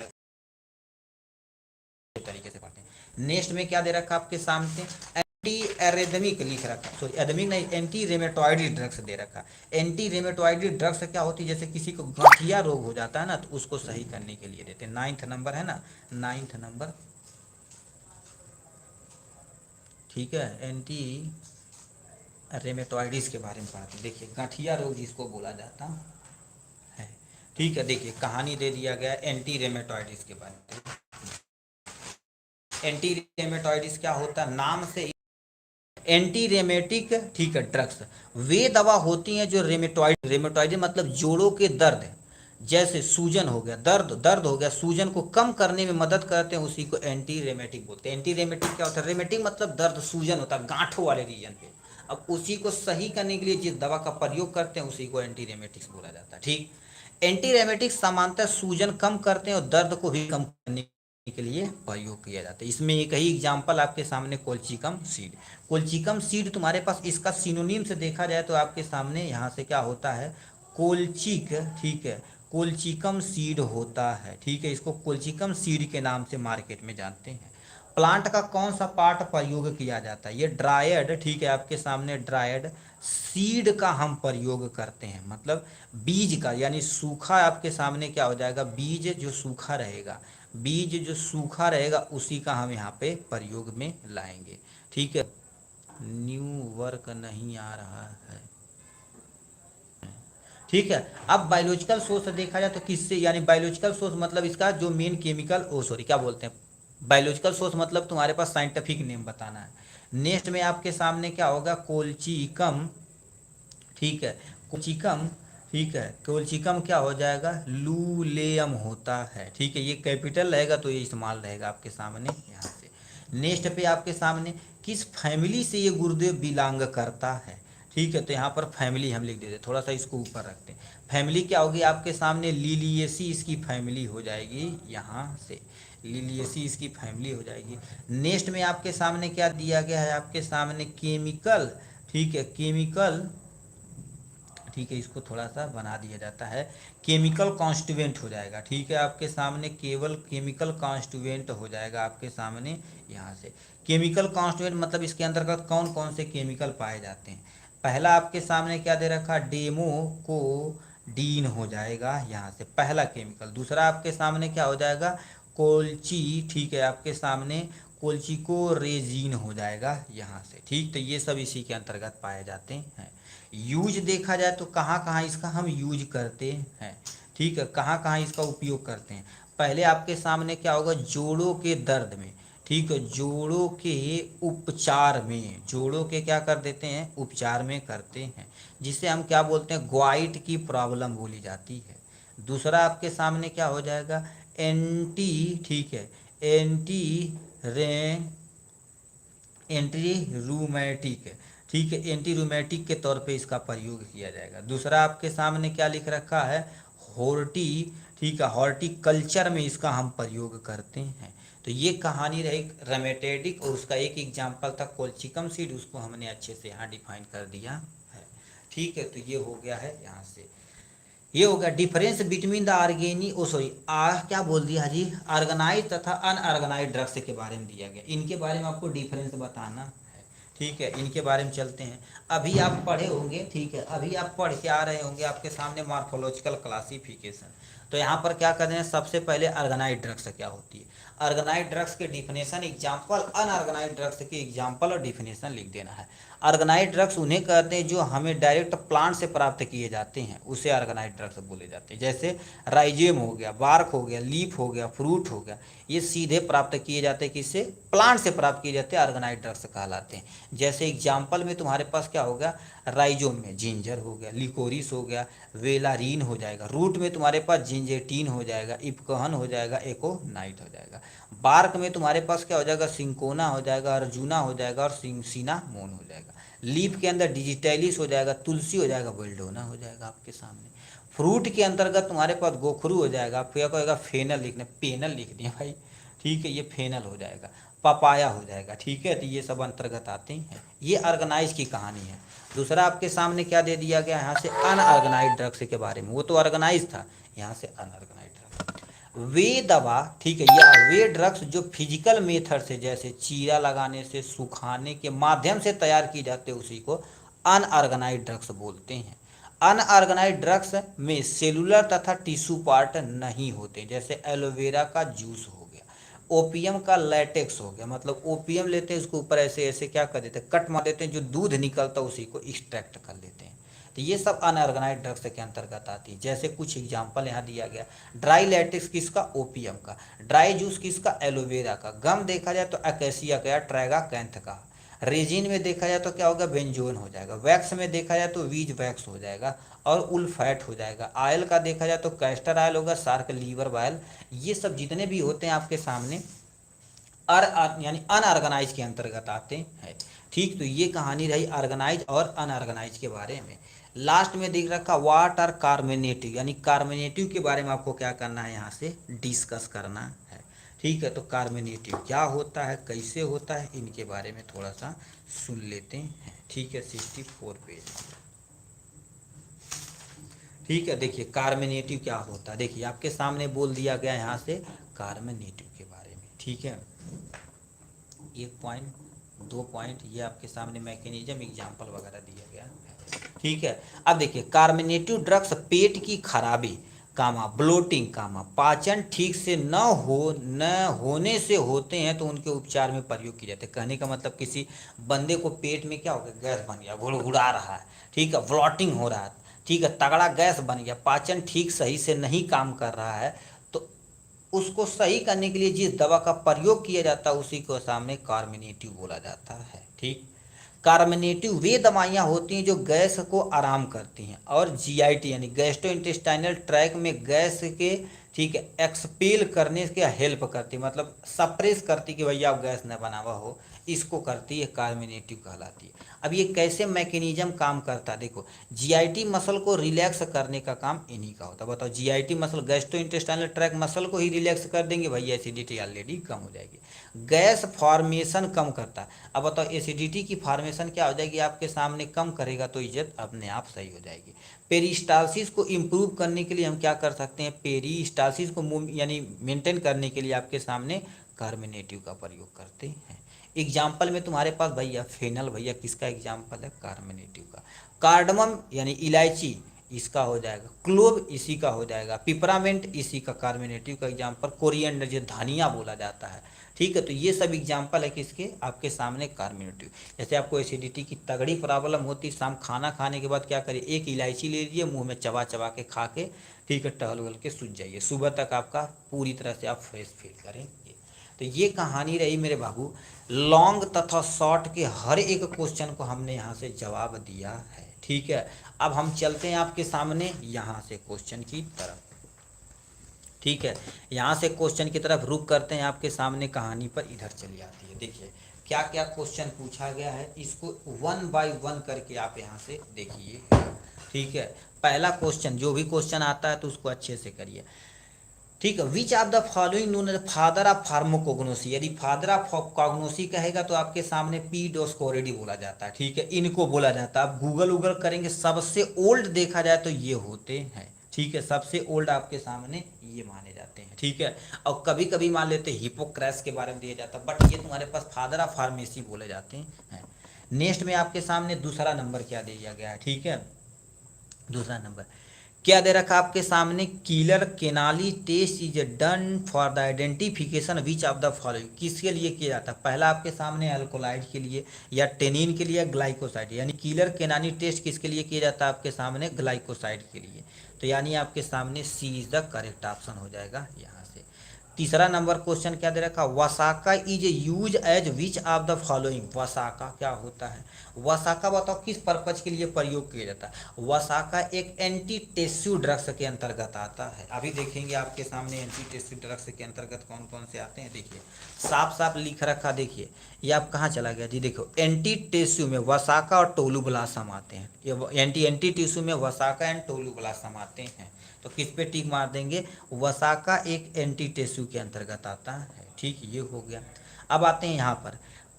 तरीके से पढ़ते हैं। नेक्स्ट में क्या दे रखा आपके सामने, एंटी एरेदमिक लिख रखा, सॉरी एडेमिक नहीं, एंटी रेमेटॉइड ड्रग्स दे रखा। एंटी रेमेटॉइड ड्रग्स क्या होती है, जैसे किसी को गठिया रोग हो जाता है ना, तो उसको सही करने के लिए देते हैं। 9th नंबर है ना, 9th नंबर, ठीक है, एंटी रेमेटॉइडिस के बारे में पढ़ते हैं। देखिए गठिया रोग जिसको बोला जाता है, ठीक है, देखिए कहानी दे दिया गया एंटी रेमेटॉइडिस के बारे में। एंटी रेमेटॉइडिस क्या होता है, नाम से एंटी रेमेटिक, ठीक है, ड्रग्स वे दवा होती हैं जो रेमेटॉइड मतलब जोड़ों के दर्द, जैसे सूजन हो गया, दर्द दर्द हो गया, सूजन को कम करने में मदद करते हैं, उसी को एंटी रेमेटिक बोलते हैं। एंटी रेमेटिक क्या होता है, रेमेटिक मतलब दर्द सूजन होता है गांठों वाले रीजन पे। अब उसी को सही करने के लिए जिस दवा का प्रयोग करते हैं उसी को एंटी रेमेटिक्स बोला जाता है। ठीक, एंटी रेमेटिक्स सामान्यतः सूजन कम करते हैं और दर्द को भी कम करने के लिए प्रयोग किया जाता है। इसमें एक ही एग्जाम्पल आपके सामने कोल्चिकम सीड, कोल्चिकम सीड तुम्हारे पास इसका सिनोनिम से देखा जाए तो आपके सामने यहाँ से क्या होता है, कोल्चिक, ठीक है, कोल्चिकम सीड होता है। ठीक है, इसको कोल्चिकम सीड के नाम से मार्केट में जानते हैं। प्लांट का कौन सा पार्ट प्रयोग किया जाता है, ये ड्रायड, ठीक है, आपके सामने ड्रायड सीड का हम प्रयोग करते हैं, मतलब बीज का, यानी सूखा आपके सामने क्या हो जाएगा, बीज जो सूखा रहेगा, बीज जो सूखा रहेगा उसी का हम यहाँ पे प्रयोग में लाएंगे। ठीक है, न्यू वर्क नहीं आ रहा है, ठीक है। अब बायोलॉजिकल सोर्स देखा जाए तो किससे, यानी बायोलॉजिकल सोर्स मतलब इसका जो मेन केमिकल, ओ सॉरी क्या बोलते हैं, बायोलॉजिकल सोर्स मतलब तुम्हारे पास साइंटिफिक नेम बताना है। नेक्स्ट में आपके सामने क्या होगा, कोल्चिकम, ठीक है, कोल्चिकम, ठीक है, कोल्चिकम क्या हो जाएगा, लूलेयम होता है, ठीक है, ये कैपिटल रहेगा तो ये इस्तेमाल रहेगा आपके सामने यहाँ से। नेक्स्ट पे आपके सामने किस फैमिली से ये गुरुदेव बिलोंग करता है, ठीक है, तो यहाँ पर फैमिली हम लिख देते, थोड़ा सा इसको ऊपर रखते हैं। फैमिली क्या होगी आपके सामने, लिलिएसी इसकी फैमिली हो जाएगी यहाँ से, लिलिएसी इसकी फैमिली हो जाएगी। नेक्स्ट में आपके सामने क्या दिया गया है, आपके सामने केमिकल, ठीक है, केमिकल, ठीक है, इसको थोड़ा सा बना दिया जाता है, केमिकल कॉन्स्टिट्यूएंट हो जाएगा, ठीक है, आपके सामने केवल केमिकल कॉन्स्टिट्यूएंट हो जाएगा आपके सामने यहाँ से। केमिकल कॉन्स्टिट्यूएंट मतलब इसके अंतर्गत कौन कौन से केमिकल पाए जाते हैं। पहला आपके सामने क्या दे रखा, डेमो को डीन हो जाएगा यहाँ से, पहला केमिकल। दूसरा आपके सामने क्या हो जाएगा, कोल्ची, ठीक है, आपके सामने कोल्चिको रेजीन हो जाएगा यहाँ से, ठीक, तो ये सब इसी के अंतर्गत पाए जाते हैं। यूज देखा जाए तो कहाँ कहाँ इसका हम यूज करते हैं, ठीक है, कहाँ कहाँ इसका उपयोग करते हैं। पहले आपके सामने क्या होगा, जोड़ों के दर्द में, ठीक है, जोड़ों के उपचार में, जोड़ों के क्या कर देते हैं, उपचार में करते हैं, जिसे हम क्या बोलते हैं, ग्वाइट की प्रॉब्लम बोली जाती है। दूसरा आपके सामने क्या हो जाएगा, एंटी, ठीक है, एंटी रे एंटी रूमेटिक, ठीक है, एंटी रूमेटिक के तौर पे इसका प्रयोग किया जाएगा। दूसरा आपके सामने क्या लिख रखा है, हॉर्टी, ठीक है, हॉर्टिकल्चर में इसका हम प्रयोग करते हैं। तो ये कहानी रही रेमेटेडिक, और उसका एक एग्जाम्पल था कोल्चिकम सीड, उसको हमने अच्छे से यहाँ डिफाइन कर दिया है, ठीक है, तो ये हो गया है यहाँ से। ये हो गया डिफरेंस बिटवीन द ऑर्गेनी, ओ सॉरी क्या बोल दिया जी, ऑर्गेनाइज तथा अनऑर्गेनाइज ड्रग्स के बारे में दिया गया, इनके बारे में आपको डिफरेंस बताना है, ठीक है, इनके बारे में चलते हैं। अभी आप पढ़े होंगे, ठीक है, अभी आप पढ़ के आ रहे होंगे, आपके सामने मॉर्फोलॉजिकल क्लासिफिकेशन। तो यहाँ पर क्या कर रहे हैं, सबसे पहले ऑर्गेनाइज ड्रग्स क्या होती है, ऑर्गेनाइज ड्रग्स के डिफिनेशन, एग्जाम्पल, अनऑर्गेनाइज ड्रग्स के एग्जाम्पल और डिफिनेशन लिख देना है। ऑर्गेनाइज ड्रग्स उन्हें कहते हैं जो हमें डायरेक्ट प्लांट से प्राप्त किए जाते हैं, उसे ऑर्गेनाइज ड्रग्स बोले जाते हैं। जैसे राइजेम हो गया, बार्क हो गया, लीफ हो गया, फ्रूट हो गया, ये सीधे प्राप्त किए जाते हैं, किससे, प्लांट से प्राप्त किए जाते हैं, ऑर्गेनाइज ड्रग्स कहलाते हैं। जैसे एग्जाम्पल में तुम्हारे पास क्या होगा, राइजोम में जिंजर हो गया, लिकोरिस हो गया, वेलारीन हो जाएगा, रूट में तुम्हारे पास जिंजेटीन हो जाएगा, इपकहन हो जाएगा, एकोनाइट हो जाएगा, बार्क में तुम्हारे पास क्या हो जाएगा, सिंकोना हो जाएगा, अर्जुना हो जाएगा और सिनामोन हो जाएगा, लीफ के अंदर डिजिटैलिस हो जाएगा, तुलसी हो जाएगा, बेल्डोना हो जाएगा आपके सामने। फ्रूट के अंतर्गत तुम्हारे पास गोखरू हो जाएगा, आप क्या कहेगा, फेनल लिखने, पेनल लिख दिया भाई, ठीक है, ये फेनल हो जाएगा, पपाया हो जाएगा, ठीक है, तो ये सब अंतर्गत आते हैं। ये ऑर्गेनाइज की कहानी है। दूसरा आपके सामने क्या दे दिया गया यहाँ से, अनऑर्गेनाइज ड्रग्स के बारे में, वो तो ऑर्गेनाइज था, यहाँ से अनऑर्गेनाइज ड्रग्स, वे दवा, ठीक है, या वे ड्रग्स जो फिजिकल मेथड से, जैसे चीरा लगाने से, सुखाने के माध्यम से तैयार की जाते हैं, उसी को अनऑर्गेनाइज ड्रग्स बोलते हैं। अनऑर्गेनाइज ड्रग्स में सेलुलर तथा टिश्यू पार्ट नहीं होते, जैसे एलोवेरा का जूस हो गया, ओपीएम का लैटेक्स हो गया, मतलब ओपीएम लेते हैं, उसके ऊपर ऐसे ऐसे क्या कर देते हैं, कट मार देते हैं, जो दूध निकलता है उसी को एक्सट्रैक्ट कर लेते हैं। तो ये सब अनऑर्गेनाइज ड्रग्स के अंतर्गत आती है। जैसे कुछ एग्जांपल यहाँ दिया गया, ड्राई लैटेक्स किसका, ओपीएम का, ड्राई जूस किसका, एलोवेरा का, गम देखा जाए तो अकेसिया का या ट्रैगा कैंथ का, रेजिन में देखा जाए तो क्या होगा, बेंजोन हो जाएगा, वैक्स में देखा जाए तो वीज वैक्स हो जाएगा और उल फैट हो जाएगा, ऑयल का देखा जाए तो कैस्टर ऑयल होगा, शार्क लीवर ऑयल, ये सब जितने भी होते हैं आपके सामने यानी अनऑर्गेनाइज के अंतर्गत आते हैं, ठीक। तो ये कहानी रही ऑर्गेनाइज और अनऑर्गेनाइज के बारे में। लास्ट में देख रखा वाट आर कार्मिनेटिव, यानी कार्मिनेटिव के बारे में आपको क्या करना है, यहाँ से डिस्कस करना है, ठीक है। तो कार्मिनेटिव क्या होता है, कैसे होता है, इनके बारे में थोड़ा सा सुन लेते हैं, ठीक है, 64 पेज, ठीक है। देखिए कार्मिनेटिव क्या होता है, देखिए आपके सामने बोल दिया गया यहाँ से कार्मिनेटिव के बारे में, ठीक है, 1 पॉइंट 2 पॉइंट ये आपके सामने मैकेनिज्म एग्जाम्पल वगैरह दिया गया है, ठीक है। अब देखिए कार्मिनेटिव ड्रग्स पेट की खराबी, कामा ब्लोटिंग, कामा पाचन ठीक से न होने से होते हैं, तो उनके उपचार में प्रयोग किए जाते हैं। कहने का मतलब किसी बंदे को पेट में क्या हो गया, गैस बन गया, गुड़गुड़ा रहा है, ठीक है, ब्लॉटिंग हो रहा है, ठीक है, तगड़ा गैस बन गया, पाचन ठीक सही से नहीं काम कर रहा है, तो उसको सही करने के लिए जिस दवा का प्रयोग किया जाता है उसी को सामने कार्मिनेटिव बोला जाता है। ठीक, कार्मिनेटिव वे दवाइयाँ होती हैं जो गैस को आराम करती हैं और जीआईटी यानी गैस्ट्रो इंटेस्टाइनल ट्रैक में गैस के, ठीक है, एक्सपेल करने के हेल्प करती, मतलब सप्रेस करती कि भैया आप गैस न बनावा हो, इसको करती है, कार्मिनेटिव कहलाती है। अब ये कैसे मैकेनिज्म काम करता है, देखो, जीआईटी मसल को रिलैक्स करने का काम इन्हीं का होता है। बताओ, GIT muscle gastro intestinal tract muscle को ही रिलैक्स कर देंगे, भैया एसिडिटी ऑलरेडी कम हो जाएगी। गैस फॉर्मेशन कम करता है। अब बताओ, एसिडिटी की फॉर्मेशन क्या हो जाएगी आपके सामने, कम करेगा तो इज्जत अपने आप सही हो जाएगी। पेरिस्टालसिस को इम्प्रूव करने के लिए हम क्या कर सकते हैं, पेरिस्टालसिस को यानी मेंटेन करने के लिए आपके सामने कार्मिनेटिव का प्रयोग करते हैं। एग्जाम्पल में तुम्हारे पास भैया फेनल, भैया किसका एग्जाम्पल है, कार्मिनेटिव का। कार्डमम यानी इलायची, इसका हो जाएगा। क्लोव इसी का हो जाएगा। पिपरामेंट इसी का कार्मिनेटिव का एग्जाम्पल। कोरिएंडर जो धनिया बोला जाता है, ठीक है, तो ये सब एग्जाम्पल है किसके, आपके सामने कार्मिनेटिव। जैसे आपको एसिडिटी की तगड़ी प्रॉब्लम होती, शाम खाना खाने के बाद क्या करिए, एक इलायची ले लीजिए, मुंह में चबा चबा के खा के, ठीक है, टहल वहल के सूझ जाइए, सुबह तक आपका पूरी तरह से आप फ्रेश फील करेंगे। तो ये कहानी रही मेरे बाबू, लॉन्ग तथा शॉर्ट के हर एक क्वेश्चन को हमने यहाँ से जवाब दिया है। ठीक है, अब हम चलते हैं आपके सामने यहाँ से क्वेश्चन की तरफ। ठीक है, यहाँ से क्वेश्चन की तरफ रुक करते हैं आपके सामने, कहानी पर इधर चली आती है। देखिए क्या क्या क्वेश्चन पूछा गया है, इसको वन बाय वन करके आप यहाँ से देखिए। ठीक है, पहला क्वेश्चन, जो भी क्वेश्चन आता है तो उसको अच्छे से करिए। ठीक है, which of the following known as father of pharmacognosy, यदि फादर ऑफ कॉग्नोसी कहेगा तो आपके सामने पी डोस्कोरेडी बोला जाता है। ठीक है, इनको बोला जाता है। आप गूगल उगल करेंगे, सबसे ओल्ड देखा जाए तो ये होते हैं। ठीक है, सबसे ओल्ड आपके सामने ये माने जाते हैं। ठीक है, और कभी कभी मान लेते हैं हिपोक्रेट्स के बारे में दिया जाता है, बट ये तुम्हारे पास फादर ऑफ फार्मेसी बोले जाते हैं। नेक्स्ट में आपके सामने दूसरा नंबर क्या दिया गया है, ठीक है, दूसरा नंबर क्या दे रखा आपके सामने, किलर केनाली test is done for the identification which of the following, किसके लिए किया जाता है, पहला आपके सामने अल्कोलाइड के लिए, या टेनिन के लिए, ग्लाइकोसाइड, यानी किलर केनाली टेस्ट किसके लिए किया जाता है आपके सामने, ग्लाइकोसाइड के लिए। तो यानी आपके सामने सी इज द करेक्ट ऑप्शन हो जाएगा यहाँ से। तीसरा नंबर क्वेश्चन क्या दे रखा, vasaka is use as which of the following, vasaka क्या होता है, वसाका बताओ किस पर्पज के लिए प्रयोग किया जाता है। वसाका एक एंटी टेस्यू ड्रग्स के अंतर्गत आता है। अभी देखेंगे आपके सामने एंटी टेस्यू ड्रग्स के अंतर्गत कौन कौन से आते हैं। देखिए साफ साफ लिख रखा, देखिए ये आप कहाँ चला गया जी, देखो एंटी टेस्यू में वसाका और टोलुब्लासम आते हैं। ये एंटी टेस्यू में वसाका एंड टोलुब्लासम आते हैं, तो किस पे टिक मार देंगे, वसाका एक एंटी टेस्यू के अंतर्गत आता है। ठीक, ये हो गया। अब आते हैं यहाँ पर,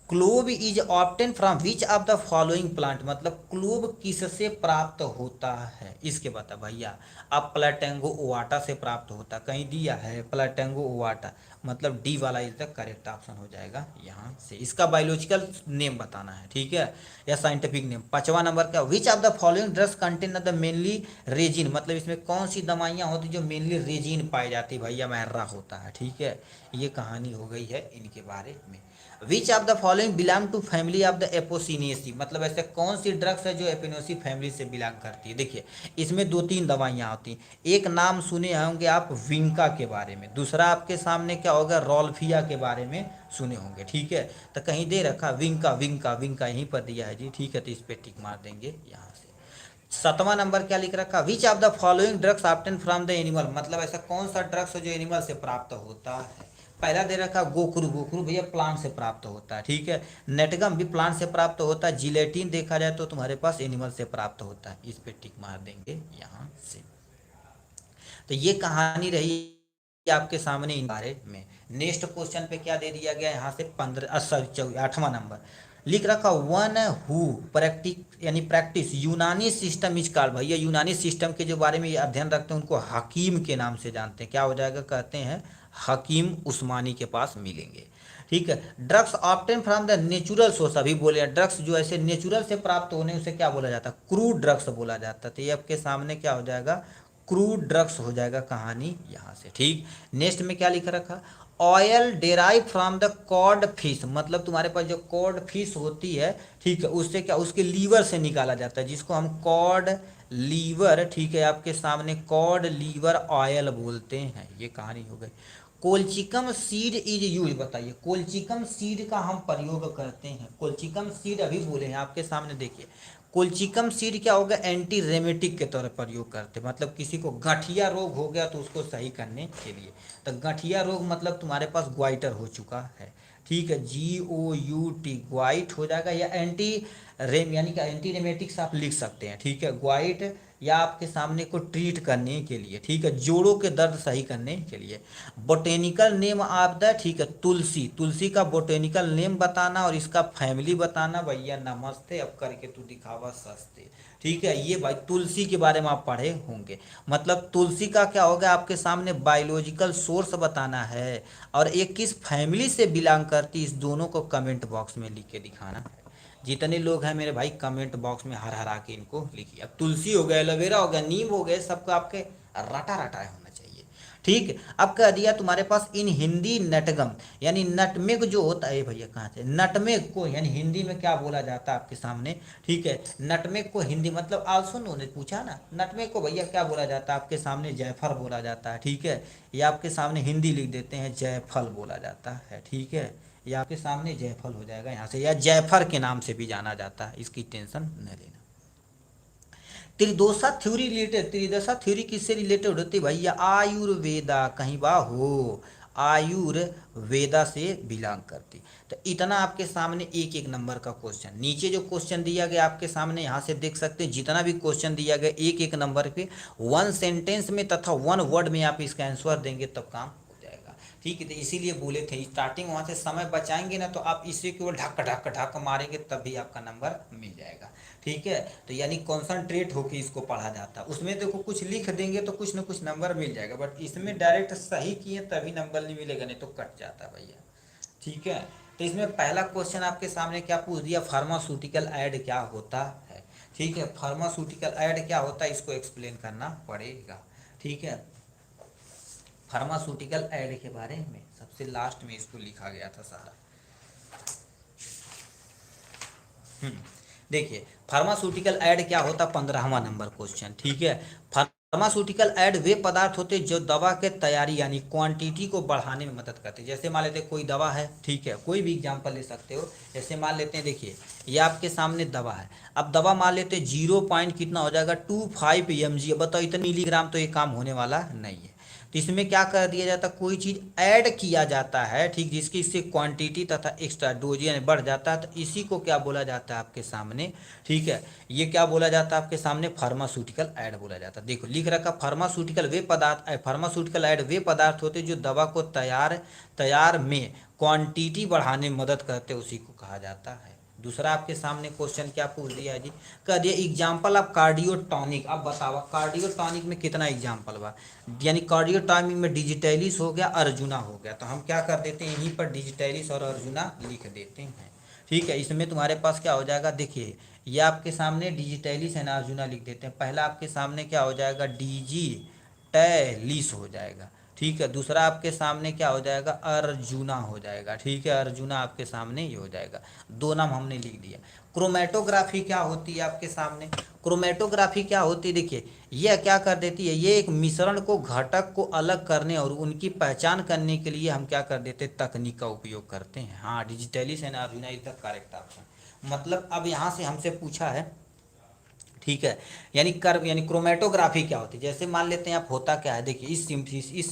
clove is obtained from which of the following plant, मतलब क्लोव किससे प्राप्त होता है, इसके बता भैया। अब प्लाटेंगो ओवाटा से प्राप्त होता, कहीं दिया है प्लाटेंगो ओवाटा, मतलब डी वाला इज द करेक्ट ऑप्शन हो जाएगा यहाँ से। इसका बायोलॉजिकल नेम बताना है, ठीक है, या साइंटिफिक नेम। पांचवा नंबर का, विच of the following drugs contain the mainly resin, मतलब इसमें कौन सी दवाइयाँ होती जो मेनली रेजिन पाई जाती, भैया महर्रा होता है। ठीक है, ये कहानी हो गई है इनके बारे में। Which of the following belong to family of the apocynaceae, मतलब ऐसे कौन सी ड्रग्स है जो एपोसिनेसी फैमिली से बिलोंग करती है। देखिए इसमें दो तीन दवाइयाँ होती हैं, एक नाम सुने होंगे आप विंका के बारे में, दूसरा आपके सामने क्या होगा, रोल्फिया के बारे में सुने होंगे। ठीक है, तो कहीं दे रखा विंका, विंका विंका यहीं पर दिया है जी। ठीक है, तो इस पर टिक मार देंगे यहाँ से। सातवां नंबर क्या लिख रखा, विच of the following drugs obtain from the animal, मतलब ऐसा कौन सा ड्रग्स है जो एनिमल से प्राप्त होता है। पहला दे रखा गोखरू, गोखरू भैया प्लांट से प्राप्त होता है। ठीक है, नेटगम भी प्लांट से प्राप्त होता है। जिलेटिन देखा जाए तो तुम्हारे पास एनिमल से प्राप्त होता है, इस पे टिक मार देंगे यहाँ से। तो ये कहानी रही आपके सामने इन बारे में। नेक्स्ट क्वेश्चन पे क्या दे दिया गया यहाँ से, 8वां नंबर लिख रखा, वन हु प्रैक्टिक यानी प्रैक्टिस यूनानी सिस्टम इज कॉल्ड, भैया यूनानी सिस्टम के जो बारे में ये अध्ययन रखते हैं उनको हकीम के नाम से जानते हैं। क्या हो जाएगा, कहते हैं हकीम उस्मानी के पास मिलेंगे। ठीक है, drugs obtain from the natural source, अभी बोले हैं ड्रग्स जो ऐसे नेचुरल से प्राप्त होने उसे क्या बोला जाता है, क्रूड ड्रग्स बोला जाता है। तो ये आपके सामने क्या हो जाएगा, क्रूड ड्रग्स हो जाएगा कहानी यहाँ से। ठीक, नेक्स्ट में क्या लिखा रखा, oil derive from the code fish, मतलब तुम्हारे पास जो कॉड फिश होती है, ठीक है, उससे क्या, उसके लीवर से निकाला जाता है, जिसको हम कॉड लीवर, ठीक है, आपके सामने कॉड लीवर ऑयल बोलते हैं। ये कहानी हो गई। कोल्चिकम सीड इज यूज, बताइए कोल्चिकम सीड का हम प्रयोग करते हैं। कोल्चिकम सीड अभी बोले हैं आपके सामने, देखिए कोल्चिकम सीड क्या होगा, एंटी रेमेटिक के तौर पर प्रयोग करते हैं। मतलब किसी को गठिया रोग हो गया तो उसको सही करने के लिए। तो गठिया रोग मतलब तुम्हारे पास ग्वाइटर हो चुका है, ठीक है, GOUT ग्वाइट हो जाएगा, या एंटी रेम यानी कि एंटी रेमेटिक्स आप लिख सकते हैं, ठीक है, ग्वाइट, या आपके सामने को ट्रीट करने के लिए, ठीक है, जोड़ों के दर्द सही करने के लिए। बोटेनिकल नेम ऑफ द, ठीक है, तुलसी, तुलसी का बोटेनिकल नेम बताना और इसका फैमिली बताना। भैया नमस्ते, अब करके तू दिखावा सस्ते, ठीक है। ये भाई तुलसी के बारे में आप पढ़े होंगे। मतलब तुलसी का क्या होगा, आपके सामने बायोलॉजिकल सोर्स बताना है और एक किस फैमिली से बिलोंग करती, इस दोनों को कमेंट बॉक्स में लिख के दिखाना है। जितने लोग हैं मेरे भाई कमेंट बॉक्स में हर हरा के इनको लिखिए। अब तुलसी हो गया, एलोवेरा हो गया, नीम हो गए, सबको आपके रटा रटा होना चाहिए, ठीक। अब कह दिया तुम्हारे पास इन हिंदी नटगम, यानी नटमेग जो होता है भैया, कहाँ से नटमेग को यानी हिंदी में क्या बोला जाता है आपके सामने, ठीक है, नटमेग को हिंदी मतलब आल्सो उन्होंने पूछा ना, नटमेग को भैया क्या बोला जाता है आपके सामने, जायफल बोला जाता है, ठीक है। ये आपके सामने हिंदी लिख देते हैं, जायफल बोला जाता है, ठीक है। ये आपके सामने जायफल हो जाएगा यहाँ से, या जायफर के नाम से भी जाना जाता है, इसकी टेंशन न लेना। त्रिदोषा थ्योरी रिलेटेड, त्रिदोषा थ्योरी किससे रिलेटेड होती है भैया, आयुर्वेदा, कहीं बा हो, आयुर्वेदा से बिलोंग करती। तो इतना आपके सामने एक एक नंबर का क्वेश्चन, नीचे जो क्वेश्चन दिया गया आपके सामने यहाँ से देख सकते हैं, जितना भी क्वेश्चन दिया गया एक एक नंबर पे 1 सेंटेंस में तथा 1 वर्ड में आप इसका आंसर देंगे तब काम हो जाएगा, ठीक है। तो इसीलिए बोले थे स्टार्टिंग वहाँ से समय बचाएंगे ना, तो आप इसी केवल ढक ढक ढक मारेंगे तभी आपका नंबर मिल जाएगा, ठीक है। तो यानी कॉन्सनट्रेट होकर इसको पढ़ा जाता है। उसमें देखो कुछ लिख देंगे तो कुछ ना कुछ नंबर मिल जाएगा, बट इसमें डायरेक्ट सही किए तभी नंबर नहीं मिलेगा, नहीं तो कट जाता भैया, ठीक है। तो इसमें पहला क्वेश्चन आपके सामने क्या पूछ दिया, फार्मास्यूटिकल ऐड क्या होता है, ठीक है। फार्मास्यूटिकल ऐड क्या होता है इसको एक्सप्लेन करना पड़ेगा, ठीक है। फार्मास्यूटिकल ऐड के बारे में सबसे लास्ट में इसको लिखा गया था सारा। देखिए फार्मास्यूटिकल ऐड क्या होता, 15वां नंबर क्वेश्चन, ठीक है। फार्मास्यूटिकल ऐड वे पदार्थ होते जो दवा के तैयारी यानी क्वांटिटी को बढ़ाने में मदद करते हैं। जैसे मान लेते हैं कोई दवा है, ठीक है, कोई भी एग्जांपल ले सकते हो। जैसे मान लेते हैं, देखिए ये आपके सामने दवा है, अब दवा मान लेते हैं 0 पॉइंट कितना हो जाएगा 25 mg। बताओ इतने मिलीग्राम तो ये काम होने वाला नहीं है। तो इसमें क्या कर दिया जाता है, कोई चीज़ ऐड किया जाता है, ठीक, जिसकी इससे क्वांटिटी तथा एक्स्ट्रा डोज यानी बढ़ जाता है, तो इसी को क्या बोला जाता है आपके सामने, ठीक है। ये क्या बोला जाता है आपके सामने, फार्मास्यूटिकल ऐड बोला जाता है। देखो लिख रखा फार्मास्यूटिकल वे पदार्थ, फार्मास्यूटिकल ऐड वे पदार्थ होते जो दवा को तैयार में क्वांटिटी बढ़ाने में मदद करते, उसी को कहा जाता है। दूसरा आपके सामने क्वेश्चन क्या पूछ दिया है जी, कह दिया एग्जाम्पल ऑफ कार्डियोटॉनिक। अब बताओ कार्डियोटॉनिक में कितना एग्जाम्पल बा, यानी कार्डियोटॉनिक में डिजिटैलिस हो गया, अर्जुना हो गया, तो हम क्या कर देते हैं यहीं पर डिजिटैलिस और अर्जुना लिख देते हैं, ठीक है। इसमें तुम्हारे पास क्या हो जाएगा, देखिए ये आपके सामने डिजिटैलिस एंड अर्जुना लिख देते हैं। पहला आपके सामने क्या हो जाएगा, डिजिटैलिस हो जाएगा, ठीक है। दूसरा आपके सामने क्या हो जाएगा, अर्जुना हो जाएगा, ठीक है, अर्जुना आपके सामने ये हो जाएगा। दो नाम हमने लिख दिया। क्रोमेटोग्राफी क्या होती है आपके सामने, क्रोमेटोग्राफी क्या होती है, देखिए यह क्या कर देती है, ये एक मिश्रण को घटक को अलग करने और उनकी पहचान करने के लिए हम क्या कर देते हैं, तकनीक का उपयोग करते हैं। हाँ, digitalis and arjuna is the correct option. मतलब अब यहाँ से हमसे पूछा है, ठीक है, यानी क्रोमेटोग्राफी क्या होती है। जैसे मान लेते हैं आप, होता क्या है, देखिए इस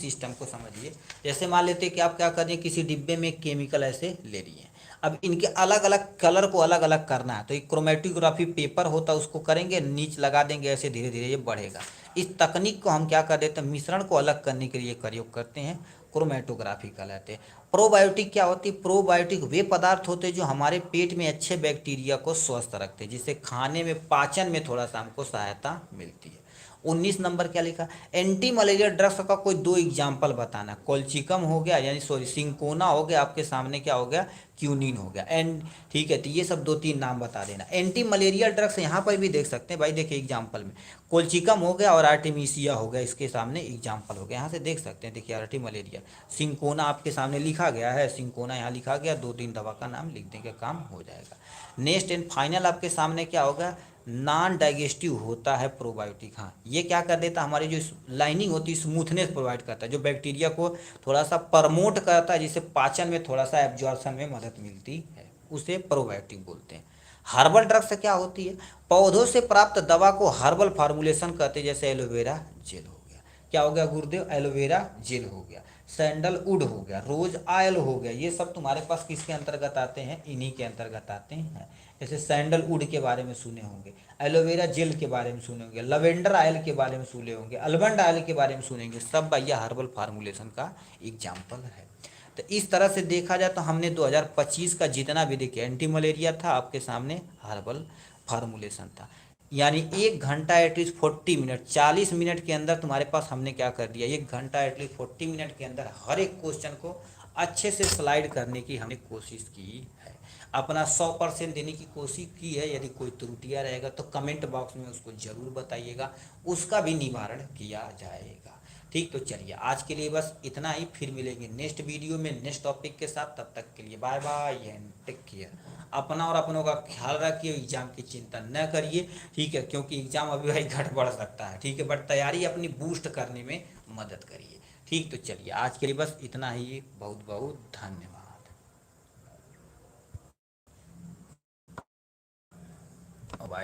सिस्टम को समझिए। जैसे मान लेते हैं कि आप क्या कर रहे हैं, किसी डिब्बे में केमिकल ऐसे ले लिए, अब इनके अलग अलग कलर को अलग अलग करना है, तो एक क्रोमेटोग्राफी पेपर होता है, उसको करेंगे, नीच लगा देंगे, ऐसे धीरे धीरे ये बढ़ेगा। इस तकनीक को हम क्या कर देते हैं, मिश्रण को अलग करने के लिए प्रयोग करते हैं, क्रोमेटोग्राफी कहलाते हैं। प्रोबायोटिक क्या होती है, प्रोबायोटिक वे पदार्थ होते हैं जो हमारे पेट में अच्छे बैक्टीरिया को स्वस्थ रखते हैं, जिससे खाने में पाचन में थोड़ा सा हमको सहायता मिलती है। 19 नंबर क्या लिखा, एंटी मलेरिया ड्रग्स का कोई 2 एग्जाम्पल बताना। कोल्चिकम हो गया, यानी सॉरी सिंकोना हो गया, आपके सामने क्या हो गया, क्यूनिन हो गया, एंड ठीक है। तो ये सब 2-3 नाम बता देना। एंटी मलेरिया ड्रग्स यहाँ पर भी देख सकते हैं भाई, देखिए एग्जाम्पल में कोल्चिकम हो गया और आर्टेमिसिया हो गया, इसके सामने एग्जाम्पल हो गया, यहाँ से देख सकते हैं। देखिए आर्टी मलेरिया, सिंकोना आपके सामने लिखा गया है, सिंकोना यहाँ लिखा गया, 2-3 दवा का नाम लिख देंगे, काम हो जाएगा। नेक्स्ट एंड फाइनल आपके सामने क्या होगा, नॉन डाइजेस्टिव होता है प्रोबायोटिक। हाँ, ये क्या कर देता है, हमारी जो लाइनिंग होती है स्मूथनेस प्रोवाइड करता है, जो बैक्टीरिया को थोड़ा सा प्रमोट करता है, जिससे पाचन में थोड़ा सा एब्जॉर्प्शन में मदद मिलती है, उसे प्रोबायोटिक बोलते हैं। हर्बल ड्रग से क्या होती है, पौधों से प्राप्त दवा को हर्बल फार्मुलेशन करते हैं, जैसे एलोवेरा जेल हो गया, क्या हो गया गुरुदेव, एलोवेरा जेल हो गया, सैंडलवुड हो गया, रोज ऑयल हो गया, ये सब तुम्हारे पास किसके अंतर्गत आते हैं, इन्हीं के अंतर्गत आते हैं। जैसे सैंडलवुड के बारे में सुने होंगे, एलोवेरा जेल के बारे में सुने होंगे, लवेंडर ऑयल के बारे में सुने होंगे, आलमंड ऑयल के बारे में सुनेंगे, सब भैया हर्बल फार्मुलेशन का एग्जाम्पल है। तो इस तरह से देखा जाए तो हमने 2025 का जितना भी देखिए एंटी मलेरिया था, आपके सामने हर्बल फार्मुलेशन था। यानी 1 घंटा एटलीस्ट 40 मिनट, 40 मिनट के अंदर तुम्हारे पास हमने क्या कर दिया, 1 घंटा एटलीस्ट 40 मिनट के अंदर हर एक क्वेश्चन को अच्छे से स्लाइड करने की हमने कोशिश की है, अपना 100% देने की कोशिश की है। यदि कोई त्रुटियां रहेगा तो कमेंट बॉक्स में उसको ज़रूर बताइएगा, उसका भी निवारण किया जाएगा। ठीक, तो चलिए आज के लिए बस इतना ही, फिर मिलेंगे नेक्स्ट वीडियो में नेक्स्ट टॉपिक के साथ। तब तक के लिए bye bye and take care. अपना और अपनों का ख्याल रखिए, एग्जाम की चिंता न करिए, ठीक है, क्योंकि एग्जाम अभी भाई घट बढ़ सकता है, ठीक है, बट तैयारी अपनी बूस्ट करने में मदद करिए। ठीक, तो चलिए आज के लिए बस इतना ही, बहुत बहुत धन्यवाद।